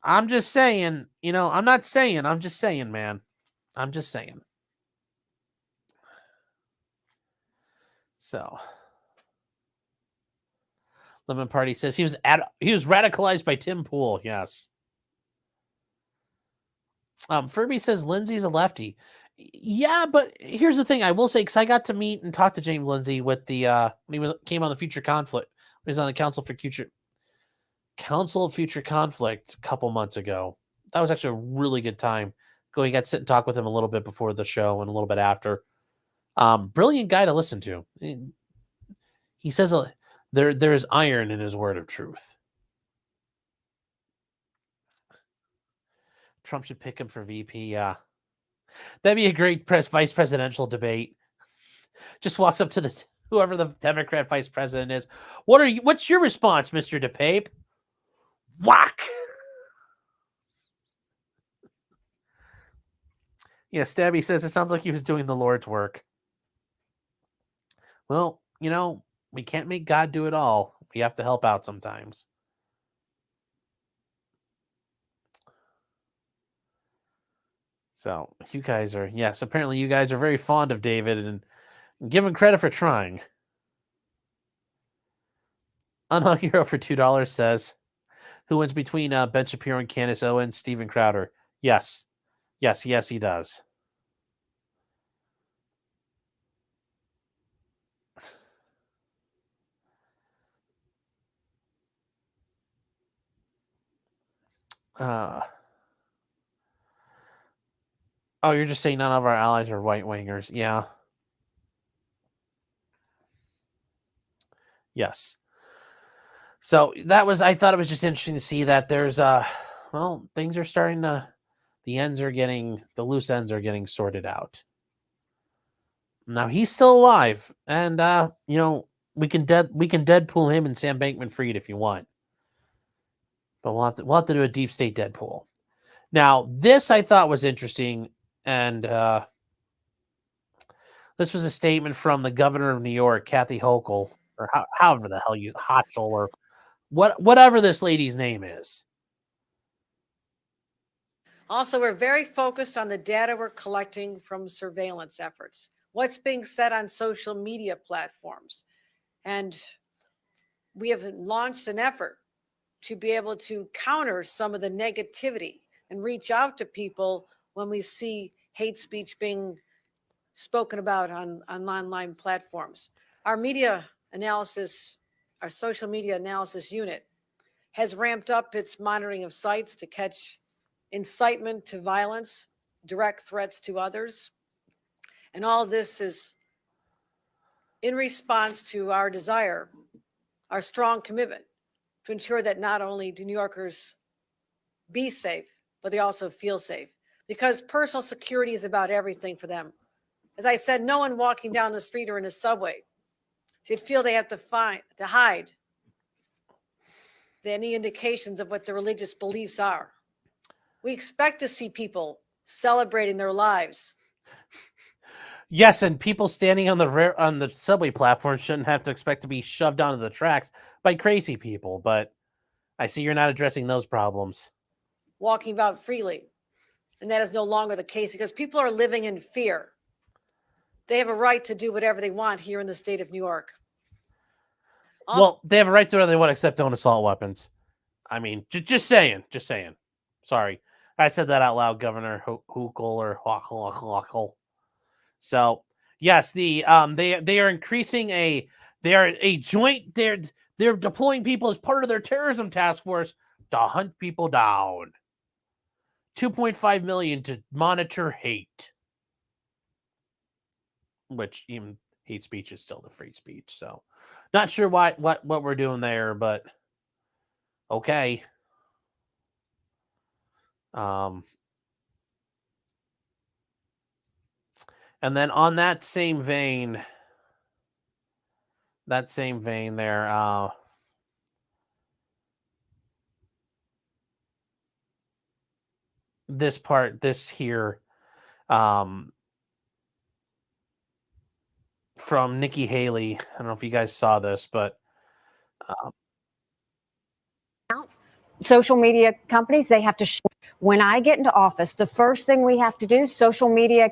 I'm just saying, I'm not saying, I'm just saying, man. I'm just saying. So, Lemon Party says he was radicalized by Tim Pool. Yes. Furby says Lindsay's a lefty. Yeah, but here's the thing. I will say, because I got to meet and talk to James Lindsay with the when he came on the Future Conflict. When he was on the Council of Future Conflict a couple months ago. That was actually a really good time. He got to sit and talk with him a little bit before the show and a little bit after. Brilliant guy to listen to. He says there is iron in his word of truth. Trump should pick him for VP. Yeah, that'd be a great vice presidential debate. Just walks up to whoever the Democrat vice president is. What's your response, Mr. DePape? Whack. Yeah, Stabby says it sounds like he was doing the Lord's work. Well, we can't make God do it all. We have to help out sometimes. So you guys are, yes, apparently you guys are very fond of David and give him credit for trying. Unhung Hero for $2 says, who wins between Ben Shapiro and Candace Owens, Steven Crowder? Yes, he does. Oh, you're just saying none of our allies are right wingers. Yeah. Yes. So I thought it was just interesting to see that there's things are starting to, the loose ends are getting sorted out. Now he's still alive, and we can Deadpool him and Sam Bankman-Fried if you want. But we'll have to do a deep state Deadpool. Now, this I thought was interesting, and this was a statement from the governor of New York, Kathy Hochul, or however the hell Hochul, or whatever this lady's name is. Also, we're very focused on the data we're collecting from surveillance efforts, what's being said on social media platforms. And we have launched an effort to be able to counter some of the negativity and reach out to people when we see hate speech being spoken about on online platforms. Our social media analysis unit has ramped up its monitoring of sites to catch incitement to violence, direct threats to others. And all this is in response to our desire, our strong commitment to ensure that not only do New Yorkers be safe, but they also feel safe, because personal security is about everything for them. As I said, no one walking down the street or in a subway should feel they have to hide any indications of what their religious beliefs are. We expect to see people celebrating their lives. Yes, and people standing on the subway platform shouldn't have to expect to be shoved onto the tracks by crazy people. But I see you're not addressing those problems. Walking about freely. And that is no longer the case because people are living in fear. They have a right to do whatever they want here in the state of New York. Well, they have a right to whatever they want, except don't assault weapons. I mean, just saying. Sorry, I said that out loud, Governor Hochul or Hochul. So yes, they are increasing they are a joint. They're deploying people as part of their terrorism task force to hunt people down. 2.5 million to monitor hate, which even hate speech is still the free speech. So, not sure what we're doing there, but okay. And then on that same vein there, this here, from Nikki Haley. I don't know if you guys saw this, but social media companies, they have to when I get into office, the first thing we have to do, social media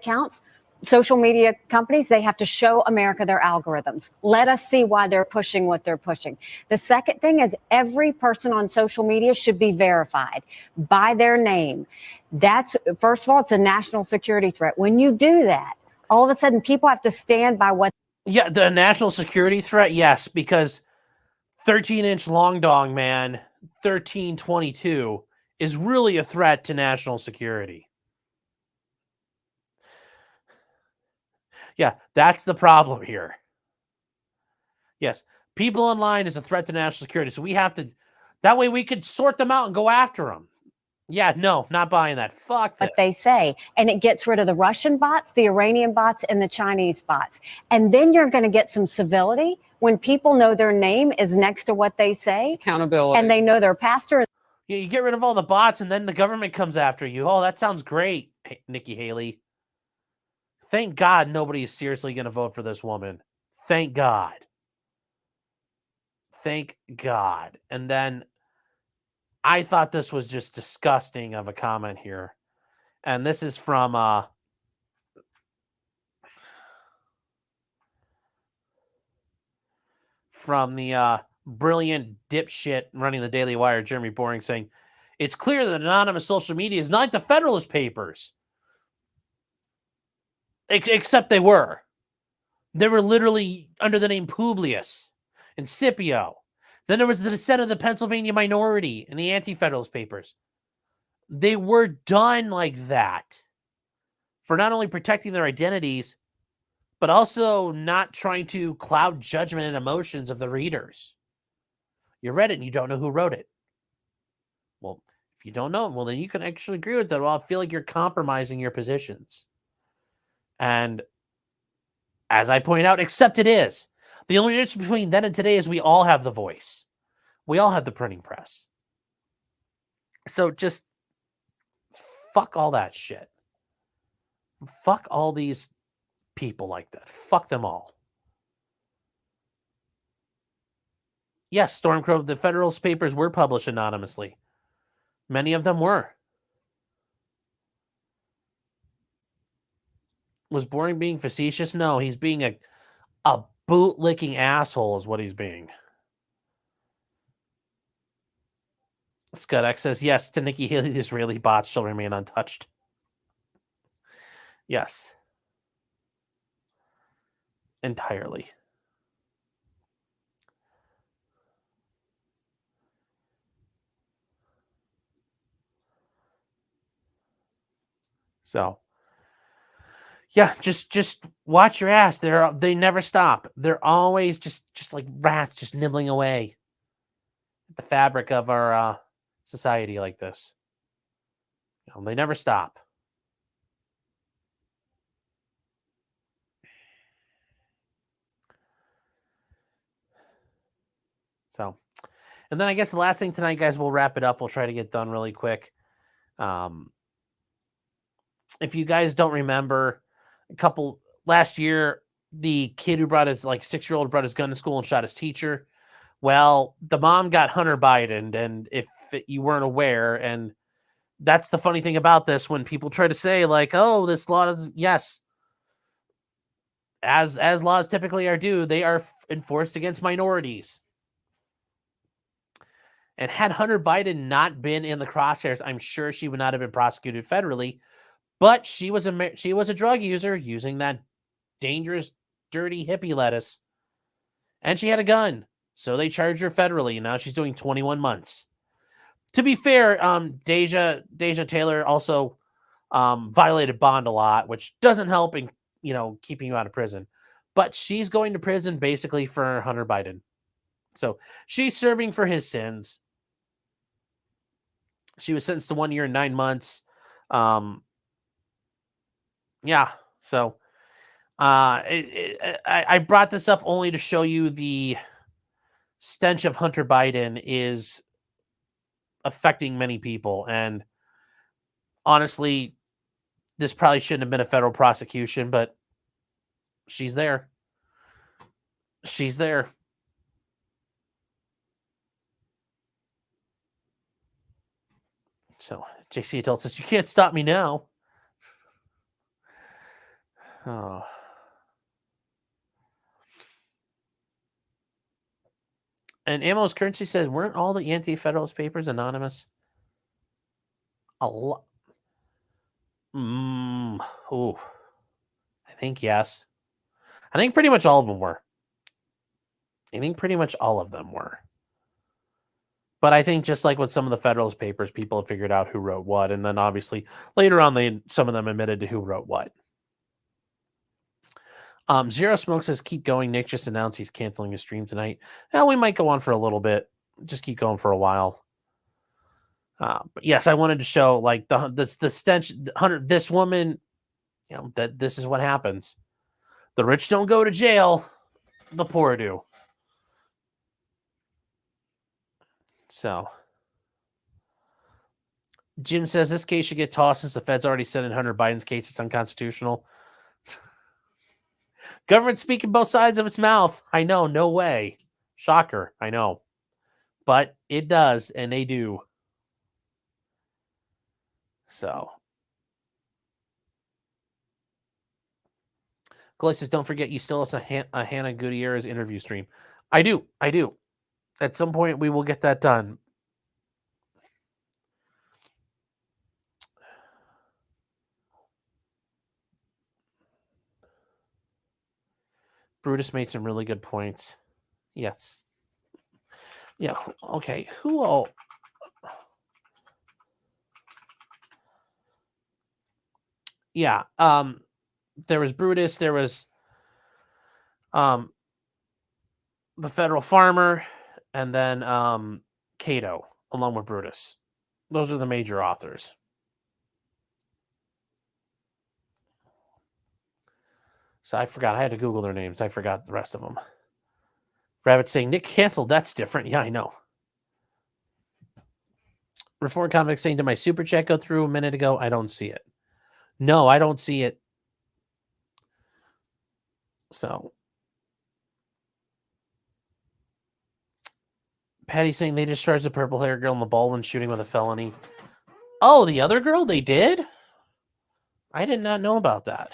companies, they have to show America their algorithms. Let us see why they're pushing what they're pushing. The second thing is every person on social media should be verified by their name. That's, first of all, it's a national security threat. When you do that, all of a sudden people have to stand by what. Yeah, the national security threat, yes, because 13-inch long dong man, 1322, is really a threat to national security. Yeah, that's the problem here. Yes, people online is a threat to national security, so we have to, that way we could sort them out and go after them. Yeah, no, not buying that. Fuck this. What they say, and it gets rid of the Russian bots, the Iranian bots, and the Chinese bots. And then you're going to get some civility when people know their name is next to what they say. Accountability. And they know their pastor. Yeah, you get rid of all the bots, and then the government comes after you. Oh, that sounds great, Nikki Haley. Thank God nobody is seriously going to vote for this woman. Thank God. Thank God. And then I thought this was just disgusting of a comment here. And this is from the brilliant dipshit running the Daily Wire, Jeremy Boring, saying, it's clear that anonymous social media is not like the Federalist Papers. Except they were. They were literally under the name Publius and Scipio. Then there was the dissent of the Pennsylvania minority in the Anti-Federalist Papers. They were done like that for not only protecting their identities, but also not trying to cloud judgment and emotions of the readers. You read it and you don't know who wrote it. Well, if you don't know, well, then you can actually agree with that. Well, I feel like you're compromising your positions. And as I point out, except it is. The only difference between then and today is we all have the voice. We all have the printing press. So just fuck all that shit. Fuck all these people like that. Fuck them all. Yes, Stormcrow, the Federalist Papers were published anonymously. Many of them were. Was Boring being facetious? No, he's being a bootlicking asshole is what he's being. Scudx says, yes, to Nikki Haley, the Israeli bots shall remain untouched. Yes. Entirely. So, yeah, just watch your ass. They never stop. They're always just like rats, just nibbling away at the fabric of our society like this. You know, they never stop. So, and then I guess the last thing tonight, guys, we'll wrap it up. We'll try to get done really quick. If you guys don't remember, last year, the kid who brought his 6-year-old brought his gun to school and shot his teacher. Well, the mom got Hunter Biden, and if you weren't aware, and that's the funny thing about this, when people try to say like, oh, this law is, yes, as laws typically are due, they are enforced against minorities. And had Hunter Biden not been in the crosshairs, I'm sure she would not have been prosecuted federally. But she was a drug user using that dangerous, dirty hippie lettuce, and she had a gun, so they charged her federally. And now she's doing 21 months. To be fair, Deja Taylor also violated bond a lot, which doesn't help in keeping you out of prison. But she's going to prison basically for Hunter Biden, so she's serving for his sins. She was sentenced to 1 year and 9 months. Yeah, so I brought this up only to show you the stench of Hunter Biden is affecting many people. And honestly, this probably shouldn't have been a federal prosecution, but she's there. She's there. So JC Adult says, you can't stop me now. Oh. And Ammo's Currency says, weren't all the anti-federalist papers anonymous? A lot. Oh, I think yes. I think pretty much all of them were. But I think just like with some of the Federalist papers, people have figured out who wrote what. And then obviously later on, some of them admitted to who wrote what. Zero Smoke says, keep going. Nick just announced he's canceling his stream tonight. Now we might go on for a little bit. Just keep going for a while. But yes, I wanted to show like the stench. This woman, that this is what happens. The rich don't go to jail. The poor do. So Jim says this case should get tossed since the feds already said in Hunter Biden's case it's unconstitutional. Government speaking both sides of its mouth. I know, no way. Shocker, I know. But it does, and they do. So. Chloe says, don't forget you still have a Hannah Gutierrez interview stream. I do. At some point, we will get that done. Brutus made some really good points. Yes. Yeah, okay. Who all... Yeah, there was Brutus, there was the federal farmer, and then Cato, along with Brutus. Those are the major authors. So I forgot. I had to Google their names. I forgot the rest of them. Rabbit saying, Nick canceled. That's different. Yeah, I know. Reform Comics saying, did my super chat go through a minute ago? I don't see it. No, I don't see it. So. Patty saying they discharged the purple hair girl in the Baldwin shooting with a felony. Oh, the other girl? They did? I did not know about that.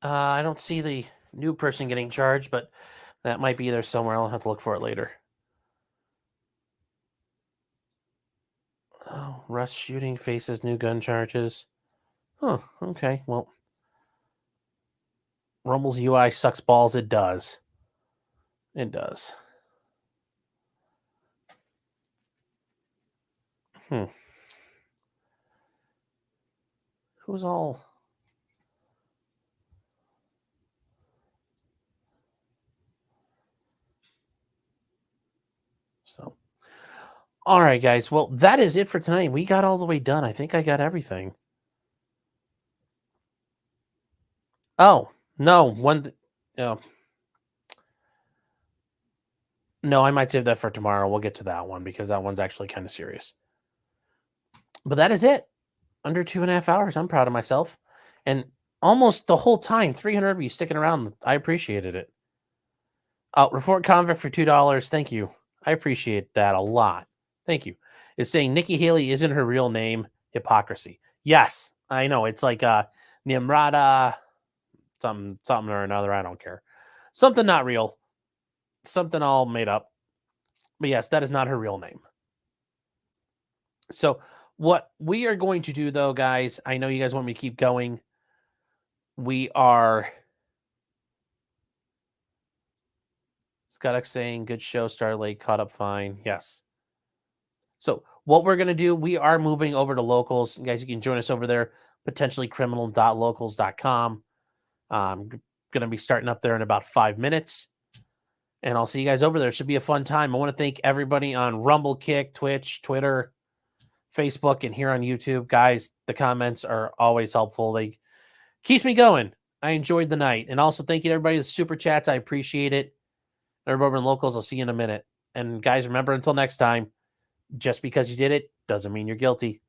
I don't see the new person getting charged, but that might be there somewhere. I'll have to look for it later. Oh, Russ shooting faces new gun charges. Huh, okay. Well, Rumble's UI sucks balls. It does. It does. Who's all... So, all right, guys. Well, that is it for tonight. We got all the way done. I think I got everything. Oh, no. No, I might save that for tomorrow. We'll get to that one because that one's actually kind of serious. But that is it. Under 2.5 hours. I'm proud of myself. And almost the whole time. 300 of you sticking around. I appreciated it. Report convict for $2. Thank you. I appreciate that a lot. Thank you. It's saying Nikki Haley isn't her real name. Hypocrisy. Yes, I know. It's like Nimrata, something or another. I don't care. Something not real. Something all made up. But yes, that is not her real name. So what we are going to do, though, guys, I know you guys want me to keep going. We are... Scott saying, good show, started late, caught up fine. Yes. So what we're going to do, we are moving over to locals. You guys, you can join us over there, potentiallycriminal.locals.com. I'm going to be starting up there in about 5 minutes. And I'll see you guys over there. It should be a fun time. I want to thank everybody on Rumble, Kick, Twitch, Twitter, Facebook, and here on YouTube. Guys, the comments are always helpful. They keeps me going. I enjoyed the night. And also thank you to everybody with super chats. I appreciate it. Everybody in locals, I'll see you in a minute. And guys, remember, until next time, just because you did it doesn't mean you're guilty.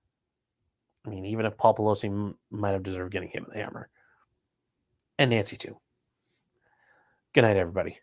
I mean, even if Paul Pelosi might have deserved getting hit with a hammer. And Nancy too. Good night, everybody.